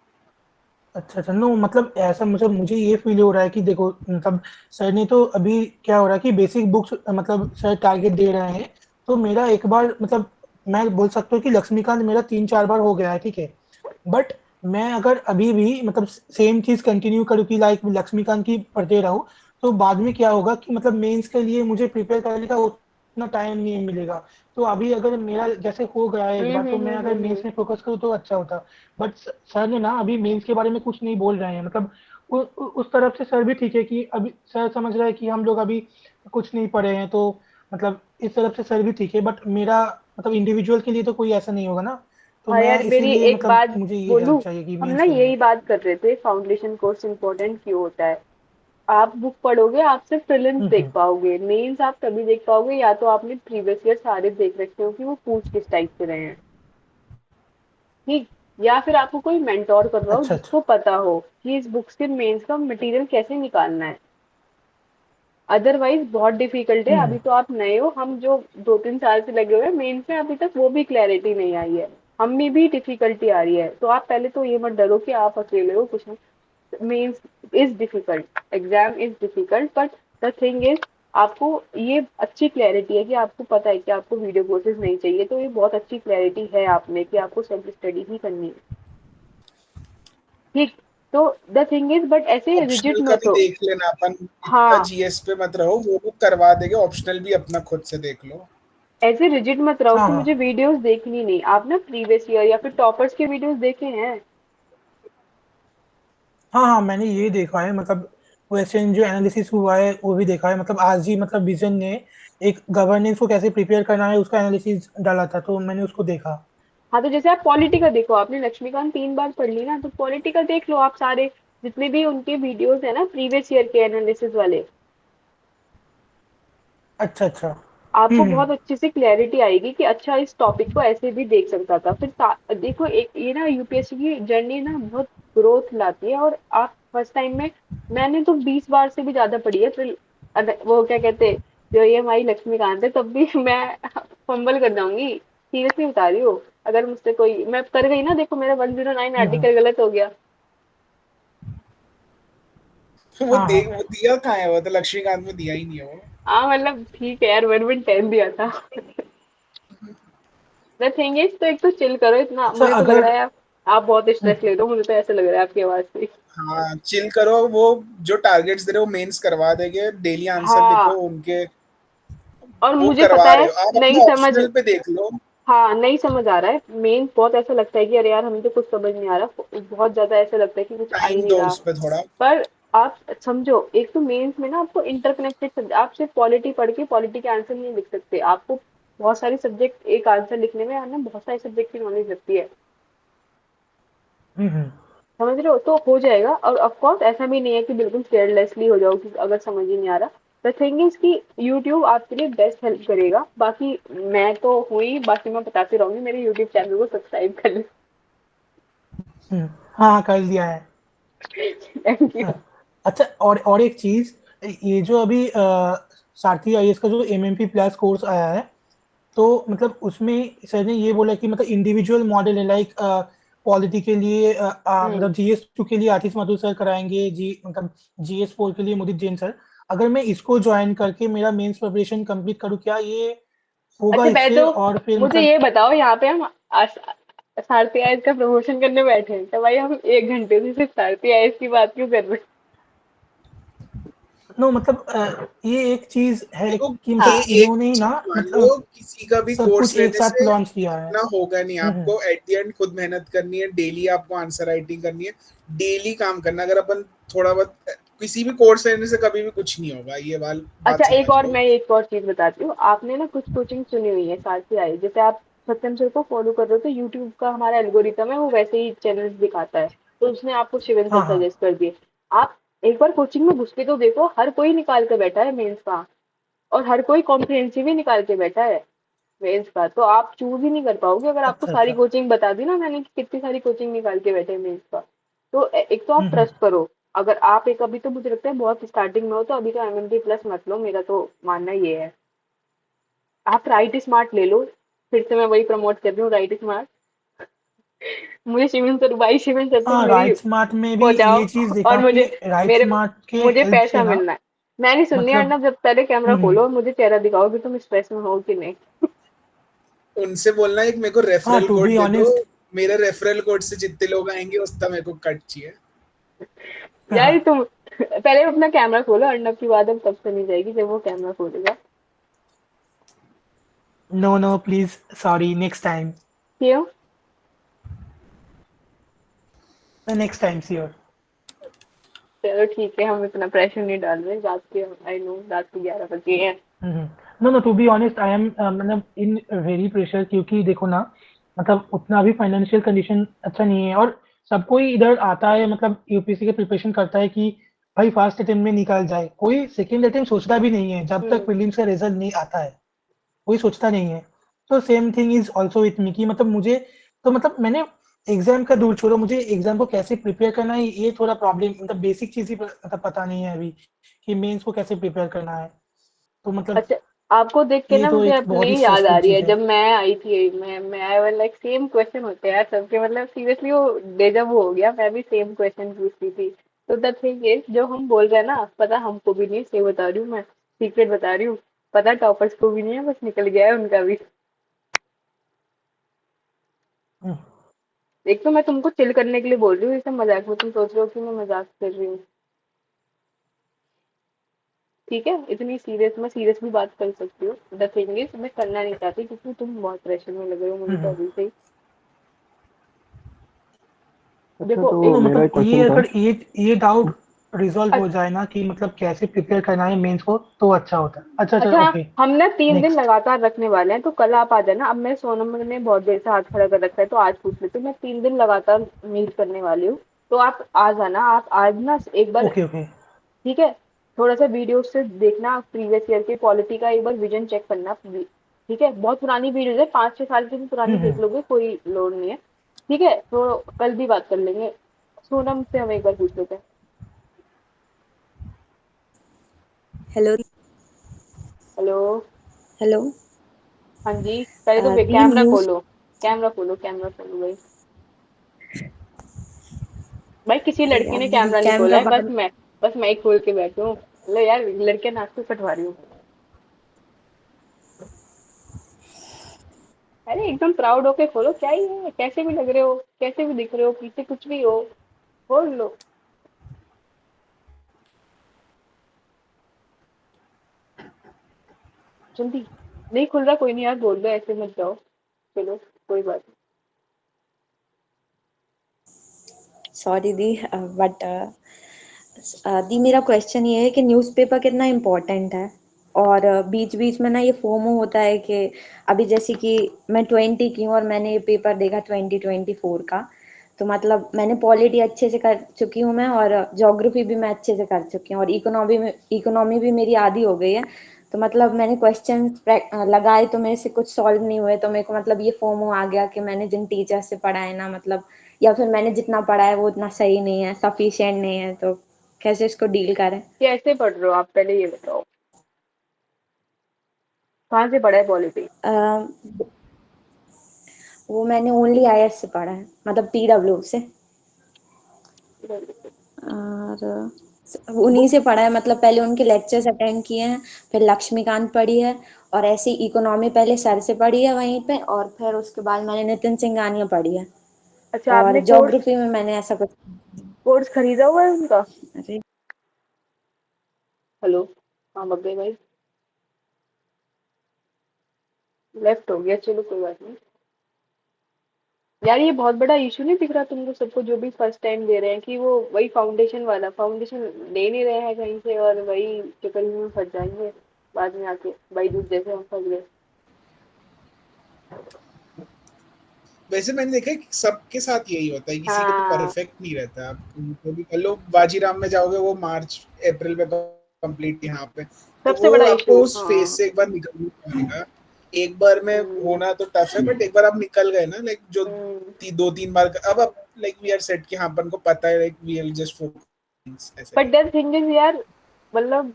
अच्छा अच्छा, नो मतलब ऐसा मुझे मुझे ये फील हो रहा है कि देखो मतलब सर ने तो अभी क्या हो रहा है कि बेसिक बुक्स मतलब सर टारगेट दे रहे हैं, तो मेरा एक बार मतलब मैं बोल सकता हूँ कि लक्ष्मीकांत मेरा 3-4 बार हो गया है, ठीक है। बट मैं अगर अभी भी मतलब सेम चीज कंटिन्यू करूँ कि लाइक लक्ष्मीकांत की पढ़ते रहूँ, तो बाद में क्या होगा कि मतलब मेंस के लिए मुझे प्रिपेयर करने का उतना टाइम नहीं मिलेगा। तो अभी अगर मेरा जैसे हो गया है एक बार, तो मैं अगर मेंस में फोकस करूँ तो अच्छा होता। बट सर ने ना अभी मेंस के बारे में कुछ नहीं बोल रहे हैं, मतलब उस तरफ से सर भी ठीक है कि अभी सर समझ रहे हैं कि हम लोग अभी कुछ नहीं पढ़े हैं, तो मतलब इस तरफ से सर भी ठीक है। बट मेरा मतलब इंडिविजुअल के लिए तो कोई ऐसा नहीं होगा ना, तो हाँ मैं यार, मेरी इसीलिए एक मतलब बात मुझे ये बोलूं, हेल्प चाहिए कि हम ना मेंस के यही लिए। बात कर रहे थे, फाउंडेशन कोर्स इम्पोर्टेंट क्यों होता है। आप बुक पढ़ोगे, आप सिर्फ प्रीलिम्स देख हम्म। पाओगे, मेंस आप तभी देख पाओगे या तो आपने प्रीवियस ईयर सारे देख रखे हो कि वो पूछ किस टाइप से रहे हैं, ठीक, या फिर आपको कोई मेंटोर कर रहा हो अच्छा अच्छा। जिसको पता हो कि इस बुक से मेंस का मटेरियल कैसे निकालना है। अदरवाइज बहुत डिफिकल्ट है। अभी तो आप नए हो, हम जो 2-3 साल से लगे हुए हैं मेंस में, अभी तक वो भी क्लैरिटी नहीं आई है, हम में भी डिफिकल्टी आ रही है। तो आप पहले तो ये मत डरो कि आप अकेले हो, कुछ नहीं। means is difficult, exam is difficult, but the thing is, आपको ये अच्छी क्लैरिटी है कि आपको पता है कि आपको वीडियो कोर्सेज नहीं चाहिए, तो ये बहुत अच्छी क्लैरिटी है आप में कि आपको सेल्फ स्टडी ही करनी है, ठीक। तो द थिंग इज, बट ऐसे रिजिड ऑप्शनल का मत भी हो। देख लेना, अपन इतना हाँ, जीएस पे मत रहो, वो लोग करवा देंगे। ऑप्शनल भी अपना खुद से देख लो। ऐसे रिजिड मत रहो हाँ कि हाँ मुझे वीडियोस देखनी नहीं। आप ना प्रीवियस ईयर या फिर टॉपर्स के वीडियोस देखे हैं? हाँ हाँ, मैंने ये देखा है, मतलब क्वेश्चन जो एनालिसिस हुआ है वो भी देखा है। मतलब आज ही मतलब विजन ने एक गवर्नेंस को कैसे प्रिपेयर करना है उसका एनालिसिस डाला था, तो मैंने उसको देखा। हाँ, तो जैसे आप पॉलिटी का देखो, आपने लक्ष्मीकांत 3 बार पढ़ ली ना, तो पॉलिटी का देख लो आप सारे, जितने भी उनके वीडियोस है ना प्रीवियस ईयर के एनालिसिस वाले, अच्छा अच्छा। आपको हम्म। बहुत अच्छे से क्लैरिटी आएगी कि अच्छा इस टॉपिक को ऐसे भी देख सकता था। फिर देखो, एक ये ना यूपीएससी की जर्नी ना बहुत ग्रोथ लाती है, और आप फर्स्ट टाइम में, मैंने तो 20 बार से भी ज्यादा पढ़ी है। फिर वो क्या कहते हैं, जो ये हमारी लक्ष्मीकांत है, तब भी मैं फंबल कर जाऊंगी, सीरियसली बता रही हूँ। अगर मुझसे कोई, मैं कर गई ना, देखो मेरा 109 हम्म। आर्टिकल गलत हो गया। वो हाँ देख, हाँ। वो दिया कहाँ है? वो तो लक्ष्मीकांत में दिया ही नहीं है वो। हाँ मतलब ठीक है यार, 110 दिया था। द थिंग इज, तो एक तो चिल करो, इतना अच्छा मुझे तो लग अगर रहा है आप बहुत हम्म, स्ट्रेस ले रहे हो, मुझे तो ऐसा लग रहा है आपकी आवाज से। हाँ, चिल करो। वो जो टारगेट्स दे रहे हो, मेंस करवा देंगे। डेली आंसर लिखो हाँ, उनके, और वो मुझे पता करवा रहे है, हो। आप नहीं अपना समझ, ऑप्शनल पे देख लो। हाँ नहीं समझ आ रहा है मेन, बहुत ऐसा लगता है कि अरे यार हमें तो कुछ समझ नहीं आ रहा, बहुत ज्यादा ऐसा लगता है कि कुछ आ ही टाइम नहीं दो रहा। उस पे थोड़ा। पर आप समझो, एक तो मेंस में ना आपको इंटरकनेक्टेड, आप सिर्फ पॉलिटी पढ़ के पॉलिटी के आंसर नहीं लिख सकते, आपको बहुत सारी सब्जेक्ट एक आंसर लिखने में ना बहुत सारे सब्जेक्ट की नॉलेज लगती है, हम्म। समझ रहे हो? तो हो जाएगा। और ऑफ कोर्स ऐसा भी नहीं है कि बिल्कुल केयरलेसली हो जाओ कि अगर समझ ही नहीं आ रहा। द थिंग इज कि यूट्यूब आपके लिए बेस्ट हेल्प करेगा। बाकी मैं तो हुई, बाकी मैं बताती रहूंगी, मेरे यूट्यूब चैनल को सब्सक्राइब कर ले। हम्म। हाँ हाँ, कर दिया है। Thank you. हाँ। अच्छा, और एक चीज, ये जो अभी सारथी आईएएस का जो एमएमपी प्लस कोर्स आया है, तो मतलब उसमें सर ने ये बोला कि मतलब इंडिविजुअल मॉडल है, लाइक पॉलिटी के लिए हम्म। मतलब GS2 के लिए आतिश माथुर सर कराएंगे, मतलब GS4 के लिए मुदित जैन सर। अगर मैं इसको ज्वाइन करके मेरा मेंस प्रिपरेशन कंप्लीट करूँ, क्या ये होगा अच्छा पहले इससे? तो और फिर मुझे मतलब ये बताओ, यहाँ पे हम सारथी आइस का प्रमोशन करने बैठे हैं तो भाई हम 1 घंटे से सिर्फ सारथी आइस की बात क्यों कर रहे हैं? नो मतलब ये एक चीज है देखो, कि हाँ। मतलब एक इन्होंने ही ना चीज मान लो, मतलब किसी का भी सब कोर्स कुछ एक लेने साथ से लॉन्च किया है। इतना होगा नहीं। हम्म। आपको एट द एंड खुद मेहनत करनी है, डेली आपको आंसर राइटिंग करनी है, डेली काम करना। अगर अपन थोड़ा बहुत किसी भी कोर्स लेने से कभी भी कुछ नहीं होगा, ये बात अच्छा समझ लो। मैं एक और चीज बताती हूँ। आपने ना कुछ कोचिंग चुनी हुई है सारथी आई, जैसे आप सत्यम सर को फॉलो कर रहे हो तो यूट्यूब का हमारा एल्गोरिथम है वो वैसे ही चैनल्स दिखाता है, तो उसने आपको शिवन सर हाँ हाँ। सजेस्ट कर दिए। आप एक बार कोचिंग में घुस के तो देखो, हर कोई निकाल के बैठा है मेंस का, और हर कोई कॉम्प्रिहेंसिव ही निकाल के बैठा है मेंस का। तो आप चूज ही नहीं कर पाओगे अगर आपको अच्छा सारी अच्छा। कोचिंग बता दी ना मैंने कि कितनी सारी कोचिंग निकाल के बैठे हैं मेंस का। तो एक तो आप हम्म। ट्रस्ट करो। अगर आप एक अभी तो मुझे लगता है बहुत स्टार्टिंग में हो तो अभी तो MMT प्लस मत लो, मेरा तो मानना ये है। आप राइट स्मार्ट ले लो, फिर से मैं वही प्रमोट कर रही हूँ, राइट स्मार्ट। मुझे शिवन सर, भाई शिवन सर तक हाँ, मेरी राइट स्मार्ट में भी पहुंचाओ, ये चीज और देखा कि मुझे राइट मेरे स्मार्ट के मुझे हेल्प से पैसा ना मिलना है। मैं नहीं सुननी मतलब अर्नब, जब पहले कैमरा हम्म। खोलो और मुझे चेहरा दिखाओ कि तुम स्ट्रेस में हो कि नहीं। उनसे बोलना एक मेरे को हाँ, रेफरल टू कोड बी दे दो, ऑनेस्ट। मेरे रेफरल कोड से जितने लोग आएंगे उतना मेरे को कट चाहिए। यार हाँ। तुम पहले अपना कैमरा खोलो, अर्नब की बात अब तब सुनी जाएगी जब वो कैमरा खोलेगा। No no please, sorry, next time. क्यों? Next time sure. चलो ठीक है, हम इतना प्रेशर नहीं डाल रहे रात के, आई नो रात के 11 बजे हैं। No no, to be honest I am मतलब इन वेरी प्रेशर, क्योंकि देखो ना मतलब उतना भी फाइनेंशियल कंडीशन अच्छा नहीं है, और सब कोई इधर आता है मतलब यूपीएससी के प्रिपरेशन करता है कि भाई फास्ट अटेम्प्ट में निकाल जाए। कोई सेकंड अटेम्प्ट सोचता भी नहीं है जब तक हम्म। प्रीलिम्स का रिजल्ट नहीं आता है। कोई सोचता नहीं है। तो same thing is also with me कि मतलब मुझे तो मतलब मैंने एग्जाम का दूर छोड़ो, मुझे एग्जाम को कैसे प्रिपेयर करना है ये थोड़ा प्रॉब्लम, मतलब बेसिक चीज ही मतलब पता नहीं है अभी कि मेंस को कैसे प्रिपेयर करना है। तो मतलब अच्छा, आपको देख के ये ना तो मुझे एक बहुत अपनी ही याद आ स्ट्रेसफुल रही है चीज है। जब मैं आई थी। मैं I was like same question होते हैं यार सबके, मतलब सीरियसली वो डेजा वो हो गया, मैं भी सेम क्वेश्चन पूछती थी। तो द थिंग इज जो हम बोल रहे हैं ना, पता हमको भी नहीं, सही बता रही हूँ मैं, सीक्रेट बता रही हूँ। पता टॉपर्स को भी नहीं है, बस निकल गया है उनका भी। हम्म। एक तो मैं तुमको चिल करने के लिए बोल रही हूँ, इसे मजाक में तुम सोच रहे हो कि मैं मजाक कर रही हूँ। ठीक है, इतनी सीरियस, मैं सीरियस भी बात कर सकती हूँ। द थिंग इज मैं करना नहीं चाहती क्योंकि तुम बहुत प्रेशर में लग रहे हो मुझे तो हम्म। अभी से ही। अच्छा, देखो तो नो एक मेरा मतलब एक क्वेश्चन था। ये डाउट रिजॉल्व हो जाए ना कि मतलब कैसे प्रिपेयर करना है मेंस को, तो अच्छा होता है। अच्छा अच्छा, अच्छा, ओके। हम ना 3 दिन नेक्स्ट। लगातार रखने वाले हैं, तो कल आप आ जाना। अब मैं सोनम ने बहुत देर से हाथ खड़ा कर रखा है तो आज पूछ लेती हूँ। मैं 3 दिन लगातार मीट करने वाली हूँ, तो आप आ जाना। आप आज ना एक बार, ओके ओके। ठीक है, थोड़ा सा वीडियो से देखना प्रीवियस ईयर के पॉलिटी का, एक बार विजन चेक करना। ठीक है, बहुत पुरानी वीडियो है, 5-6 साल की भी पुरानी देख हम्म। लोगे, कोई लोड नहीं है। ठीक है, तो कल भी बात कर लेंगे। सोनम से हम एक बार पूछ लेते हैं। हेलो। हेलो। हेलो। हाँ जी, पहले तो दी कैमरा न्यूज़। खोलो, कैमरा खोलो, कैमरा खोलो भाई। भाई किसी अरे लड़की यार, ने दी कैमरा नहीं खोला कैमरा है, बंद। बस मैं ही खोल के बैठी हूँ। लो यार, लड़के नाक से कटवा रही हूँ। अरे एकदम प्राउड होके खोलो, क्या ही है, कैसे भी लग रहे हो, कैसे भी दिख रहे हो, पीछे कुछ भी हो, खोल लो जल्दी। नहीं खुल रहा, कोई नहीं यार, बोल दो, ऐसे मत जाओ। चलो, कोई बात सॉरी दी, बट दी मेरा क्वेश्चन ये है कि न्यूज़पेपर कितना इम्पोर्टेंट है। और बीच बीच में ना ये फोमो होता है कि अभी जैसे कि मैं 20 की हूँ और मैंने ये पेपर देखा 2024 का। तो मतलब मैंने पॉलिटी अच्छे से कर चुकी हूँ मैं, और ज्योग्राफी भी मैं अच्छे से कर चुकी हूँ, और इकोनॉमी भी मेरी आधी हो गई है। तो मतलब मैंने क्वेश्चन लगाए तो मेरे से कुछ सॉल्व नहीं हुए, तो मेरे को मतलब ये फोमो आ गया कि मैंने जिन टीचर से पढ़ा है ना, मतलब या फिर मैंने जितना पढ़ा है वो उतना सही नहीं है, सफिशिएंट नहीं है। तो कैसे इसको डील करें? कैसे पढ़ रहे हो आप, पहले ये बताओ, कहाँ से पढ़ा है पॉलिटी? अ, वो मैंने ओनली आईएएस से पढ़ा है, मतलब पीडब्ल्यू से, और उन्हीं से पढ़ा है। मतलब पहले उनके लेक्चर्स अटेंड किए हैं, फिर लक्ष्मीकांत पढ़ी है, और ऐसी इकोनॉमी पहले सर से पढ़ी है वहीं पे, और फिर उसके बाद मैंने नितिन सिंघानिया पढ़ी है। अच्छा, और आपने ज्योग्राफी में मैंने ऐसा कुछ, कोर्स खरीदा हुआ है उनका? अरे हेलो, हाँ बग गए भाई, लेफ्ट हो गया, चलो कोई बात नहीं। यार ये बहुत बड़ा इशू नहीं दिख रहा तुमको सबको, जो भी फर्स्ट टाइम दे रहे हैं, कि वो वही फाउंडेशन वाला फाउंडेशन ले नहीं रहे हैं कहीं से, और वही चक्कर में फंस जाएंगे बाद में आके, भाई दूध जैसे हम फंस गए। वैसे मैंने देखा है कि सबके साथ यही होता है, किसी का भी हाँ, परफेक्ट नहीं रहता। आप जो भी कर लो, बाजीराम में जाओगे वो मार्च अप्रैल में कंप्लीट यहाँ पे, तो सबसे वो बड़ा आपको इशू, उस फेज हाँ। से एक बार निकलना पड़ेगा। एक बार में हम्म, होना तो टफ है, बट एक बार आप निकल गए ना, लाइक जो हम्म। 2-3 बार अब लाइक वी आर सेट कि हाँ अपन को पता है, like we will just focus ऐसे बट करके। दैट थिंग इज यार, मतलब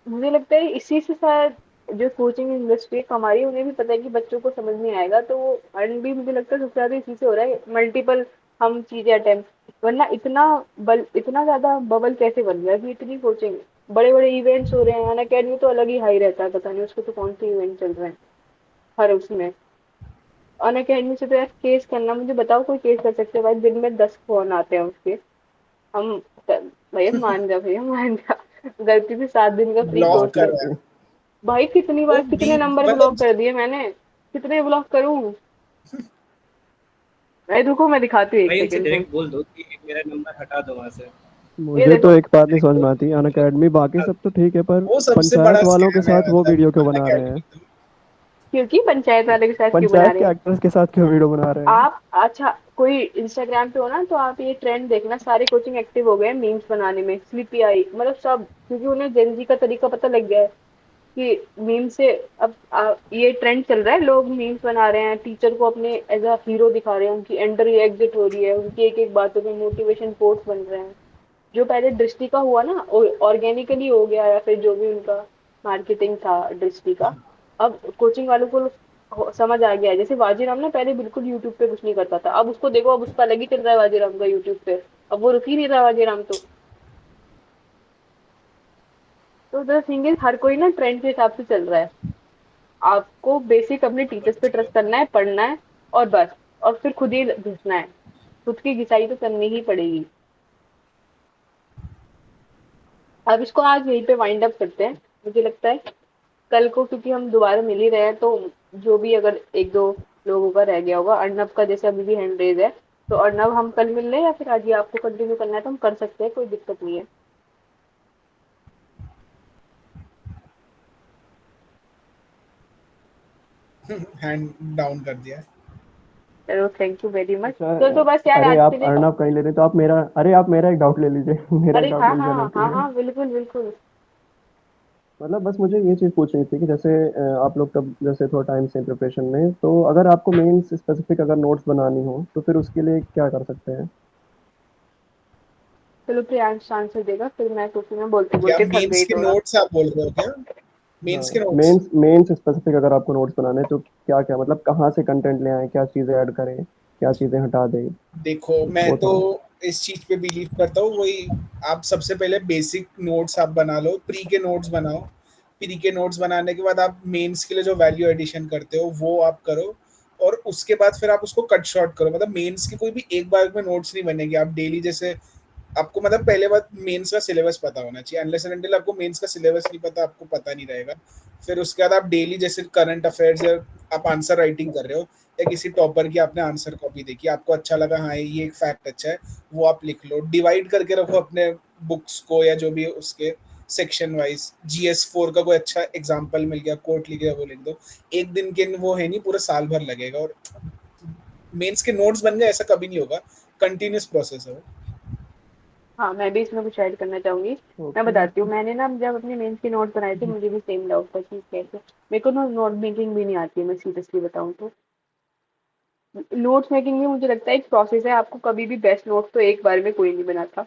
मुझे लगता है इसी से शायद जो कोचिंग इंडस्ट्री कमा रही है, उन्हें भी पता है कि बच्चों को समझ नहीं आएगा, तो वो अर्न भी मुझे लगता है सबसे ज्यादा इसी से हो रहा है, मल्टीपल हम चीजें अटेम्प्ट। वरना इतना ज्यादा बबल कैसे बन गया कि इतनी कोचिंग, बड़े बड़े इवेंट्स हो रहे हैं, अन अकेडमी तो अलग ही हाई रहता है, पता नहीं उसको तो कौन से इवेंट चल रहे हैं हर उसमें। अन अकेडमी से तो यार केस करना, मुझे बताओ कोई केस कर सकते हैं भाई? दिन में 10 फोन आते हैं उसके। हम भैया मान जा, भैया मान जा, गलती से 7 दिन का फ्री ब्लॉक कोर्स कर ले। रहा है भाई कितनी वो बार, कितने नंबर ब्लॉक मतलब। कर दिए मैंने, कितने ब्लॉक करूं? भाई रुको, मैं दिखाती हूँ, एक भाई उनसे सेकंड तुम। डायरेक्ट बोल दो कि मेरा नंबर हटा दो वहाँ से। ये मुझे तो देखो, एक बात नहीं डायरेक्ट समझ बोल में दो आती, कि अन मेरा अकेडमी बाकी हटा सब तो ठीक है, पर वो सबसे बड़ा पंचायत वालों के स्कैम है, साथ वो मतलब वीडियो क्यों बना रहे हैं? अनअकैडमी तो। क्योंकि पंचायत वाले के साथ क्यों बना पंचायत रहे के हैं? एक्टर्स के साथ क्यों वीडियो बना रहे हैं? आप अच्छा, कोई इंस्टाग्राम पे हो ना, तो आप ये ट्रेंड देखना, सारे कोचिंग एक्टिव हो गए हैं मीम्स बनाने में, स्लिपी आई, मतलब सब, क्योंकि उन्हें जेनजी का तरीका पता लग गया है कि मीम से अब ये ट्रेंड चल रहा है, लोग मीम्स बना रहे हैं, टीचर को अपने एज अ हीरो दिखा रहे हैं, उनकी एंट्री एग्जिट हो रही है, उनकी एक एक बातों में मोटिवेशन कोट्स बन रहे हैं। जो पहले दृष्टि का हुआ ना, ऑर्गेनिकली हो गया, या फिर जो भी उनका मार्केटिंग था दृष्टि का, अब कोचिंग वालों को समझ आ गया है। जैसे वाजीराम ना पहले बिल्कुल यूट्यूब पे कुछ नहीं करता था, अब उसको देखो, अब उसका अलग ही चल रहा है वाजीराम का यूट्यूब पे, अब वो रुक ही नहीं रहा वाजीराम तो द थिंग इज, हर कोई ना ट्रेंड के हिसाब से चल रहा है। आपको बेसिक अपने टीचर्स पे ट्रस्ट करना है, पढ़ना है, और बस, और फिर खुद ही घिसना है, खुद की घिसाई तो करनी ही पड़ेगी। अब इसको आज यहीं पे वाइंड अप करते हैं, मुझे लगता है कल को, क्योंकि हम दोबारा मिल ही रहे हैं, तो जो भी अगर एक दो लोगों का रह गया होगा, अर्नब का जैसे अभी भी हैंड रेज है, तो अर्नब हम कल मिल रहे हैं, या फिर आज ये आपको कंटिन्यू करना है तो हम कर सकते हैं, कोई दिक्कत नहीं है। हैंड डाउन कर दिया। चलो, थैंक यू वेरी मच। अच्छा, तो बस यार अरे आज के आप लिए, अर्नब कहीं ले रहे तो आप मेरा एक डाउट ले लीजिए। मेरा एक अरे डाउट हाँ मेंशन है हाँ कि हाँ हाँ, बिल्कुल बिल्कुल। मतलब बस मुझे ये चीज़ पूछनी थी कि जैसे आप लोग कब जैसे थोड़ा टाइम से प्रिपरेशन में, तो अगर आपको मेंस स्पेसिफिक अगर नोट्स बनानी हो तो फिर उसके लिए क्या कर सकते हैं? चलो प्रियांश आंसर देगा, फिर मैं, क्योंकि मैं बोलते क्या बोलते थक मेंस गई के थोड़ा। नोट्स आप बोल रहे हो क्या? मेंस हाँ, के नोट्स। मेंस मेंस स्पेसिफिक अगर आपको नोट्स बनाने हैं, तो क्या क्या मतलब कहाँ से कंटेंट ले आए, क्या चीज़ें ऐड करें, क्या चीज़ें हटा दें, देखो मैं वो तो थोड़ा। इस चीज पे बिलीव करता हूँ, वही आप सबसे पहले बेसिक नोट्स आप बना लो, प्री के नोट्स बनाओ। प्री के नोट्स बनाने के बाद आप मेंस के लिए जो वैल्यू एडिशन करते हो वो आप करो, और उसके बाद फिर आप उसको कट शॉर्ट करो। मतलब मेंस के कोई भी एक बार में नोट्स नहीं बनेंगे, आप डेली जैसे आपको, मतलब पहले बात मेंस का सिलेबस पता होना चाहिए, अनलेस एंड अनटिल आपको मेंस का सिलेबस नहीं पता, आपको पता नहीं रहेगा। फिर उसके बाद आप डेली जैसे करंट अफेयर्स, या आप आंसर राइटिंग कर रहे हो, या किसी टॉपर की आपने आंसर कॉपी देखी, आपको अच्छा लगा, हाँ ये एक फैक्ट अच्छा है, वो आप लिख लो, डिवाइड करके रखो अपने बुक्स को, या जो भी उसके सेक्शन वाइज। GS4 का कोई अच्छा एग्जाम्पल मिल गया, कोट लिख गया, वो लिख दो। एक दिन के वो है नहीं, पूरा साल भर लगेगा, और मेंस के नोट्स बन गए, ऐसा कभी नहीं होगा, कंटिन्यूस प्रोसेस है वो। हाँ, मैं भी इसमें कुछ ऐड करना चाहूंगी। मैं ओके। बताती हूँ, मैंने ना जब अपने मेंस के नोट बनाए थे, मुझे भी सेम डाउट था कि कैसे, मेरे को ना नोट मेकिंग भी नहीं आती है, मैं सीरियसली बताऊँ तो। नोट्स मेकिंग में मुझे लगता है एक प्रोसेस है, आपको कभी भी बेस्ट नोट्स तो एक बार में कोई नहीं बनाता।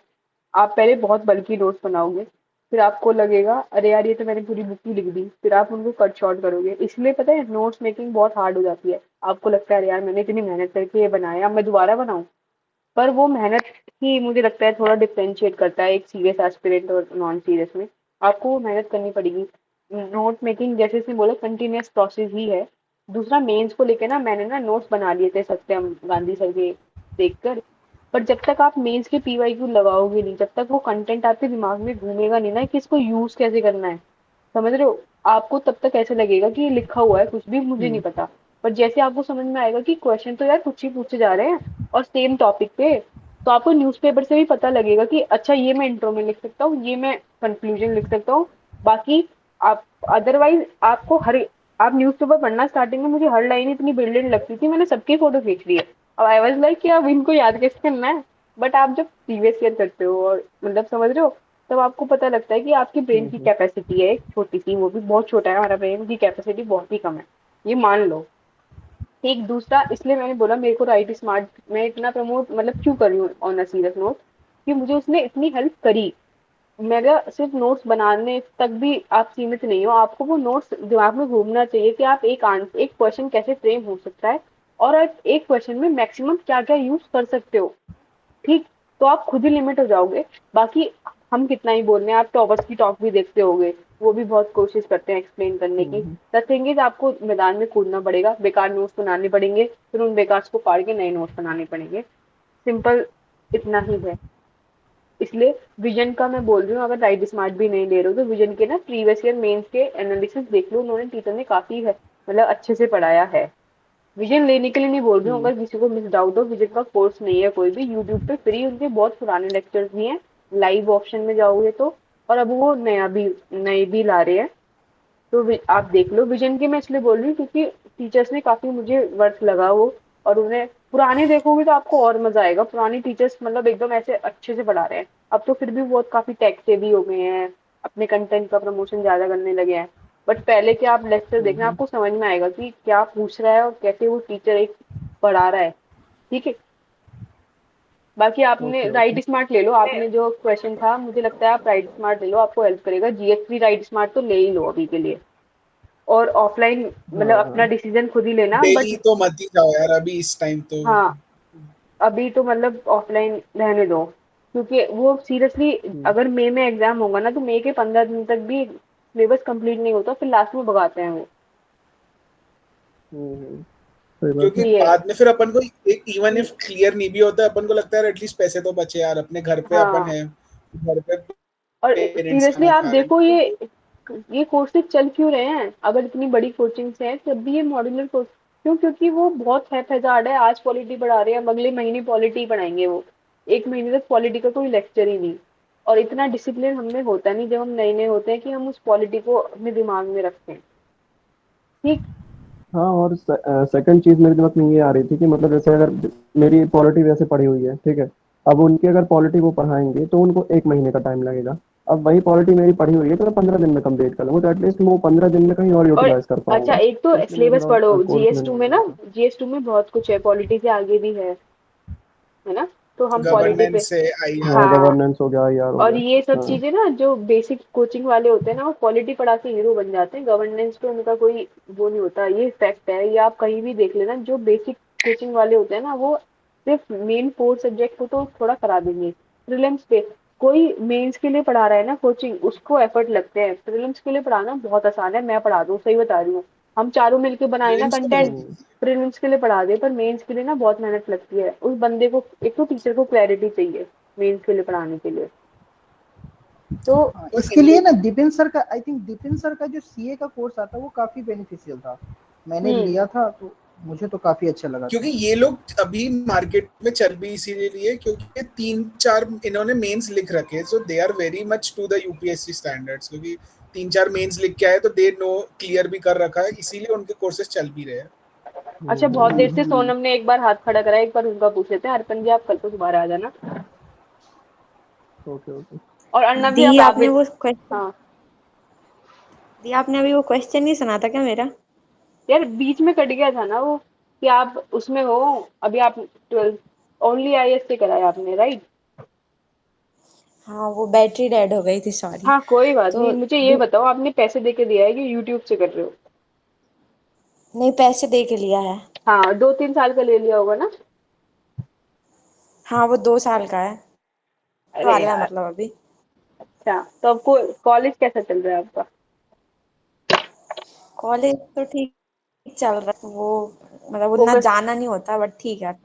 आप पहले बहुत बल्कि नोट्स बनाओगे, फिर आपको लगेगा अरे यार ये तो मैंने पूरी बुक ही लिख दी, फिर आप उनको कट शॉर्ट करोगे। इसलिए पता है नोट्स मेकिंग बहुत हार्ड हो जाती है। आपको लगता है अरे यार मैंने इतनी मेहनत करके ये बनाया, अब मैं दोबारा बनाऊं। पर वो मेहनत ही मुझे लगता है थोड़ा डिफरेंशिएट करता है एक सीरियस एस्पिरेंट और नॉन सीरियस में। आपको वो मेहनत करनी पड़ेगी। नोट मेकिंग जैसे इसने बोला कंटिन्यूअस प्रोसेस ही है। दूसरा मेंस को लेके ना मैंने ना नोट्स बना लिए थे सत्यम गांधी सर के देखकर। पर जब तक आप मेंस के पीवाईक्यू लगाओगे नहीं, जब तक वो कंटेंट आपके दिमाग में घूमेगा नहीं ना कि इसको यूज कैसे करना है, समझ रहे हो, आपको तब तक ऐसे लगेगा कि ये लिखा हुआ है कुछ भी मुझे नहीं पता। पर जैसे आपको समझ में आएगा कि क्वेश्चन तो यार कुछ ही पूछे जा रहे हैं और सेम टॉपिक पे, तो आपको न्यूज़पेपर से भी पता लगेगा कि अच्छा ये मैं इंट्रो में लिख सकता हूँ, ये मैं कंक्लूजन लिख सकता हूँ। बाकी आप अदरवाइज आपको हर आप न्यूज़पेपर पढ़ना स्टार्टिंग में मुझे हर लाइन इतनी ब्रिलियंट लगती थी, मैंने सबकी फोटो खींच ली है। अब आई वाज लाइक कि अब इनको याद कैसे करना है। बट आप जब प्रीवियस ईयर करते हो और मतलब समझ रहे हो, तब आपको पता लगता है कि आपकी ब्रेन की कैपेसिटी है एक छोटी सी, वो भी बहुत छोटा है हमारा ब्रेन की कैपेसिटी बहुत ही कम है, ये मान लो। एक दूसरा इसलिए मैंने बोला मेरे को राइट स्मार्ट मैं इतना प्रमोट मतलब क्यों कर रही हूँ ऑन अ सीरियस नोट, कि मुझे उसने इतनी हेल्प करी। मेरा सिर्फ नोट्स बनाने तक भी आप सीमित नहीं हो, आपको वो नोट्स दिमाग में घूमना चाहिए कि आप एक क्वेश्चन कैसे फ्रेम हो सकता है और आप एक क्वेश्चन में मैक्सिमम क्या क्या यूज कर सकते हो। ठीक, तो आप खुद ही लिमिट हो जाओगे। बाकी हम कितना ही बोल रहे हैं, आप टॉपर्स की टॉक भी देखते होगे, वो भी बहुत कोशिश करते हैं एक्सप्लेन करने की। द थिंग इज आपको मैदान में कूदना पड़ेगा, बेकार नोट्स बनाने पड़ेंगे, फिर उन बेकार को फाड़ के नए नोट्स बनाने पड़ेंगे। सिंपल इतना ही है। इसलिए विजन का मैं बोल रही हूँ, अगर राइट स्मार्ट भी नहीं ले रहे हो तो विजन के ना प्रीवियस ईयर मेंस के एनालिसिस देख लो, उन्होंने टीचर ने काफी है मतलब अच्छे से पढ़ाया है। विजन लेने के लिए नहीं बोल रही हूँ, अगर किसी को मिस डाउट हो, विजन का कोर्स नहीं है कोई भी, यूट्यूब पे फ्री उनके बहुत पुराने लेक्चर्स भी हैं, लाइव ऑप्शन में जाओगे तो। और अब वो नए भी ला रहे हैं, तो आप देख लो। विजन की मैं इसलिए बोल रही हूँ क्योंकि टीचर्स ने काफी मुझे वर्थ लगा वो, और उन्हें पुराने देखोगे तो आपको और मजा आएगा। पुराने टीचर्स मतलब एकदम ऐसे अच्छे से पढ़ा रहे हैं। अब तो फिर भी बहुत काफी टेक सेवी हो गए हैं, अपने कंटेंट का प्रमोशन ज्यादा करने लगे हैं। बट पहले के आप लेक्चर देखना, आपको समझ में आएगा कि क्या पूछ रहा है और कैसे वो टीचर एक पढ़ा रहा है। ठीक है, बाकी आपने ओके ओके। राइट स्मार्ट ले लो, आपने जो क्वेश्चन था मुझे लगता है आप राइट स्मार्ट ले लो, आपको हेल्प करेगा। जीएस3 राइट स्मार्ट तो ले ही लो अभी के लिए। और ऑफलाइन मतलब हाँ अपना हाँ। डिसीजन खुद ही लेना, बट डेली तो मत ही जाओ यार अभी इस टाइम तो। हाँ अभी तो मतलब ऑफलाइन रहने दो, क्योंकि वो सीरियसली हम्म अगर मई में एग्जाम होगा ना तो मई के 15 दिन तक भी सिलेबस कंप्लीट नहीं होता, फिर लास्ट में भगाते हैं वो। सही बात क्योंकि है। ये है। बाद में फिर अपन को एक इवन इफ क्लियर नहीं भी होता है, अपन को लगता है एटलीस्ट पैसे तो बचे यार, अपने घर पे अपन हाँ, है, घर पे और पेरेंट्स सीरियसली खाना आप खा रहे देखो हैं। ये कोर्सेज चल क्यों रहे हैं, अगर इतनी बड़ी कोचिंग्स हैं तब भी ये मॉड्यूलर कोर्स क्यों, क्योंकि वो बहुत हैजार्ड है। आज पॉलिटी पढ़ा रहे हैं, अब अगले महीने पॉलिटी पढ़ाएंगे वो, एक महीने तक पॉलिटी का कोई लेक्चर ही नहीं। और इतना डिसिप्लिन हमें होता नहीं जब हम नए नए होते हैं कि हम उस पॉलिटी को अपने दिमाग में रखें। ठीक। हाँ, और सेकंड चीज मेरे दिमाग में ये आ रही थी कि मतलब जैसे अगर मेरी पॉलिटी वैसे पढ़ी हुई है, ठीक है, अब उनकी अगर पॉलिटी वो पढ़ाएंगे तो उनको 1 महीने का टाइम लगेगा। अब वही पॉलिटी मेरी पढ़ी हुई है तो मैं 15 दिन में कंप्लीट कर लूंगा, तो एटलीस्ट मैं वो 15 दिन में कहीं और और यूटिलाइज कर अच्छा, पाऊंगा। एक तो तो इसलिए मैं सिलेबस पढ़ो, थोड़ा कोर्स जीएस लेने टू में वाला ना, था। जीएस टू में बहुत कुछ है, पॉलिटी से आगे भी है ना, तो हम पॉलिटी पे। गवर्नेंस से हाँ, आईआर। हाँ, गवर्नेंस हो गया, आईआर हो और गया। ये सब हाँ। चीजें ना जो बेसिक कोचिंग वाले होते हैं ना वो क्वालिटी पढ़ा के हीरो बन जाते हैं, गवर्नेंस पे उनका कोई वो नहीं होता। ये फैक्ट है, ये आप कहीं भी देख लेना, जो बेसिक कोचिंग वाले होते हैं ना वो सिर्फ मेन 4 सब्जेक्ट को तो थोड़ा करा देंगे। प्रीलिम्स पे कोई मेंस के लिए पढ़ा रहा है ना कोचिंग, उसको एफर्ट लगते हैं। प्रीलिम्स के लिए पढ़ाना बहुत आसान है, मैं पढ़ा दूँ, सही बता रही हूँ। हम चारों मिलके बनाए ना प्रीलिम्स तो कंटेंट, बहुत हम्म प्रीलिम्स के लिए पढ़ा दे, पर मेंस के लिए ना बहुत मेहनत लगती है उस बंदे को। एक तो टीचर को क्लैरिटी चाहिए मेंस के लिए पढ़ाने के लिए, तो हाँ, और इसके लिए ना दीपेन सर का, आई थिंक दीपेन सर का जो सीए का कोर्स आता है वो काफी बेनिफिशियल था। मैंने हम्म लिया था तो मुझे तो काफी अच्छा लगा था। क्योंकि ये लोग अभी मार्केट में चल भी इसीलिए क्योंकि 3-4 इन्होंने मेंस लिख रखे हैं, so they are very much to the UPSC standards, क्योंकि 3-4 मेंस लिख के आए तो दे नो क्लियर भी कर रखा है, इसीलिए उनके कोर्सेज चल भी रहे हैं। अच्छा, हम्म बहुत देर हम्म से सोनम ने एक बार हाथ खड़ा करा है, एक बार उनका पूछ लेते हैं। अर्पण जी आप कल तो दोबारा आ जाना, ओके ओके। और अर्णव जी दी आप आपने वो क्वेश्चन हाँ दी आपने अभी वो क्वेश्चन नहीं सुना था क्या मेरा? यार बीच में कट गया था ना वो, कि आप उसमें हो अभी, आप 12 ओनली आईएएस से कराया आपने, राइट? हाँ वो बैटरी डेड हो गई थी, सॉरी। हाँ कोई बात तो नहीं, मुझे ये बताओ आपने पैसे दे के दिया है कि यूट्यूब से कर रहे हो? नहीं, पैसे दे के लिया है। हाँ 2-3 साल का ले लिया होगा ना? हाँ वो 2 साल का है, अरे वाला है यार। मतलब अभी। अच्छा तो आपको कॉलेज कैसा चल रहा है आपका? कॉलेज तो ठीक चल रहा है, वो मतलब उतना फोकस। जाना नहीं होता, बट ठीक है।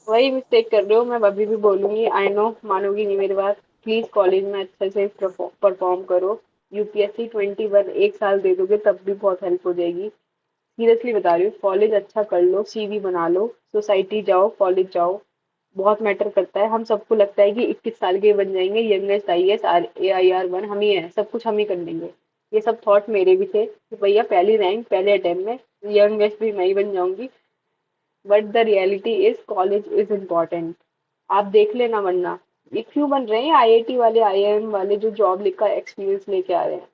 वही मिस्टेक कर रहे हो, मैं अभी भी बोलूंगी, आई नो मानोगी नहीं मेरी बात। प्लीज कॉलेज में अच्छे से परफॉर्म करो। यूपीएससी 21 एक साल दे दोगे तब भी बहुत हेल्प हो जाएगी। सीरियसली बता रही हूँ, कॉलेज अच्छा कर लो, सीवी बना लो, सोसाइटी जाओ, कॉलेज जाओ। बहुत मैटर करता है। हम सबको लगता है कि 21 साल के बन जाएंगे यंगेस्ट आईएएस AIR 1 हम ही है, सब कुछ हम ही कर लेंगे। ये सब थॉट मेरे भी थे कि भैया पहली रैंक पहले अटेम्प्ट में यंगेस्ट भी मैं ही बन जाऊंगी। But the reality is college is important. आप देख लेना, वरना ये क्यों बन रहे हैं आईआईटी वाले, आईआईएम वाले जो जॉब लेकर एक्सपीरियंस लेके आ रहे हैं?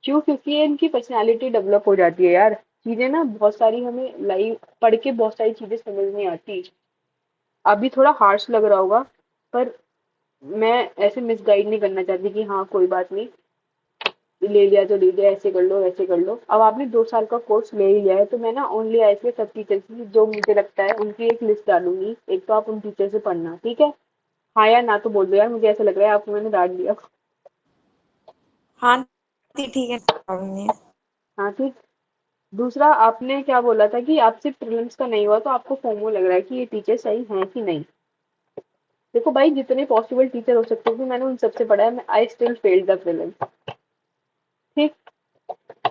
क्यों? क्योंकि ये इनकी पर्सनालिटी डेवलप हो जाती है यार। चीजें ना बहुत सारी हमें लाइव पढ़ के बहुत सारी चीजें समझ नहीं आती। अभी थोड़ा हार्श लग रहा होगा, पर मैं ऐसे मिसगाइड नहीं करना चाहती कि हाँ कोई बात नहीं, ले लिया तो ले लिया, ऐसे कर लो वैसे कर लो। अब आपने 2 साल का कोर्स ले ही लिया है तो मैं ना ओनली आईएएस के सब टीचर्स की जो मुझे लगता है उनकी एक लिस्ट डालूंगी। एक तो आप उन टीचर से पढ़ना, ठीक है? हाँ या ना तो बोल दो यार, मुझे ऐसा लग रहा है आपको मैंने डांट दिया। हाँ ठीक है, प्रॉब्लम नहीं है। हाँ ठीक। दूसरा आपने क्या बोला था कि आपसे प्रीलिम्स का नहीं हुआ तो आपको फोमो लग रहा है कि ये टीचर सही हैं कि नहीं। देखो भाई, जितने पॉसिबल टीचर हो सकते थे मैंने उन सबसे पढ़ा है, मैं I still failed the prelims. ठीक।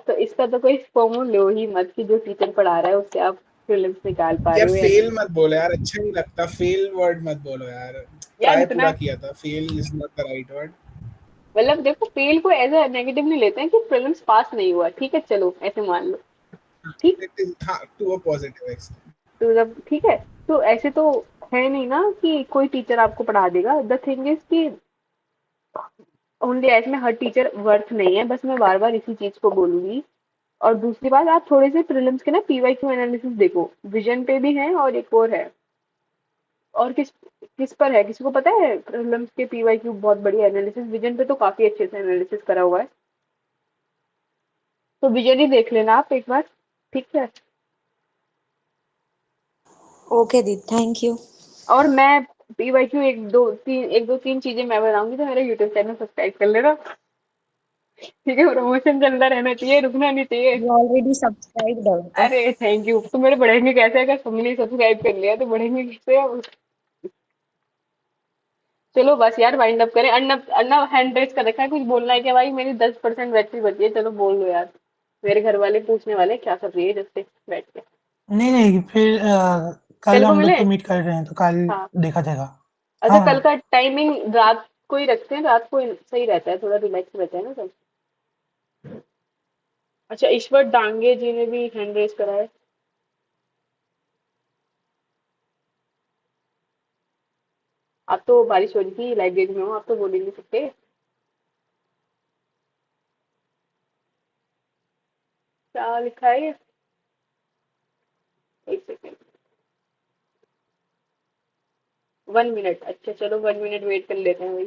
तो इसका तो कोई फोमो लो ही मत कि जो टीचर पढ़ा रहा है उससे आप प्रीलिम्स निकाल पा यार रहे हो या नहीं। फेल मत बोलो यार, अच्छा नहीं लगता, फेल वर्ड मत बोलो यार। यार ट्राई पूरा इतना किया था, fail is not the right word. मतलब देखो, फेल को एज अ नेगेटिव नहीं लेते हैं कि प्रीलिम्स पास नहीं हुआ, ठीक है चलो ऐसे मान लो। ठीक। इट इज हाँ टू अ पॉजिटिव एक्सटेंट। तो जब ठीक है, तो ऐसे तो है नहीं ना कि कोई टीचर आपको पढ़ा देगा। द थिंग इज कि ओनली एज में हर टीचर वर्थ नहीं है, बस मैं बार बार इसी चीज को बोलूंगी। और दूसरी बात, आप थोड़े से प्रीलिम्स के ना पीवाईक्यू एनालिसिस देखो, विजन पे भी है और एक और है। और किस किस पर है, किसी को पता है? प्रीलिम्स के पीवाईक्यू बहुत बढ़िया एनालिसिस, विजन पे तो काफी अच्छे से एनालिसिस करा हुआ है। तो विजन ही देख लेना आप एक बार, ठीक है? Okay the, thank you. और मैं पीवाईक्यू एक दो तीन चीजें मैं बताऊंगी तो मेरा यूट्यूब चैनल सब्सक्राइब कर लेना। ठीक है, प्रमोशन चलता रहना चाहिए, रुकना नहीं चाहिए। यू ऑलरेडी सब्सक्राइब्ड हो तो। अरे थैंक यू। तो मेरे बढ़ेंगे कैसे अगर तुमने सब्सक्राइब कर लिया तो बढ़ेंगे कैसे अब? चलो बस यार, वाइंड अप करें। अन्ना अन्ना हैंड रेस कर रखा है, कुछ बोलना है क्या भाई? मेरी 10% बैटरी बची है, चलो बोल दो यार। मेरे घर वाले पूछने वाले क्या कर रही है जब से बैठ के। नहीं नहीं, फिर कल कल को हम लोग मिले। तो मीट कर रहे हैं तो कल हाँ। देखा जाएगा। अच्छा हाँ कल हाँ। का टाइमिंग रात को ही रखते हैं, रात को सही रहता है, थोड़ा रिलैक्स रहता है ना सब। अच्छा, ईश्वर डांगे जी ने भी हैंड रेस करा है। आप तो बारिश हो रही थी, लाइब्रेरी में हो, आप तो बोल ही नहीं सकते। क्या लिखा है ये? एक सेकेंड। 1 मिनट, अच्छा चलो 1 मिनट वेट कर लेते हैं भाई।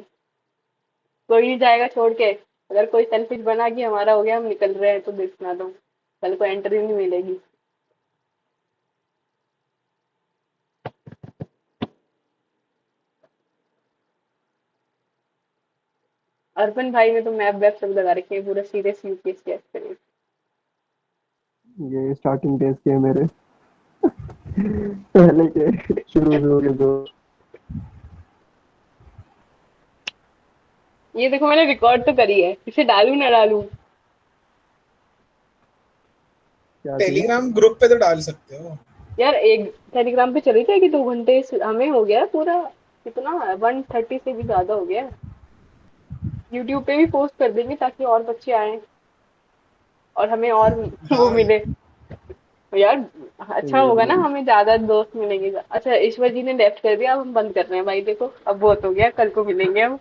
कोई नहीं जाएगा छोड़ के। अगर कोई सेल्फिश बना कि हमारा हो गया हम निकल रहे हैं तो देखना दो, कल को एंट्री नहीं मिलेगी। अर्पण भाई ने तो मैप वैप सब लगा रखे हैं, पूरा सीरियस यूपीएससी एक्सपीरियंस। ये स्टार्टिंग डेज के मेरे पहले के शुरू के दो। ये देखो मैंने रिकॉर्ड तो करी है, इसे डालू ना डालू? क्या चीज? टेलीग्राम ग्रुप पे तो डाल सकते हो। यार एक टेलीग्राम पे चली जाएगी 2 घंटे हमें हो गया पूरा। कितना 130 से भी ज्यादा हो गया। यूट्यूब पे भी पोस्ट कर देंगे ताकि और बच्चे आए और हमें और वो हाँ मिले। यार अच्छा ये होगा ना, बोल। हमें ज्यादा दोस्त मिलेंगे। अच्छा ईश्वर जी ने लेफ्ट कर दिया, अब हम बंद कर रहे हैं भाई, देखो अब बहुत हो गया, कल को मिलेंगे हम।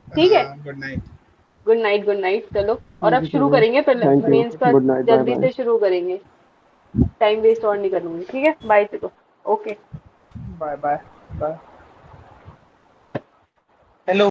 ठीक है। हाँ, good night. Good night, good night, चलो। और ठीक अब है शुरू चलो, करेंगे, पहले थैंक यू, मेंस का गुड नाइट, बाय जल्दी बाय। से शुरू करेंगे। टाइम वेस्ट और नहीं करूंगी, ठीक है? बाय, चलो। Okay. Bye bye bye. Hello